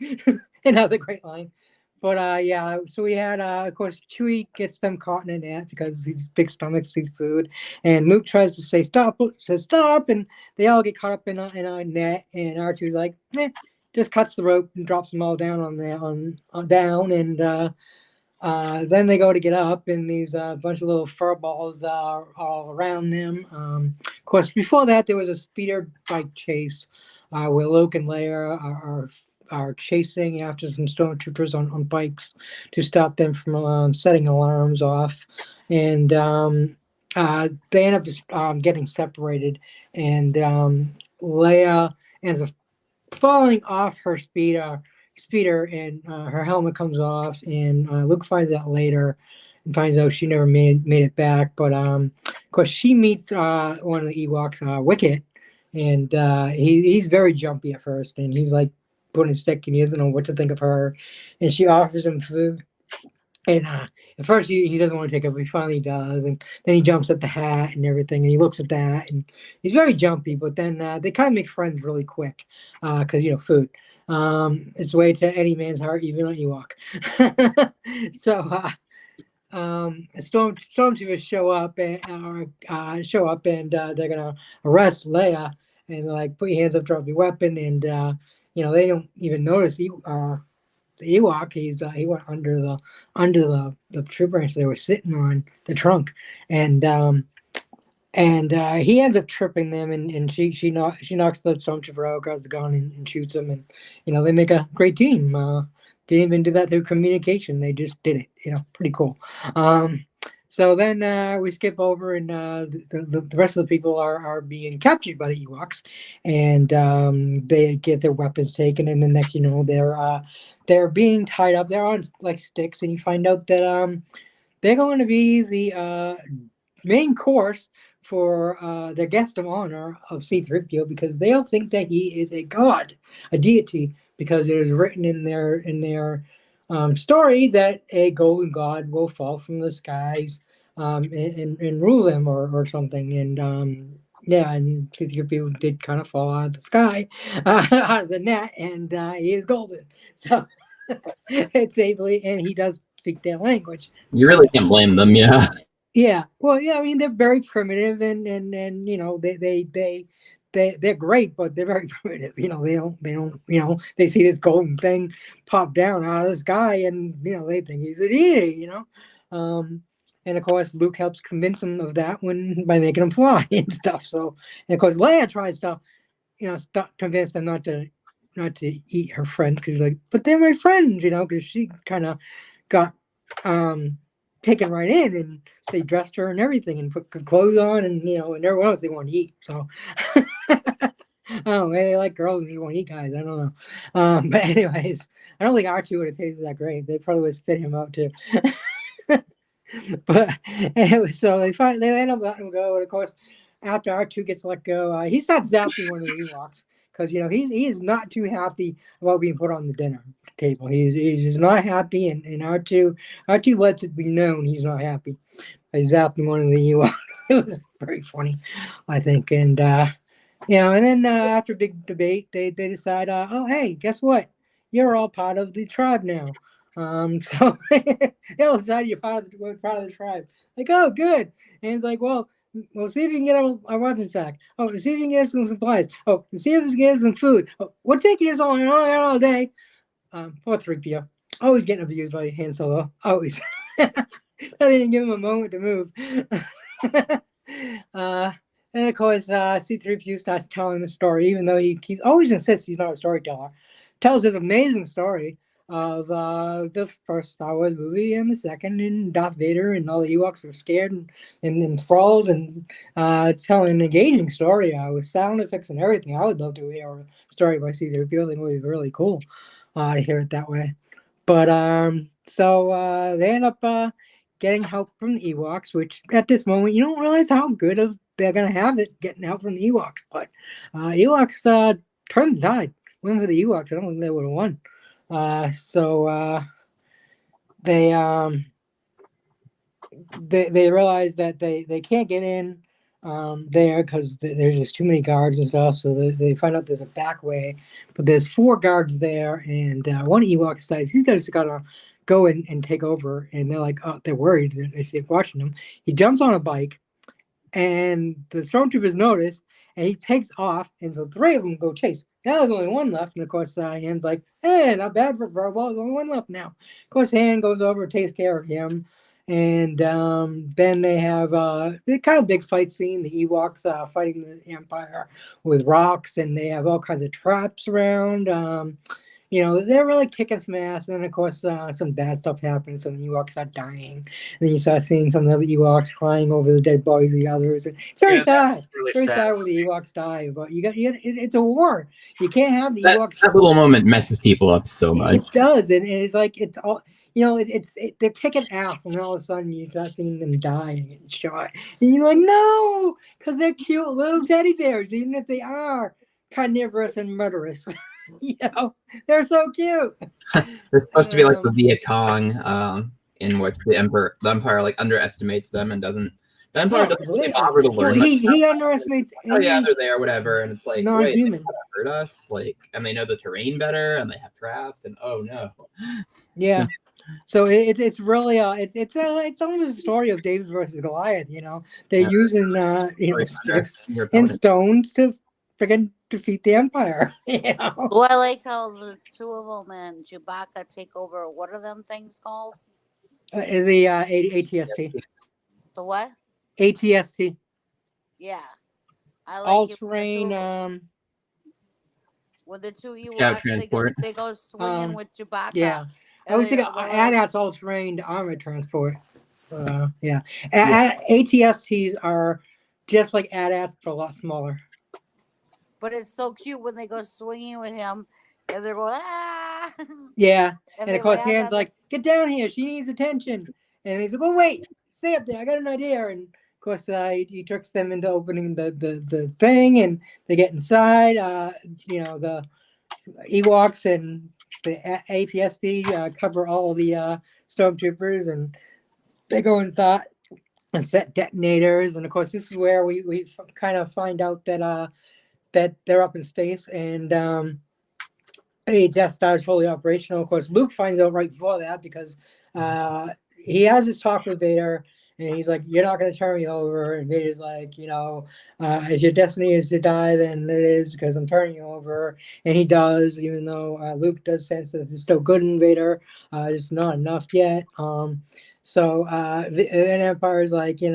And that was a great line. But so we had, of course, Chewie gets them caught in a net because he's big stomach, sees food. And Luke tries to say stop, says stop, and they all get caught up in a net. And R2's like, just cuts the rope and drops them all down down. And then they go to get up, and these bunch of little fur balls are all around them. Of course, before that, there was a speeder bike chase where Luke and Leia are chasing after some stormtroopers on bikes to stop them from setting alarms off. And they end up just getting separated, and Leia ends up falling off her speeder, and her helmet comes off, and Luke finds out later and finds out she never made it back. But of course, she meets one of the Ewoks, Wicket, and he's very jumpy at first, and he's like putting a stick, and he doesn't know what to think of her, and she offers him food. And at first he doesn't want to take it, but he finally does. And then he jumps at the hat and everything, and he looks at that, and he's very jumpy. But then they kind of make friends really quick because, food. It's way to any man's heart, even an Ewok. So stormtroopers show up and they're gonna arrest Leia, and they're like, put your hands up, drop your weapon, and they don't even notice the Ewok. He went under the tree branch they were sitting on, the trunk, and he ends up tripping them, and she knocks the stormtrooper out, grabs the gun, and shoots him, and they make a great team. Didn't even do that through communication; they just did it. Pretty cool. So then we skip over, and the rest of the people are being captured by the Ewoks, and they get their weapons taken, and the next they're being tied up. They're on like sticks, and you find out that they're going to be the main course for the guest of honor of C-3PO, because they all think that he is a god, a deity, because it is written in their story that a golden god will fall from the skies and rule them or something. And and C-3PO did kind of fall out of the sky, out of the net, and he is golden. So it's ably, and he does speak their language. You really can't blame them, yeah. Yeah, well, yeah, I mean, they're very primitive, and they're great, but they're very primitive. They don't. They see this golden thing pop down out of the sky, and they think he's a deity. And of course, Luke helps convince them of that by making them fly and stuff. So, and of course, Leia tries to convince them not to eat her friends, because like, but they're my friends, because she kind of got taken right in, and they dressed her and everything, and put clothes on, and and everyone else they want to eat. So I don't know, maybe they like girls and just want to eat guys. I don't know. But anyways, I don't think R2 would have tasted that great. They probably would spit him out too. But anyway, so they end up letting him go, and of course, after R2 gets let go, he starts zapping one of the Ewoks, because he is not too happy about being put on the dinner table. He's not happy, and R2 lets it be known he's not happy. He's zapping one of the Ewoks. It was very funny, I think. And and then after a big debate, they decide, oh hey, guess what? You're all part of the tribe now. So they all decide you're part of the tribe. Like, oh, good. And it's like, well, we'll see if you can get our weapons back. Oh, we'll see if you can get us some supplies. Oh, we'll see if you can get us some food. Oh, we're taking this on all day. Poor 3PO. Always getting abused by Han Solo. Always. I didn't give him a moment to move. And of course, C-3PO starts telling the story, even though he always insists he's not a storyteller. Tells his amazing story of the first Star Wars movie and the second, and Darth Vader and all the Ewoks were scared and enthralled, and telling an engaging story with sound effects and everything. I would love to hear a story by C-3PO. I think it would be really cool to hear it that way. But so they end up getting help from the Ewoks, which at this moment you don't realize how good they're gonna have it getting help from the Ewoks. But Ewoks turned the tide, went for the Ewoks. I don't think they would have won. So they realize that they can't get in there because there's just too many guards and stuff. So they find out there's a back way, but there's 4 guards there, and one Ewok decides he's just gotta go and take over. And they're like, oh, they're worried. They're watching him. He jumps on a bike, and the stormtroopers notice, and he takes off, and so 3 of them go chase. Now there's only 1 left, and of course, Han's like, hey, not bad for verbal. There's only 1 left now. Of course, Han goes over, takes care of him, and then they have a kind of big fight scene. The Ewoks fighting the Empire with rocks, and they have all kinds of traps around. they're really kicking some ass. And then, of course, some bad stuff happens. And the Ewoks start dying. And then you start seeing some of the Ewoks crying over the dead bodies of the others. And it's very sad. Really Very sad. sad when the Ewoks die. But it's a war. You can't have the That Ewoks. little moment messes people up so much. It does, and it's like it's all they're kicking ass, and all of a sudden you start seeing them die and getting shot, and you're like, no, because they're cute little teddy bears, even if they are carnivorous and murderous. They're so cute. They're supposed to be like the Viet Cong, in which the Empire like underestimates them and doesn't. The Empire doesn't really bother to learn. He underestimates. Oh yeah, they're there, whatever, and it's like, wait, they hurt us, like, and they know the terrain better, and they have traps, and oh no. Yeah. So it's really it's almost a story of David versus Goliath. They're using in stones to freaking defeat the Empire. Well, I like how the two of them and Chewbacca take over. What are them things called? The ATST. The what? ATST. Yeah, I like all-terrain. With the two Scout Ewoks, transport. they go swinging with Chewbacca. Yeah, I was thinking AT-ATs all-terrain armored transport. Yeah. ATSTs are just like AT-ATs, but a lot smaller. But it's so cute when they go swinging with him, and they're going ah. Yeah, and of course, Han's like, "Get down here! She needs attention." And he's like, "Oh wait, stay up there! I got an idea." And of course, he tricks them into opening the thing, and they get inside. The Ewoks and the ATST cover all of the stormtroopers, and they go inside and set detonators. And of course, this is where we kind of find out that they're up in space, and Death Star is fully operational. Of course, Luke finds out right before that because he has his talk with Vader. And he's like, "You're not going to turn me over." And Vader's like, "If your destiny is to die, then it is because I'm turning you over." And he does, even though Luke does sense that there's still good in Vader, just not enough yet. So then Empire's like, he's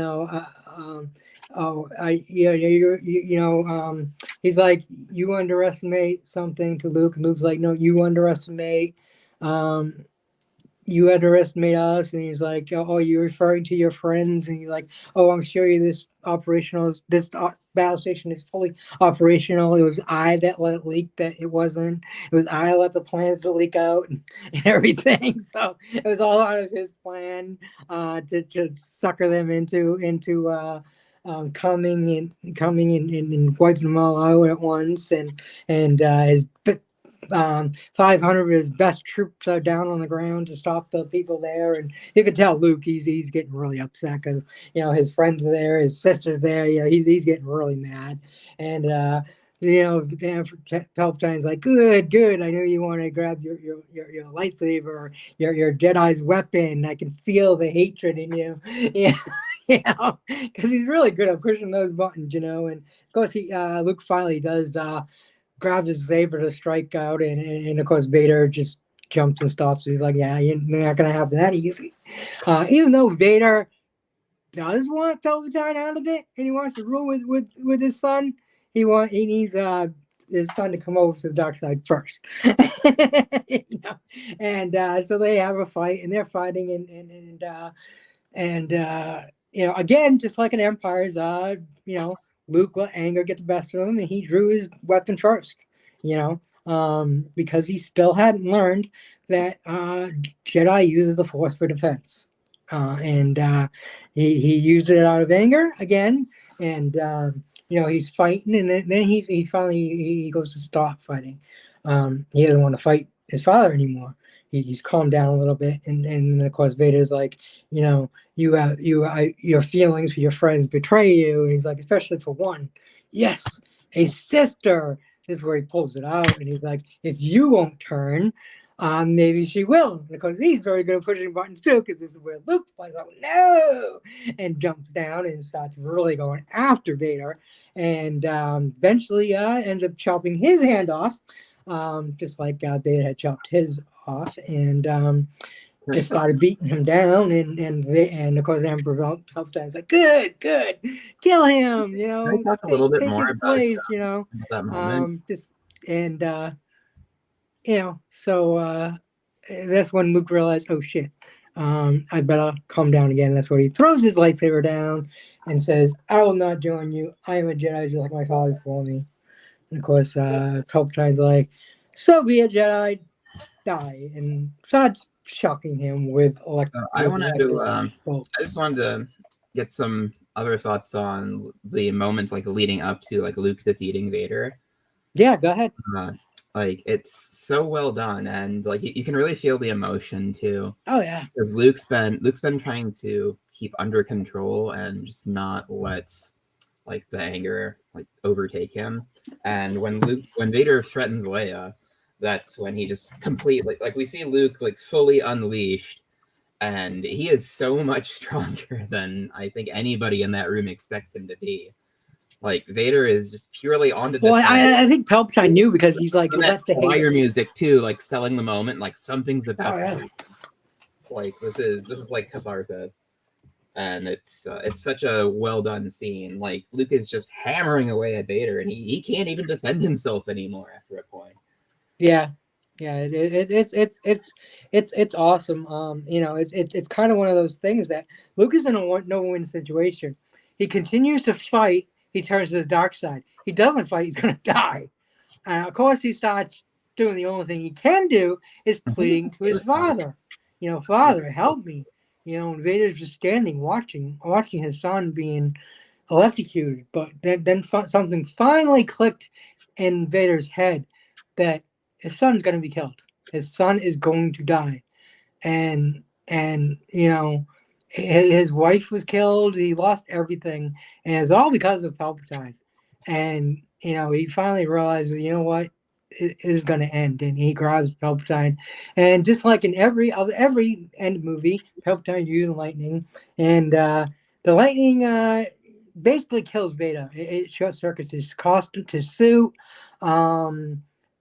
like, "You underestimate something" to Luke. And Luke's like, "No, you underestimate us." And he's like, "Oh, you're referring to your friends?" And he's like, "Oh, I'm sure you this battle station is fully operational. It was I that let it leak. That it wasn't. It was I let the plans leak out and everything. So it was all out of his plan to sucker them into coming and wiping them all out at once. And his 500 of his best troops are down on the ground to stop the people there, and you can tell Luke he's getting really upset because his friends are there, his sister's there. He's getting really mad, and Palpatine's like, good, I know you want to grab your lightsaber, your Jedi's weapon. I can feel the hatred in you. Because he's really good at pushing those buttons, and of course Luke finally does grabs his saber to strike out, and of course Vader just jumps and stops. He's like, "Yeah, you're not gonna happen that easy." Even though Vader does want Palpatine out of it, and he wants to rule with his son, he needs his son to come over to the dark side first. And so they have a fight, and they're fighting, and again, just like an Empire's, Luke let anger get the best of him, and he drew his weapon first, because he still hadn't learned that Jedi uses the Force for defense. And he used it out of anger again, and he's fighting, and then he finally goes to stop fighting. He doesn't want to fight his father anymore. He's calmed down a little bit, and of course Vader's like, your feelings for your friends betray you, and he's like, especially for one, yes, a sister. This is where he pulls it out, and he's like, if you won't turn, maybe she will. And of course he's very good at pushing buttons too, because this is where Luke flies out, no, and jumps down and starts really going after Vader, and eventually ends up chopping his hand off, just like Vader had chopped his off, and just started beating him down, and of course Emperor Palpatine's like, good, kill him, Can I talk a little bit more about place, that moment? So that's when Luke realized, oh shit, I better calm down again. That's where he throws his lightsaber down and says, I will not join you. I am a Jedi just like my father before me. And of course, Palpatine's like, so be a Jedi, die. And starts shocking him with I wanted to. I bolts. just wanted to get some other thoughts on the moments like leading up to like Luke defeating Vader. Yeah, go ahead. Like it's so well done, and like you can really feel the emotion too. Oh yeah. Luke's been trying to keep under control and just not let like the anger like overtake him. And when Vader threatens Leia, that's when he just completely like we see Luke like fully unleashed, and he is so much stronger than I think anybody in that room expects him to be. Like Vader is just purely on to Well, I think Palpatine knew because he's like, and that let the choir haters. music too, like selling the moment, like something's about Oh, yeah. to happen. It's like this is like catharsis, and it's such a well done scene. Like Luke is just hammering away at Vader, and he can't even defend himself anymore after a point. Yeah, it's awesome. It's kind of one of those things that Luke is in a no-win situation. He continues to fight. He turns to the dark side. He doesn't fight. He's gonna die. And of course, he starts doing the only thing he can do is pleading to his father. Father, help me. And Vader's just standing, watching his son being electrocuted. But then something finally clicked in Vader's head that his son's going to be killed. His son is going to die. And his wife was killed. He lost everything. And it's all because of Palpatine. And, he finally realized, you know what? It is going to end. And he grabs Palpatine. And just like in every end movie, Palpatine using lightning. And the lightning basically kills Vader. It short circuits his costume, his suit.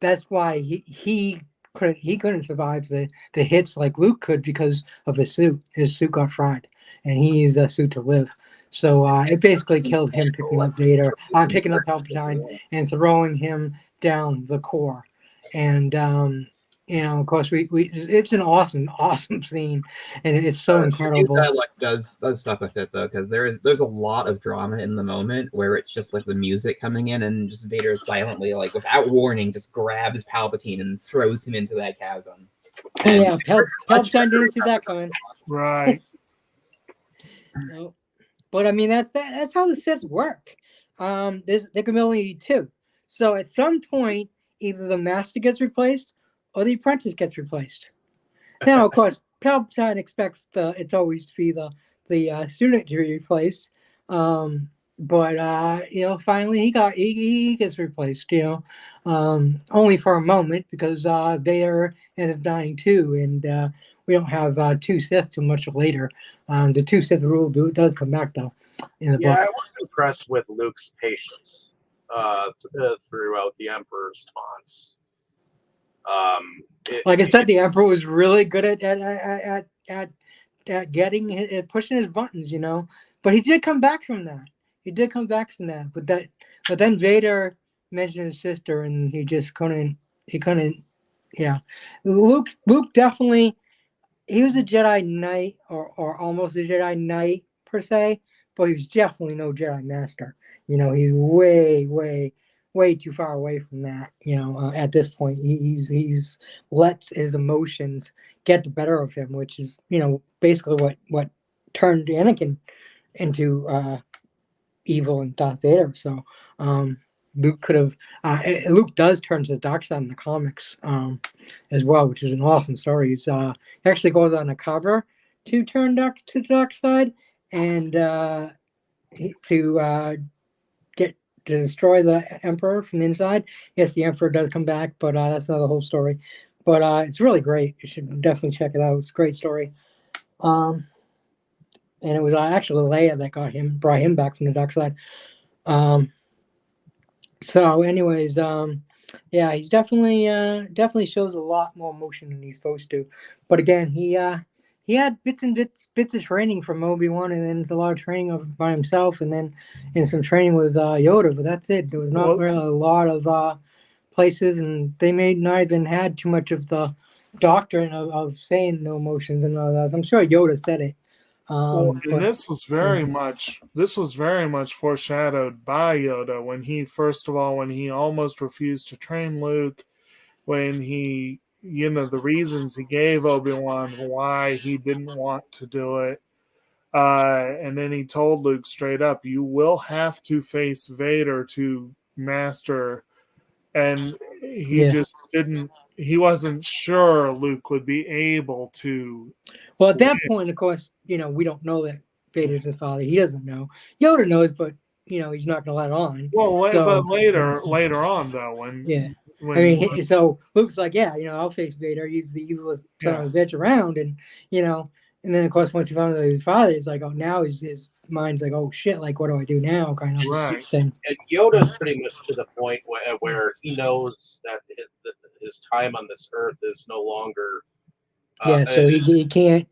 That's why he couldn't survive the hits like Luke could because of his suit. His suit got fried, and he used that suit to live. So it basically killed him picking up Vader, picking up Palpatine, and throwing him down the core. And of course, we it's an awesome scene, and it's so incredible. That like does fuck with it though, because there's a lot of drama in the moment where it's just like the music coming in and just Vader's violently like without warning just grabs Palpatine and throws him into that chasm. And yeah, Palpatine didn't see that coming. Right. No. But I mean that's how the Sith work. There can only be two. So at some point, either the master gets replaced or the apprentice gets replaced. Now, of course, Palpatine expects it's always to be the student to be replaced. But finally he gets replaced. Only for a moment because Vader ends up dying too, and we don't have two Sith too much later. The two Sith rule does come back though in the book. I was impressed with Luke's patience throughout the Emperor's taunts. Like I said, the Emperor was really good at getting pushing his buttons, But he did come back from that. But then Vader mentioned his sister, and he just couldn't. He couldn't. Yeah, Luke definitely. He was a Jedi Knight, or almost a Jedi Knight per se, but he was definitely no Jedi Master. He's way too far away from that. At this point, he's lets his emotions get the better of him, which is basically what turned Anakin into evil and Darth Vader. So Luke could have. Luke does turn to the dark side in the comics as well, which is an awesome story. He actually goes on a cover to turn to the dark side and to destroy the Emperor from the inside. Yes, the Emperor does come back, but that's not the whole story. But it's really great. You should definitely check it out. It's a great story. And it was actually Leia that brought him back from the dark side. So, anyways, he's definitely shows a lot more emotion than he's supposed to. But again, he had bits of training from Obi-Wan, and then a lot of training by himself, and then some training with Yoda. But that's it. There was not really a lot of places, and they may not even had too much of the doctrine of saying no emotions and all that. I'm sure Yoda said it. Well, and But this was very much foreshadowed by Yoda when he almost refused to train Luke, when he, the reasons he gave Obi-Wan why he didn't want to do it. And then he told Luke straight up, you will have to face Vader to master. And he yeah. just he wasn't sure Luke would be able to. Well, at that point, of course, we don't know that Vader's his father. He doesn't know. Yoda knows, but he's not gonna let on. Well, So, but later on, though, so Luke's like, yeah, I'll face Vader. He's the evilest son of a bitch around, and and then of course once he found out his father, he's like, oh, now his mind's like, oh shit, like what do I do now, kind of thing. And Yoda's pretty much to the point where he knows that his time on this earth is no longer. So he can't.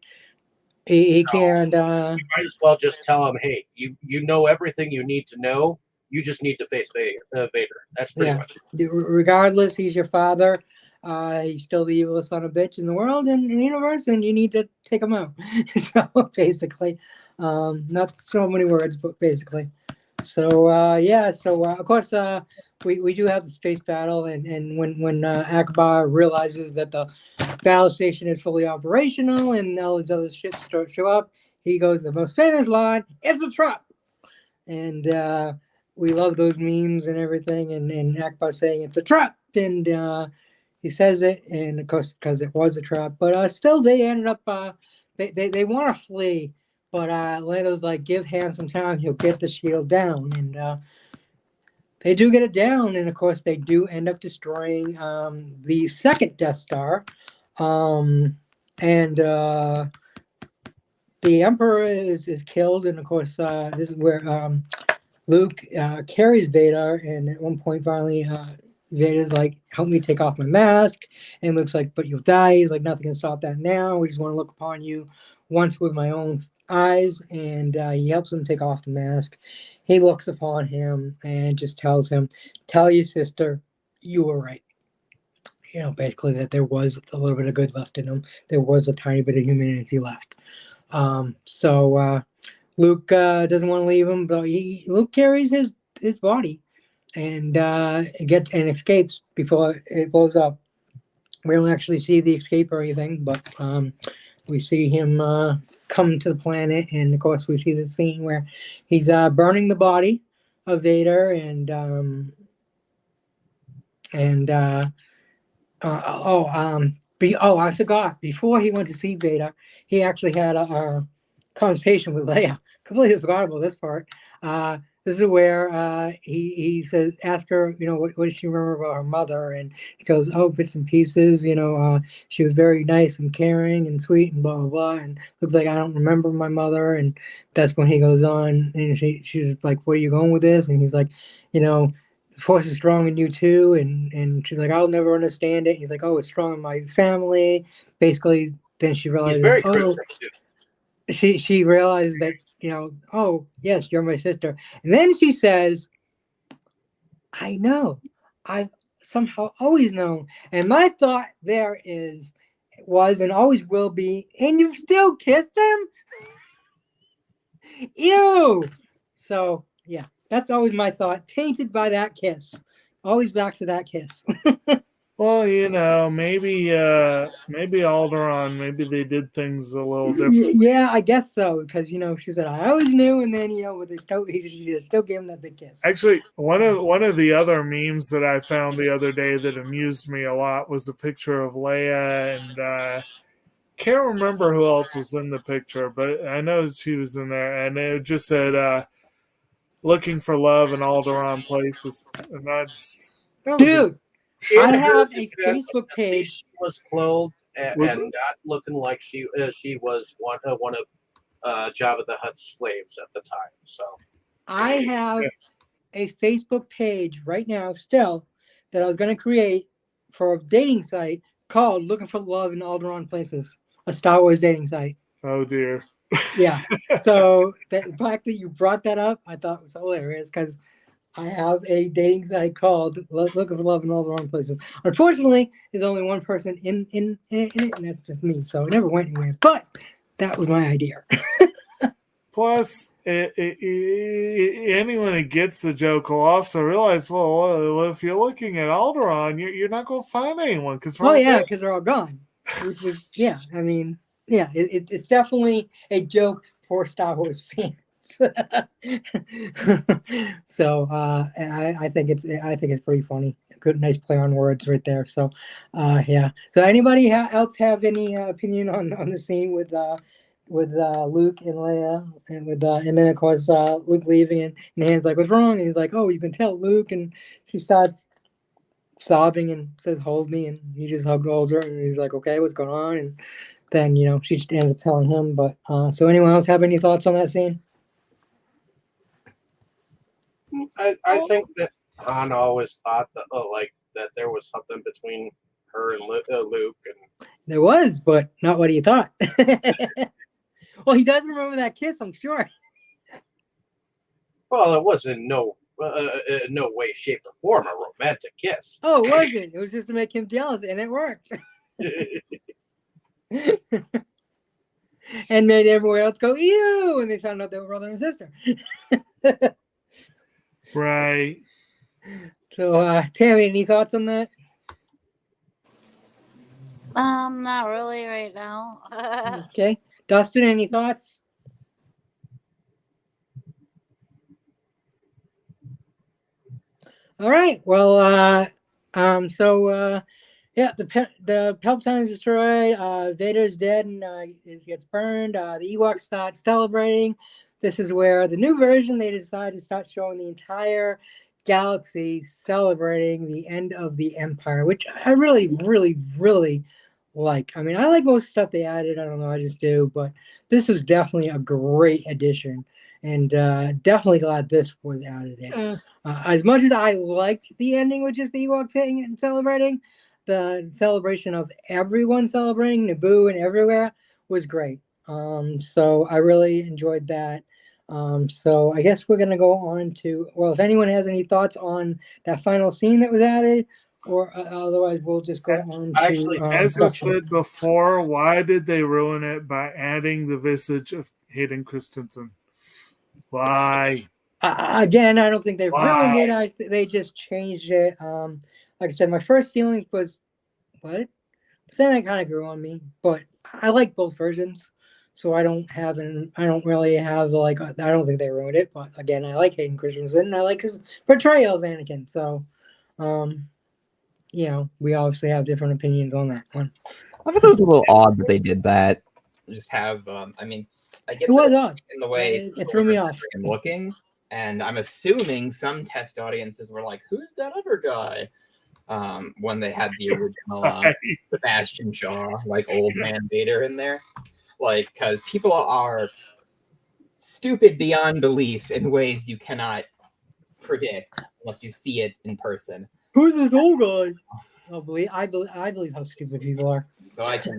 He can't. You might as well just tell him, hey, you know everything you need to know. You just need to face Vader. That's pretty much it. Regardless, he's your father. He's still the evilest son of a bitch in the world and in the universe, and you need to take him out. So basically, not so many words, but basically. So So of course, we do have the space battle, and when Akbar realizes that the battle station is fully operational and all these other ships start to show up, he goes the most famous line: "It's a trap," and we love those memes and everything. And Akbar saying it's a trap, and he says it, and of course because it was a trap, but still they ended up they want to flee. But Lando's like, give Han some time, he'll get the shield down. And they do get it down. And, of course, they do end up destroying the second Death Star. And the Emperor is killed. And, of course, this is where Luke carries Vader. And at one point, finally, Vader's like, help me take off my mask. And Luke's like, but you'll die. He's like, nothing can stop that now. We just want to look upon you once with my own eyes. And he helps him take off the mask. He looks upon him and just tells him, tell your sister you were right. Basically that there was a little bit of good left in him. There was a tiny bit of humanity left. So Luke doesn't want to leave him, but Luke carries his body and escapes before it blows up. We don't actually see the escape or anything, but we see him come to the planet, and of course we see the scene where he's burning the body of Vader, I forgot. Before he went to see Vader, he actually had a conversation with Leia. Completely forgot about this part. This is where he says, ask her, what does she remember about her mother? And he goes, oh, bits and pieces. She was very nice and caring and sweet and blah, blah, blah. And looks like I don't remember my mother. And that's when he goes on. And she's like, where are you going with this? And he's like, the Force is strong in you too. And she's like, I'll never understand it. And he's like, oh, it's strong in my family. Basically, then she realizes, he's very cryptic too. She realized that, oh, yes, you're my sister. And then she says, I know. I've somehow always known. And my thought there was and always will be, and you've still kissed him? Ew! So, yeah, that's always my thought. Tainted by that kiss. Always back to that kiss. Well, maybe Alderaan, maybe they did things a little different. Yeah, I guess so, because she said I always knew, and then she still gave him that big kiss. Actually, one of the other memes that I found the other day that amused me a lot was a picture of Leia, and can't remember who else was in the picture, but I know she was in there, and it just said looking for love in Alderaan places, and dude. I have a Facebook page. She was clothed and not looking like she was one of Jabba the Hutt's slaves at the time. So I have a Facebook page right now still that I was going to create for a dating site called Looking for Love in Alderaan Places, a Star Wars dating site. Oh, dear. Yeah. So the fact that you brought that up, I thought was hilarious because I have a dating site called Looking for Love in All the Wrong Places. Unfortunately, there's only one person in it, and that's just me. So it never went anywhere. But that was my idea. Plus, anyone who gets the joke will also realize, well, if you're looking at Alderaan, you're not going to find anyone because Because they're all gone. Which was, I mean, it's definitely a joke for Star Wars fans. So I think it's pretty funny. Good, nice play on words right there. So yeah. So anybody else have any opinion on the scene with Luke and Leia, and and then of course Luke leaving, and Han's like, "What's wrong?" And he's like, "Oh, you can tell Luke," and she starts sobbing and says, "Hold me," and he just holds her, and he's like, "Okay, what's going on?" And then she just ends up telling him. But so anyone else have any thoughts on that scene? I think that Han always thought that that there was something between her and Luke, and There was, but not what he thought. Well, he does remember that kiss, I'm sure. well, it was in no way, shape, or form a romantic kiss. Oh, it wasn't. It was just to make him jealous, and it worked. And made everyone else go, ew, and they found out they were brother and sister. right. So, Tammy, any thoughts on that? Not really right now. Okay. Dustin, any thoughts? All right. Well, yeah, the Palpatine's destroyed. Vader's dead and it gets burned. The Ewoks start celebrating. This is where the new version, they decide to start showing the entire galaxy celebrating the end of the Empire, which I really, really, really like. I mean, I like most stuff they added. I don't know, I just do. But this was definitely a great addition. And definitely glad this was added in. As much as I liked the ending, which is the Ewoks saying and celebrating, the celebration of everyone celebrating Naboo and everywhere was great. So I really enjoyed that. So I guess we're gonna go on to, well, if anyone has any thoughts on that final scene that was added, or otherwise we'll just go on to. Actually, as I said before, why did they ruin it by adding the visage of Hayden Christensen? Why? Again, I don't think they ruined it. They just changed it. Like I said, my first feeling was, what? But then it kind of grew on me. But I like both versions, so I don't really have I don't think they ruined it. But again, I like Hayden Christensen, and I like his portrayal of Anakin. So, we obviously have different opinions on that one. I thought it was a little odd that they did that. Just have, I mean, I get it was odd in the way it threw me off. Looking, and I'm assuming some test audiences were like, "Who's that other guy?" When they had the original Sebastian Shaw, like old man Vader in there, because people are stupid beyond belief in ways you cannot predict unless you see it in person. Who's this old guy? I believe how stupid people are. So I can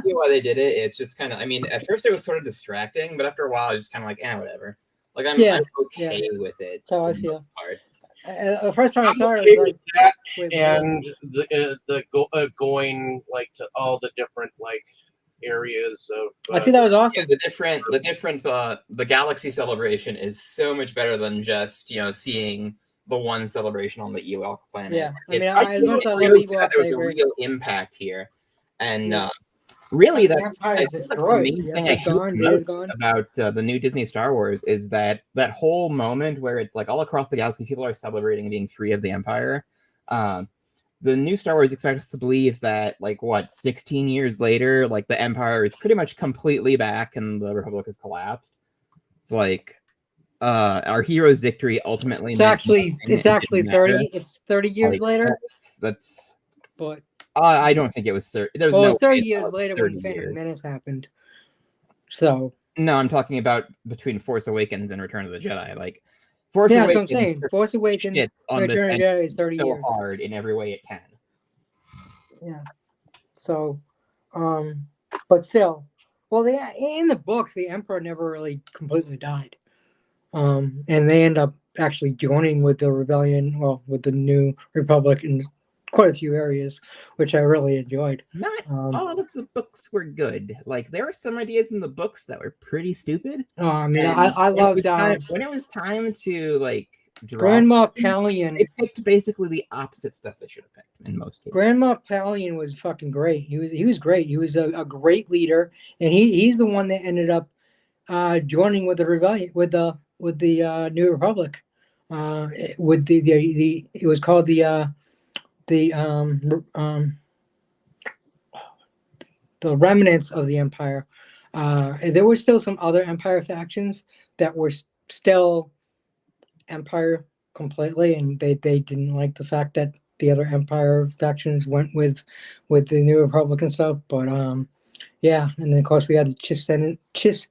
see why they did it. It's just kind of, I mean, at first it was sort of distracting, but after a while, I was just kind of like, whatever. I'm okay with it. That's how I feel. The first time I saw it, okay with that, and the going to all the different areas of. I think that was awesome. Yeah, the galaxy celebration is so much better than just seeing the one celebration on the Ewok planet. Yeah, I love Ewok. There was a real impact here, and really, that's the main thing I hate about the new Disney Star Wars is that whole moment where it's all across the galaxy, people are celebrating being free of the Empire. The new Star Wars expects us to believe that 16 years later, the Empire is pretty much completely back and the Republic has collapsed. It's our hero's victory ultimately. It's actually 30. It's 30 years later. But I don't think it was 30. It was 30 years later when Phantom Menace happened. So no, I'm talking about between Force Awakens and Return of the Jedi. Force Awakens. That's what I'm saying. Force Awakens on Return of the Jedi is 30 years. Hard in every way it can. Yeah. So, but still, well, in the books, the Emperor never really completely died. And they end up actually joining with the rebellion, well, with the New Republic in quite a few areas, which I really enjoyed. Not all of the books were good. Like there were some ideas in the books that were pretty stupid. I mean, I loved when it was time to like draw Grand Moff things, Palian. they picked basically the opposite stuff they should have picked in most cases. Grand Moff Palian was fucking great. He was great. He was a great leader, and he's the one that ended up joining with the rebellion with the New Republic. With the it was called the remnants of the Empire. And there were still some other Empire factions that were still Empire completely, and they didn't like the fact that the other Empire factions went with the New Republic and stuff. But yeah, and then of course we had the Chiss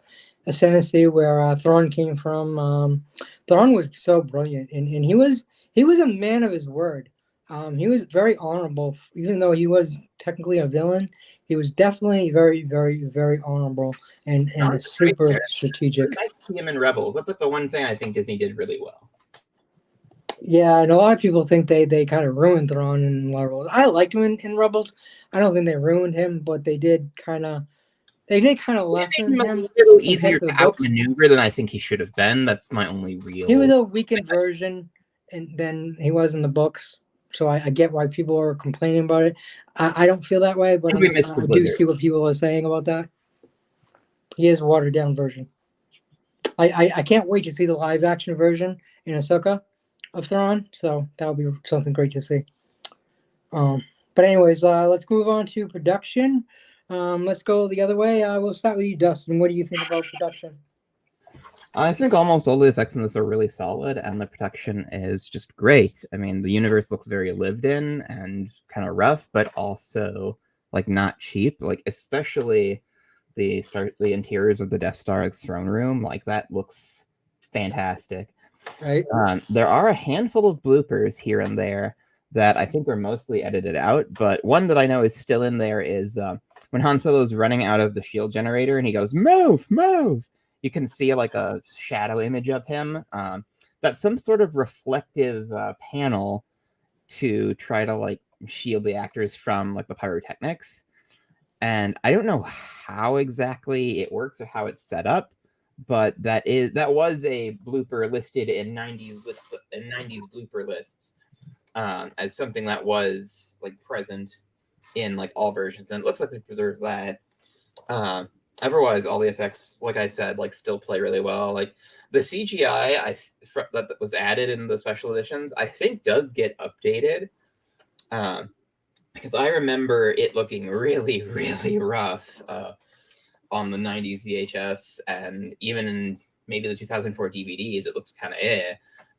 Ascendancy where Thrawn came from. Thrawn was so brilliant, and he was a man of his word. He was very honorable, even though he was technically a villain. He was definitely very, very, very honorable and super strategic. Nice to see him in Rebels. That's like the one thing I think Disney did really well. Yeah, and a lot of people think they kind of ruined Thrawn in Rebels. I liked him in Rebels. I don't think they ruined him, but they did kind of lessen him. A little easier to outmaneuver than I think he should have been. That's my only real. He was a weakened version than he was in the books. So I get why people are complaining about it. I don't feel that way, but I do see what people are saying about that. He is a watered down version. I can't wait to see the live action version in Ahsoka of Thrawn. So that would be something great to see. But anyways, let's move on to production. Let's go the other way. We'll start with you, Dustin. What do you think about production? I think almost all the effects in this are really solid, and the production is just great. I mean, the universe looks very lived in and kind of rough, but also like not cheap. Like especially the interiors of the Death Star throne room, like that looks fantastic. Right. There are a handful of bloopers here and there that I think were mostly edited out, but one that I know is still in there is when Han Solo's running out of the shield generator and he goes, "Move, move!" You can see like a shadow image of him. That's some sort of reflective panel to try to like shield the actors from like the pyrotechnics. And I don't know how exactly it works or how it's set up, but that was a blooper listed in 90s blooper lists as something that was like present in like all versions, and it looks like they preserved that. Otherwise, all the effects, like I said, like still play really well. Like the CGI that was added in the special editions, I think does get updated. Because I remember it looking really, really rough on the 90s VHS, and even in maybe the 2004 DVDs, it looks kind of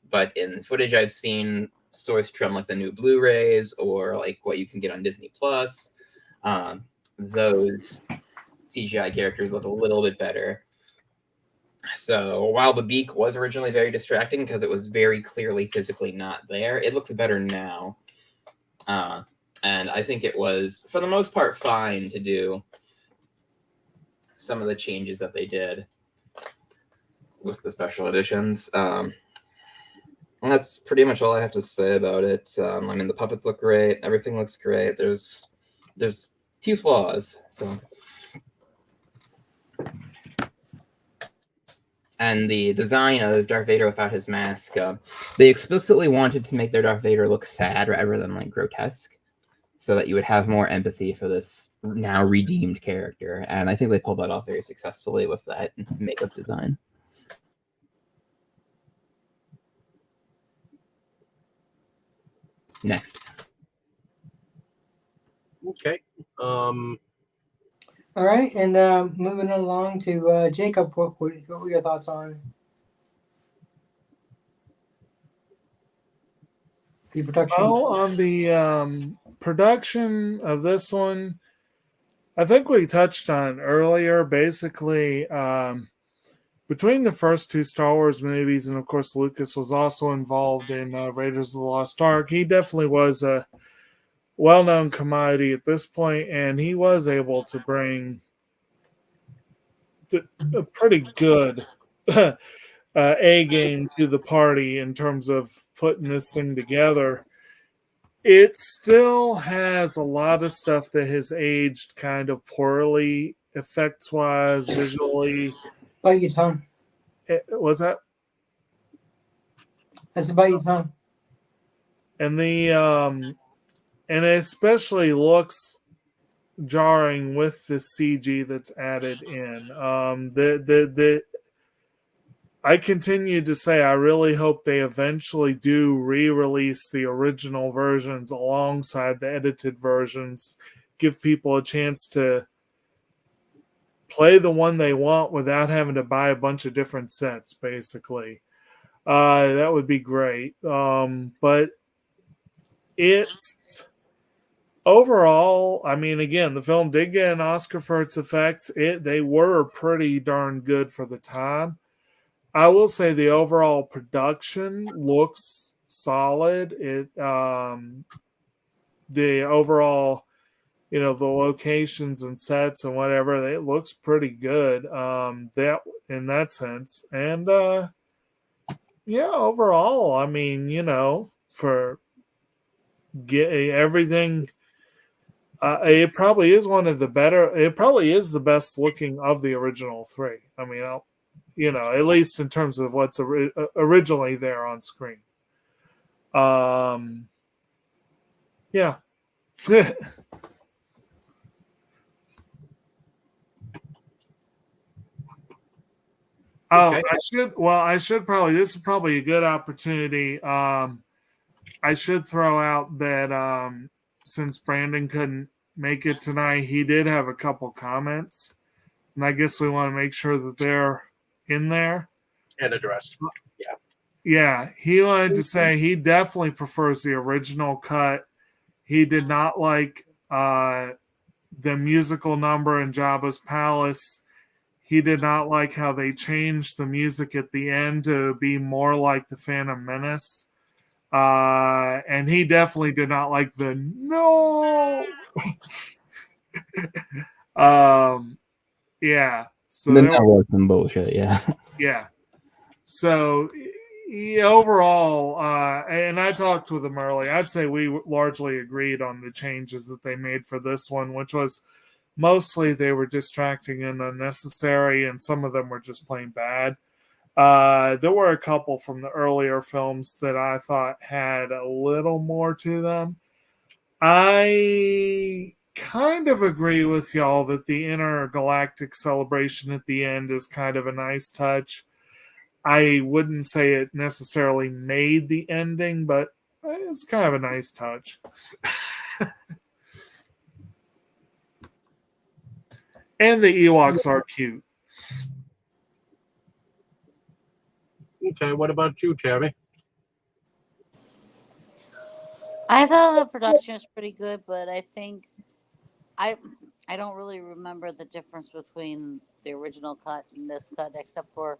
But in footage I've seen sourced from like the new Blu-rays or like what you can get on Disney Plus, those CGI characters look a little bit better. So while the beak was originally very distracting because it was very clearly physically not there, it looks better now. And I think it was, for the most part, fine to do some of the changes that they did with the special editions. That's pretty much all I have to say about it. I mean, the puppets look great. Everything looks great. There's few flaws. So. And the design of Darth Vader without his mask, they explicitly wanted to make their Darth Vader look sad rather than like grotesque, so that you would have more empathy for this now redeemed character. And I think they pulled that off very successfully with that makeup design. Next. Okay. All right, and moving along to Jacob, what were your thoughts on the production? Well, on the production of this one, I think we touched on earlier, basically, between the first two Star Wars movies, and of course Lucas was also involved in Raiders of the Lost Ark, he definitely was a well-known commodity at this point, and he was able to bring a pretty good A game to the party in terms of putting this thing together. It still has a lot of stuff that has aged kind of poorly, effects wise, visually. Bite your tongue. What's that? That's about your tongue. And and it especially looks jarring with the CG that's added in. I continue to say I really hope they eventually do re-release the original versions alongside the edited versions, give people a chance to play the one they want without having to buy a bunch of different sets, basically. That would be great. But it's overall, I mean, again, the film did get an Oscar for its effects. They were pretty darn good for the time. I will say the overall production looks solid. The overall, the locations and sets and whatever, it looks pretty good. That in that sense, and yeah, overall, I mean, for get everything. It probably is one of the better. It probably is the best looking of the original three. I mean, at least in terms of what's originally there on screen. Yeah. Okay. I should probably, this is probably a good opportunity. I should throw out that since Brandon couldn't make it tonight, he did have a couple comments. And I guess we want to make sure that they're in there. And addressed. Yeah. Yeah. He wanted to say he definitely prefers the original cut. He did not like the musical number in Jabba's palace. He did not like how they changed the music at the end to be more like the Phantom Menace. And he definitely did not like the no. Yeah. So then that was some bullshit. Yeah. Yeah. So overall, and I talked with them early, I'd say we largely agreed on the changes that they made for this one, which was mostly they were distracting and unnecessary, and some of them were just plain bad. There were a couple from the earlier films that I thought had a little more to them. I kind of agree with y'all that the intergalactic celebration at the end is kind of a nice touch. I wouldn't say it necessarily made the ending, but it's kind of a nice touch. And the Ewoks are cute. Okay, what about you, Tabby? I thought the production was pretty good, but I think I don't really remember the difference between the original cut and this cut, except for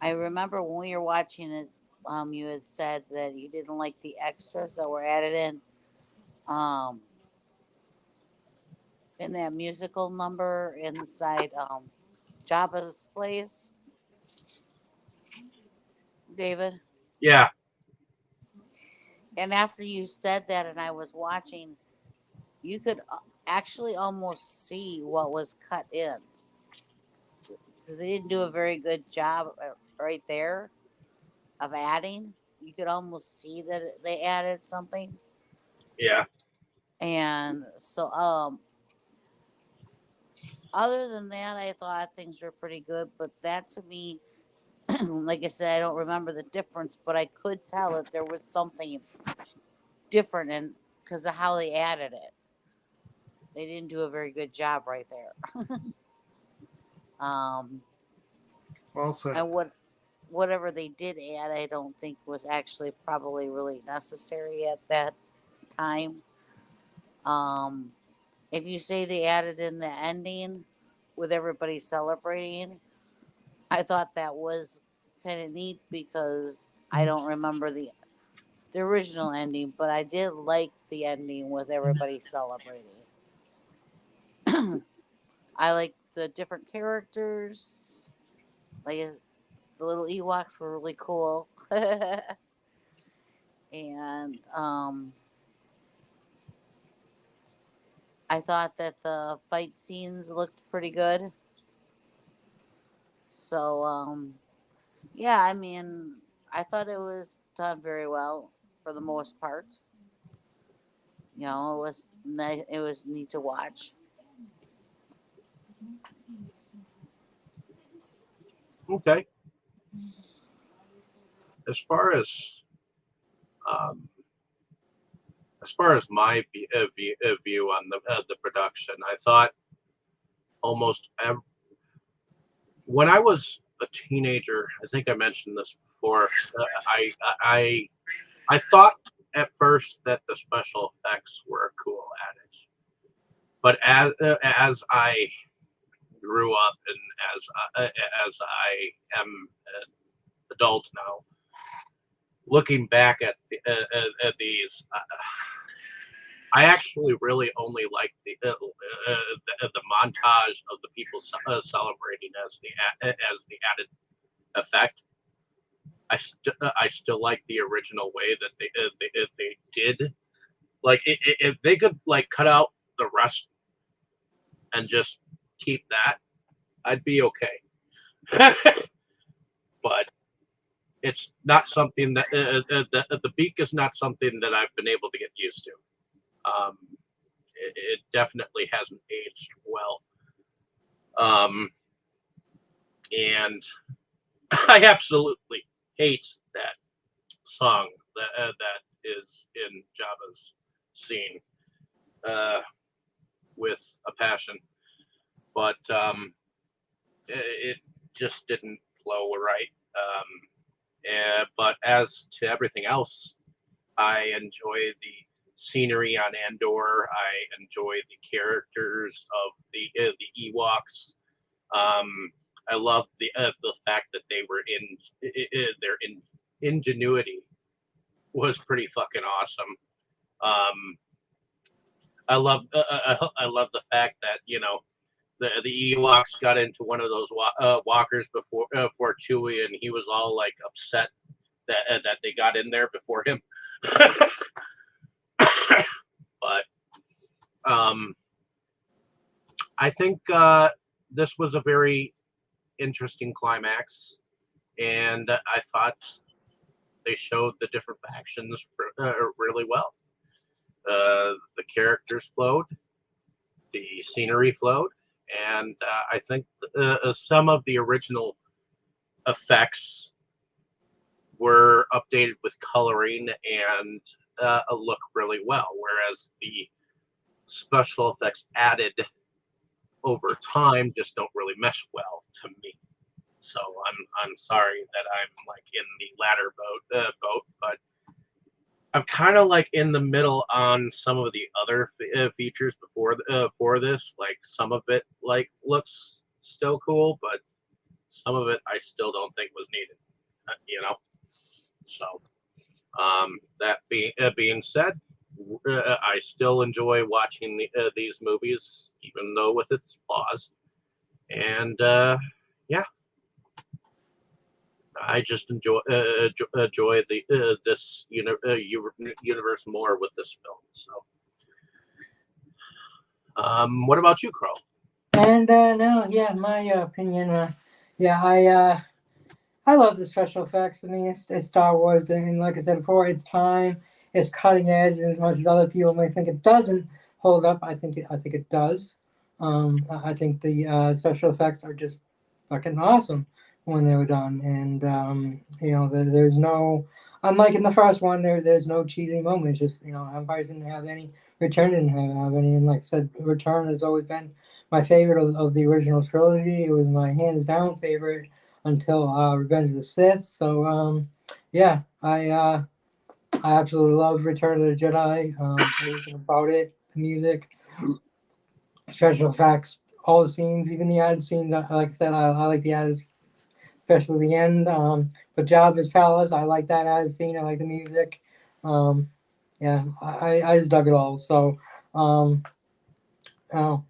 I remember when we were watching it, you had said that you didn't like the extras that were added in that musical number inside Jabba's place. David? Yeah. And after you said that and I was watching, you could actually almost see what was cut in. Because they didn't do a very good job right there of adding. You could almost see that they added something. Yeah. And so, other than that, I thought things were pretty good. But that to me, like I said, I don't remember the difference, but I could tell that there was something different and because of how they added it. They didn't do a very good job right there. Well said. And whatever they did add, I don't think was actually probably really necessary at that time. If you say they added in the ending with everybody celebrating, I thought that was kind of neat because I don't remember the original ending, but I did like the ending with everybody celebrating. I like the different characters. Like the little Ewoks were really cool. And I thought that the fight scenes looked pretty good. So yeah, I mean, I thought it was done very well for the most part. You know, it was nice. It was neat to watch. Okay. As far as um, my view on the production, I thought almost when I was a teenager, I think I mentioned this before. I I thought at first that the special effects were a cool adage, but as I grew up and as I am an adult now, looking back at these, I actually really only like the montage of the people celebrating as the added effect. I still like the original way that they did. Like if they could like cut out the rest and just keep that, I'd be okay. But it's not something that the beak is not something that I've been able to get used to. It definitely hasn't aged well. And I absolutely hate that song that is in Jabba's scene with a passion, but it just didn't flow right. But as to everything else, I enjoy the scenery on Andor. I enjoy the characters of the Ewoks. I love the fact that they were their ingenuity was pretty fucking awesome. I love the fact that the Ewoks got into one of those walkers before Chewie, and he was all like upset that they got in there before him. But I think this was a very interesting climax, and I thought they showed the different factions really well. The characters flowed, the scenery flowed, and I think some of the original effects were updated with coloring and look really well, whereas the special effects added over time just don't really mesh well to me. So I'm sorry that I'm like in the latter boat, but I'm kind of like in the middle on some of the other features for this. Like some of it like looks still cool, but some of it I still don't think was needed. So that being said, I still enjoy watching these movies, even though with its flaws. And yeah, I just enjoy the this universe more with this film. So, what about you, Crow? And no, yeah, in my opinion, yeah, I love the special effects. I mean, it's Star Wars, and like I said before, it's time, it's cutting edge, and as much as other people may think it doesn't hold up, I think it does. I think the special effects are just fucking awesome when they were done, and there's no, unlike in the first one, there's no cheesy moments. Just Empire didn't have any, Return didn't have any, and like I said, Return has always been my favorite of the original trilogy. It was my hands down favorite until Revenge of the Sith. So yeah, I absolutely love Return of the Jedi. Everything about it, the music, special effects, all the scenes, even the added scenes. Like I said, I like the added scenes, especially the end. But Jabba's Palace, I like that added scene. I like the music. Yeah, I just dug it all. So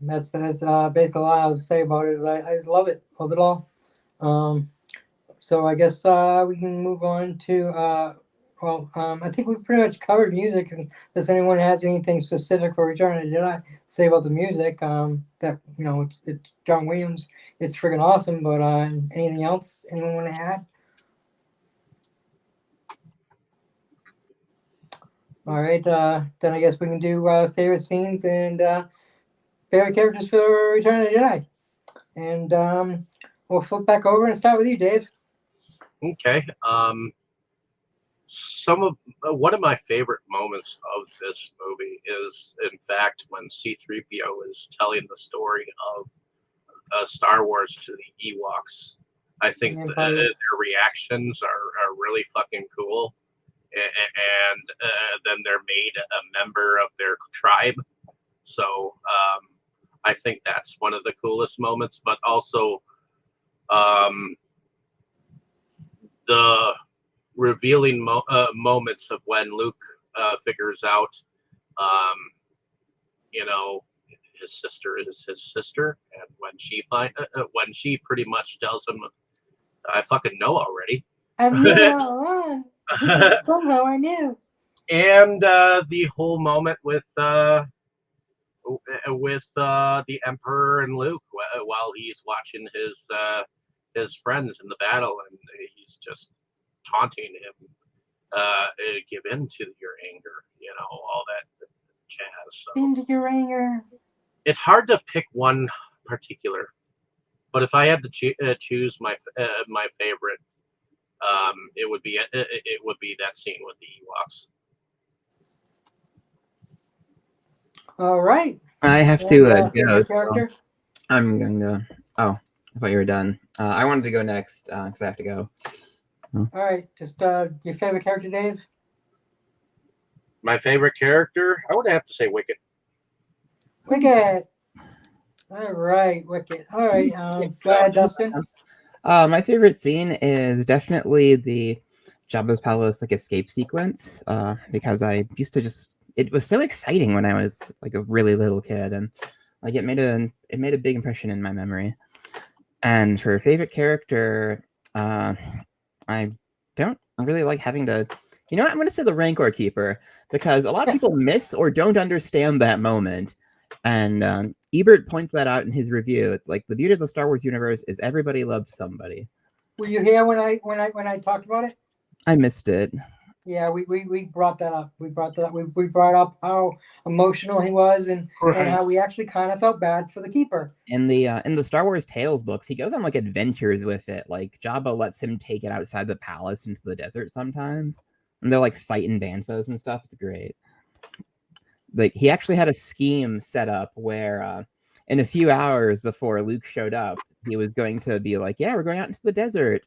that's basically all I have to say about it. I just love it all. So I guess we can move on to I think we've pretty much covered music. Unless anyone has anything specific for Return of the Jedi to say about the music, that it's John Williams. It's freaking awesome. But anything else anyone want to add? All right, then I guess we can do favorite scenes and favorite characters for Return of the Jedi. And we'll flip back over and start with you, Dave. Okay. One of my favorite moments of this movie is, in fact, when C-3PO is telling the story of Star Wars to the Ewoks. I think their reactions are really fucking cool, and then they're made a member of their tribe. So I think that's one of the coolest moments. But also the revealing moments of when Luke figures out, his sister is his sister, and when she pretty much tells him, "I fucking know already." I knew all along. Somehow I knew. And the whole moment with the Emperor and Luke while he's watching his friends in the battle, and he's just taunting him, give in to your anger, all that jazz. So Into your anger. it's hard to pick one particular, but if I had to choose my favorite, it would be that scene with the Ewoks. All right. I have to go. favorite So character? I'm going to. Oh, I thought you were done. I wanted to go next because I have to go. All right. Just your favorite character, Dave? My favorite character, I would have to say Wicket. Wicket. All right, Wicket. All right. Go ahead, Dustin. My favorite scene is definitely the Jabba's Palace escape sequence because I used to it was so exciting when I was a really little kid, and it made a big impression in my memory. And for favorite character, I don't really like having to. I'm going to say the Rancor Keeper because a lot of people miss or don't understand that moment. And Ebert points that out in his review. It's like the beauty of the Star Wars universe is everybody loves somebody. Were you here when I talked about it? I missed it. Yeah, we brought that up. We brought up how emotional he was and how we actually kind of felt bad for the Keeper. In the Star Wars Tales books, he goes on adventures with it. Jabba lets him take it outside the palace into the desert sometimes, and they're fighting banthos and stuff. It's great. He actually had a scheme set up where in a few hours before Luke showed up, he was going to be yeah, we're going out into the desert,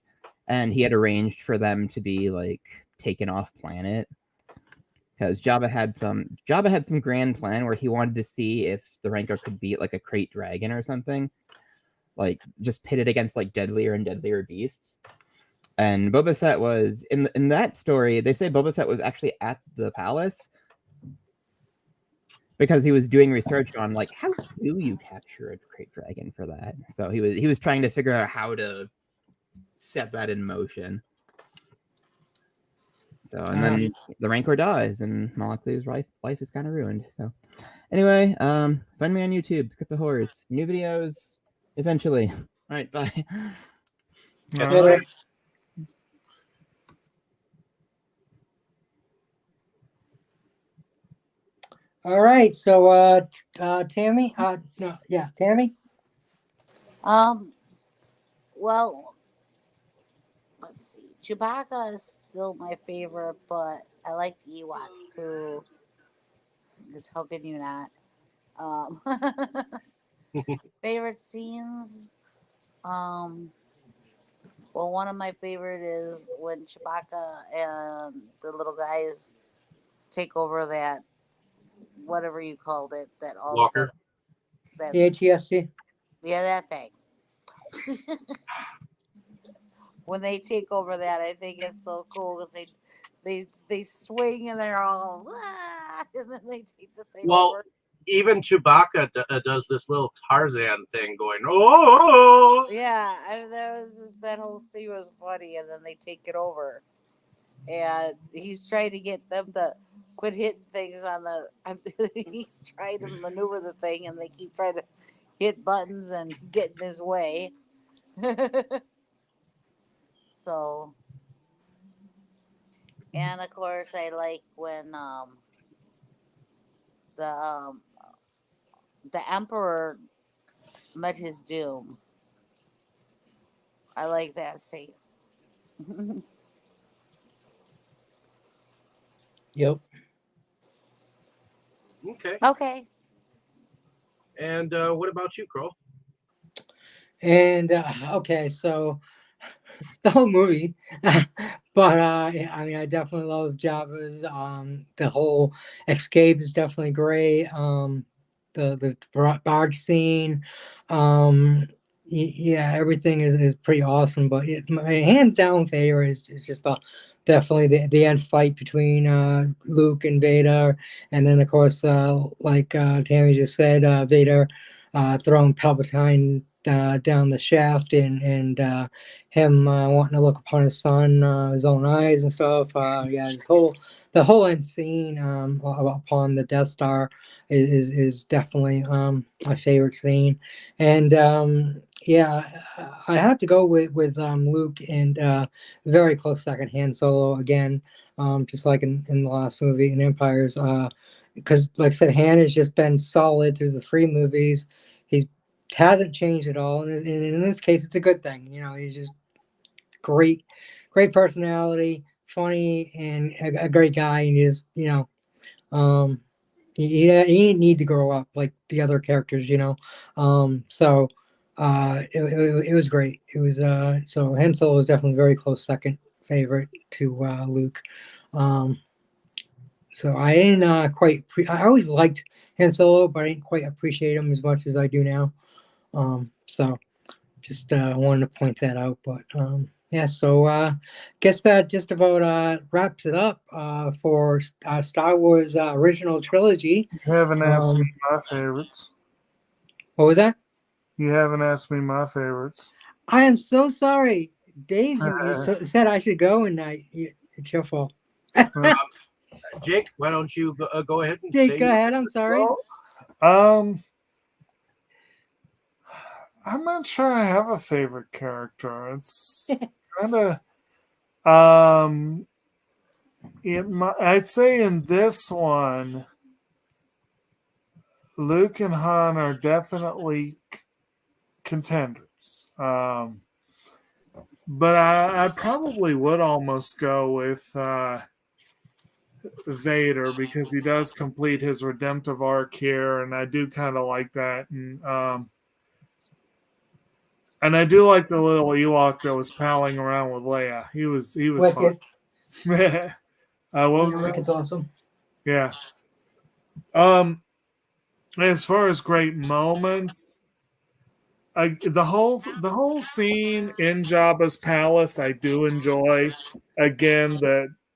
and he had arranged for them to be taken off planet because Jabba had some grand plan where he wanted to see if the Rancor could beat a crate dragon or something, just pitted against deadlier and deadlier beasts. And Boba Fett was in that story. They say Boba Fett was actually at the palace because he was doing research on how do you capture a crate dragon for that. So he was trying to figure out how to set that in motion. So, and then the Rancor dies, and Malaklu's life is kind of ruined. So, anyway, find me on YouTube, Skip the Horse. New videos eventually. All right, bye. All right. All right, so Tammy, Tammy. Well, let's see. Chewbacca is still my favorite, but I like the Ewoks too. Because how can you not? Favorite scenes? Well, one of my favorite is when Chewbacca and the little guys take over that, whatever you called it, that all Walker. The ATST. Yeah, that thing. When they take over that, I think it's so cool because they swing and they're all and then they take the thing over. even Chewbacca does this little Tarzan thing, going, "Oh!" Yeah, that was just, that whole scene was funny, and then they take it over, and he's trying to get them to quit hitting things on the. He's trying to maneuver the thing, and they keep trying to hit buttons and get in his way. So, and of course, I like when the um, the Emperor met his doom. I like that scene. Yep. Okay. Okay. And what about you, Crow? And okay, so the whole movie, but yeah, I mean, I definitely love Jabba's. The whole escape is definitely great. The barge scene, yeah, everything is pretty awesome. But my hands down favorite is just definitely the end fight between Luke and Vader, and then of course, like Tammy just said, Vader throwing Palpatine down the shaft, and him wanting to look upon his son, his own eyes and stuff. Yeah, the whole end scene upon the Death Star is definitely my favorite scene, and yeah, I have to go with Luke, and very close second, Han Solo again, just like in the last movie in Empires. Because, like I said, Han has just been solid through the three movies. He's hasn't changed at all, and in this case, it's a good thing. You know, he's just great personality, funny, and a great guy. And just um, he didn't need to grow up like the other characters. So it was great. It was so Han Solo was definitely very close second favorite to Luke. Um, so I didn't I always liked Han Solo, but I didn't quite appreciate him as much as I do now. So just wanted to point that out. But yeah, so guess that just about wraps it up for Star Wars original trilogy. You haven't asked me my favorites. What was that? You haven't asked me my favorites. I am so sorry, Dave. Said I should go, and it's your fault. Jake, why don't you go ahead and Jake, say go ahead. I'm sorry. Well, I'm not sure I have a favorite character. It's kind of I'd say in this one, Luke and Han are definitely contenders. But I probably would almost go with Vader, because he does complete his redemptive arc here, and I do kind of like that. And I do like the little Ewok that was palling around with Leia. He was fun. Wicked. What was Wicked's awesome. Yeah. As far as great moments, the whole scene in Jabba's palace, I do enjoy. Again,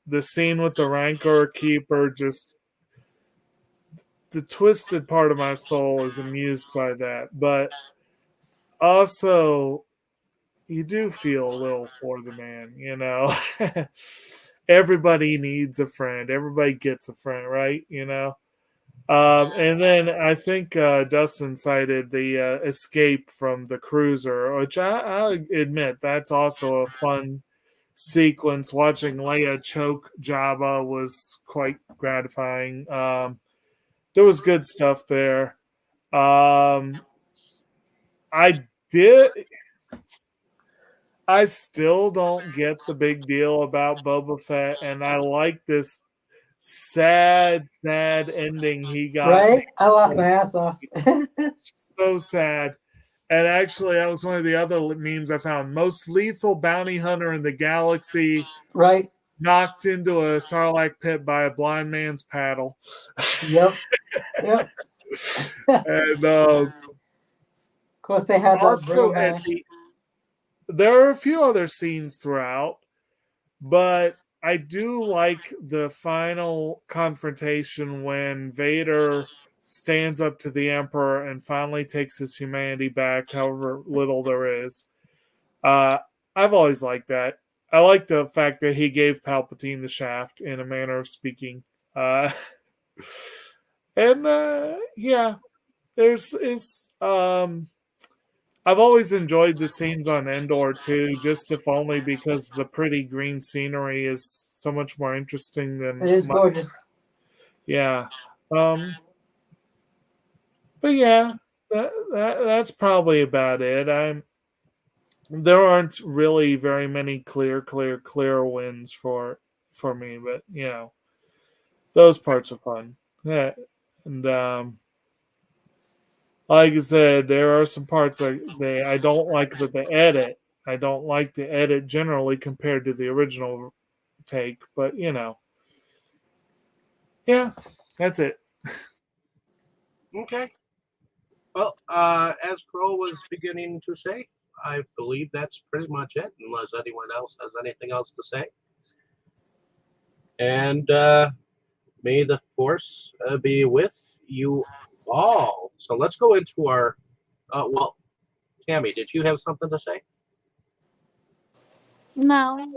the scene with the Rancor Keeper, just the twisted part of my soul is amused by that. But also, you do feel a little for the man, Everybody needs a friend. Everybody gets a friend, right? And then I think Dustin cited the escape from the cruiser, which I admit that's also a fun sequence. Watching Leia choke Jabba was quite gratifying. There was good stuff there. I still don't get the big deal about Boba Fett, and I like this sad ending he got. Right? I laughed my ass off. So sad. And actually, that was one of the other memes I found. Most lethal bounty hunter in the galaxy. Right. Knocked into a Sarlacc pit by a blind man's paddle. Yep. And of course, they had also there are a few other scenes throughout, but I do like the final confrontation when Vader stands up to the Emperor and finally takes his humanity back, however little there is. I've always liked that. I like the fact that he gave Palpatine the shaft, in a manner of speaking. Yeah, I've always enjoyed the scenes on Endor too, just if only because the pretty green scenery is so much more interesting than. It is gorgeous. Yeah. But yeah, that's probably about it. There aren't really very many clear wins for me, but you know, those parts are fun. Yeah, and like I said, there are some parts that I don't like that they edit. I don't like the edit generally compared to the original take, but you know, yeah, that's it. Okay. Well, as Crow was beginning to say, I believe that's pretty much it, unless anyone else has anything else to say. And may the force be with you all. So let's go into our. Well, Tammy, did you have something to say? No.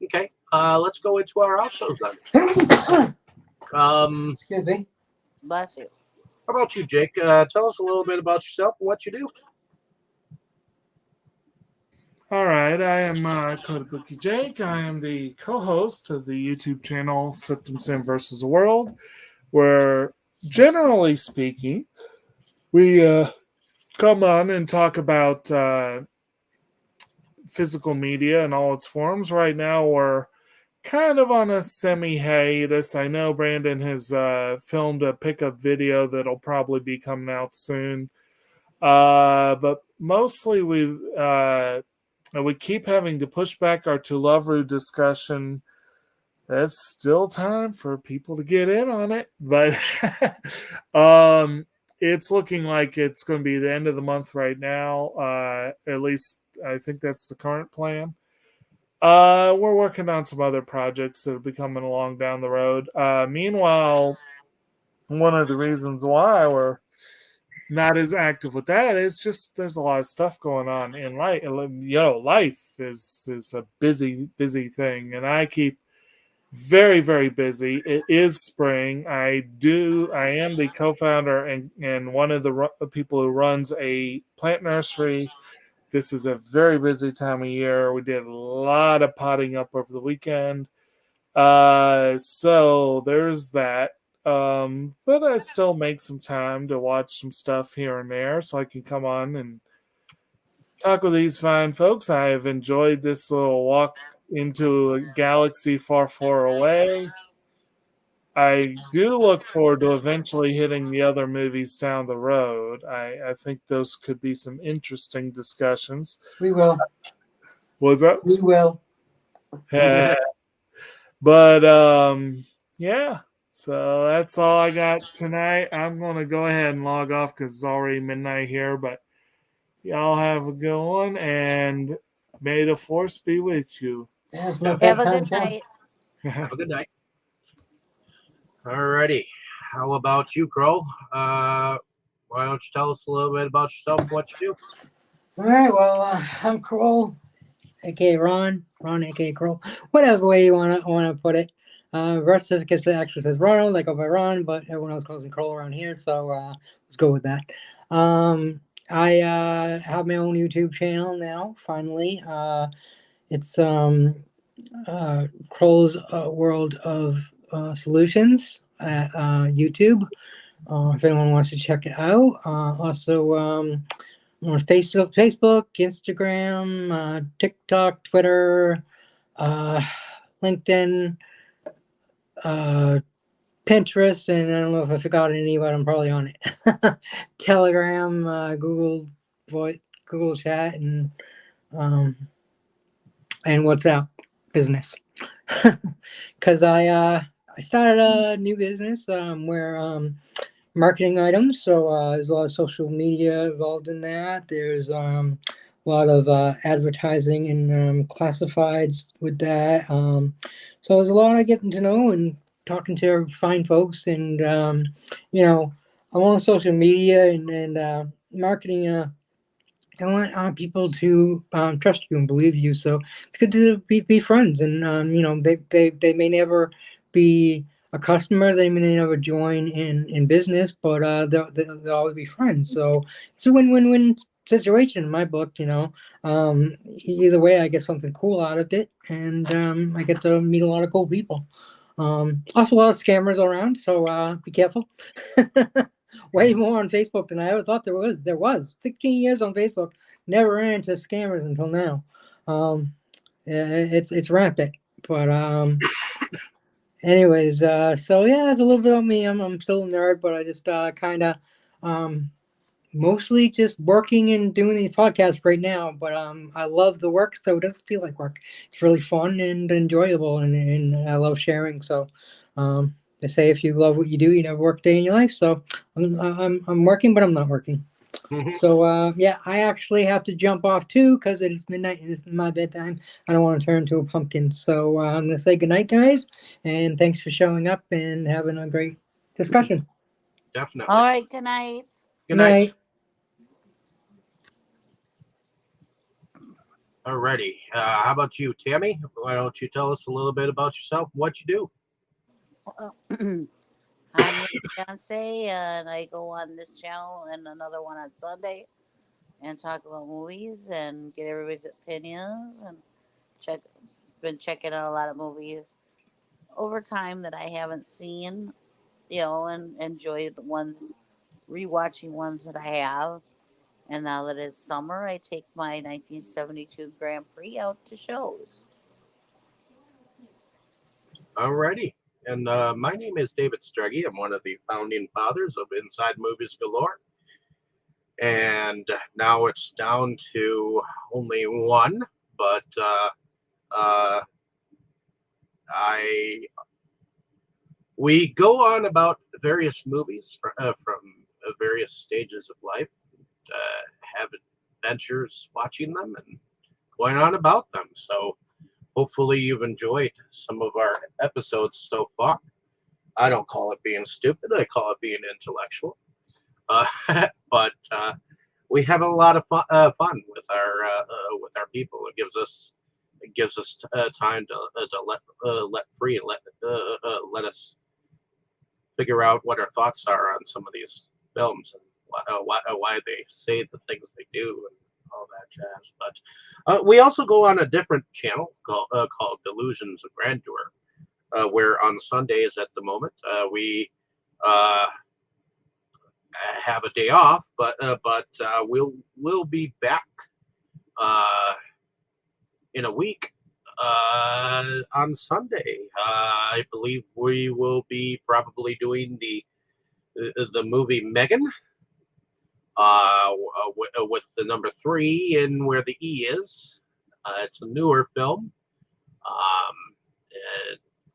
Okay. Let's go into our outros then. Excuse me. Bless you. How about you, Jake? Tell us a little bit about yourself and what you do. All right, I am Kotobukijake. I am the co-host of the YouTube channel SeptumSin versus the World, where, generally speaking, we come on and talk about physical media in all its forms. Right now, we're kind of on a semi-hiatus. I know Brandon has filmed a pickup video that'll probably be coming out soon. But mostly we keep having to push back our Tularu discussion. There's still time for people to get in on it, but it's looking like it's going to be the end of the month right now. At least I think that's the current plan. We're working on some other projects that will be coming along down the road. Meanwhile, one of the reasons why we're not as active with that is just there's a lot of stuff going on in life. You know, life is a busy thing, and I keep very, very busy. It is spring. I am the co-founder and one of the people who runs a plant nursery. This is a very busy time of year. We did a lot of potting up over the weekend. So there's that. But I still make some time to watch some stuff here and there so I can come on and talk with these fine folks. I have enjoyed this little walk into a galaxy far, far away. I do look forward to eventually hitting the other movies down the road. I think those could be some interesting discussions. We will. Was that? We will. But yeah. So that's all I got tonight. I'm going to go ahead and log off because it's already midnight here. But y'all have a good one, and may the force be with you. Have a good night. Have a good night. Alrighty. How about you, Crow? Why don't you tell us a little bit about yourself and what you do? All right. Well, I'm Kroll, aka Ron, aka Kroll, whatever way you want to put it. Birth certificate actually says Ronald, like over Ron, but everyone else calls me Kroll around here, so let's go with that. I have my own YouTube channel now. Finally, it's Kroll's World of Solutions at YouTube. If anyone wants to check it out. Also on Facebook, Instagram, TikTok, Twitter, LinkedIn, Pinterest, and I don't know if I forgot any, but I'm probably on it. Telegram, Google Voice, Google Chat, and WhatsApp business. Because I started a new business where marketing items. So there's a lot of social media involved in that. There's a lot of advertising and classifieds with that. So there's a lot of getting to know and talking to fine folks, and I'm on social media and marketing. I want people to trust you and believe you. So it's good to be friends. And they may never be a customer. They may never join in business, but they'll always be friends. So it's a win-win-win situation in my book. Either way, I get something cool out of it, and I get to meet a lot of cool people. Also, a lot of scammers around, so be careful. Way more on Facebook than I ever thought there was. 16 years on Facebook, never ran into scammers until now. It's rampant. But anyways, so yeah, it's a little bit of me. I'm still a nerd, but I just kind of mostly just working and doing these podcasts right now. But I love the work, so it doesn't feel like work. It's really fun and enjoyable, and I love sharing. So they say if you love what you do, you never work a day in your life. So I'm working, but I'm not working. Mhm. So yeah, I actually have to jump off too because it is midnight and it's my bedtime. I don't want to turn into a pumpkin. So I'm gonna say goodnight, guys, and thanks for showing up and having a great discussion. Definitely. All right, good night. Good night. Night. Alrighty. How about you, Tammy? Why don't you tell us a little bit about yourself, what you do? I'm your fiance, and I go on this channel and another one on Sunday and talk about movies and get everybody's opinions and been checking out a lot of movies over time that I haven't seen, and enjoy the ones, rewatching ones that I have. And now that it's summer, I take my 1972 Grand Prix out to shows. Alrighty. And my name is David Struggy. I'm one of the founding fathers of Inside Movies Galore. And now it's down to only one, but we go on about various movies from various stages of life, have adventures watching them and going on about them. So hopefully you've enjoyed some of our episodes so far. I don't call it being stupid. I call it being intellectual. But we have a lot of fun with our people. It gives us time to let free and let us figure out what our thoughts are on some of these films and why they say the things they do and all that jazz. But we also go on a different channel called Delusions of Grandeur, where on Sundays at the moment we have a day off, but we'll be back in a week on Sunday. I believe we will be probably doing the movie Megan, with the number 3 and where the E is. It's a newer film.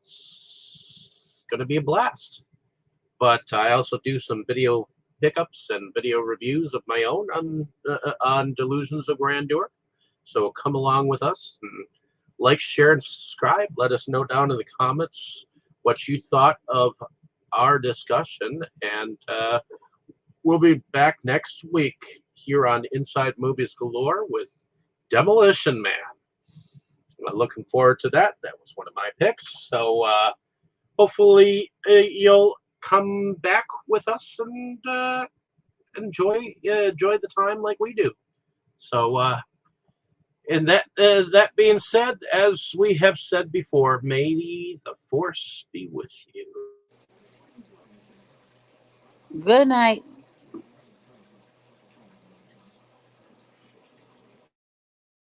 It's going to be a blast. But I also do some video pickups and video reviews of my own on Delusions of Grandeur. So come along with us and like, share, and subscribe. Let us know down in the comments what you thought of our discussion. And we'll be back next week here on Inside Movies Galore with Demolition Man. I'm looking forward to that. That was one of my picks. So hopefully you'll come back with us and enjoy the time like we do. So and that being said, as we have said before, may the Force be with you. Good night.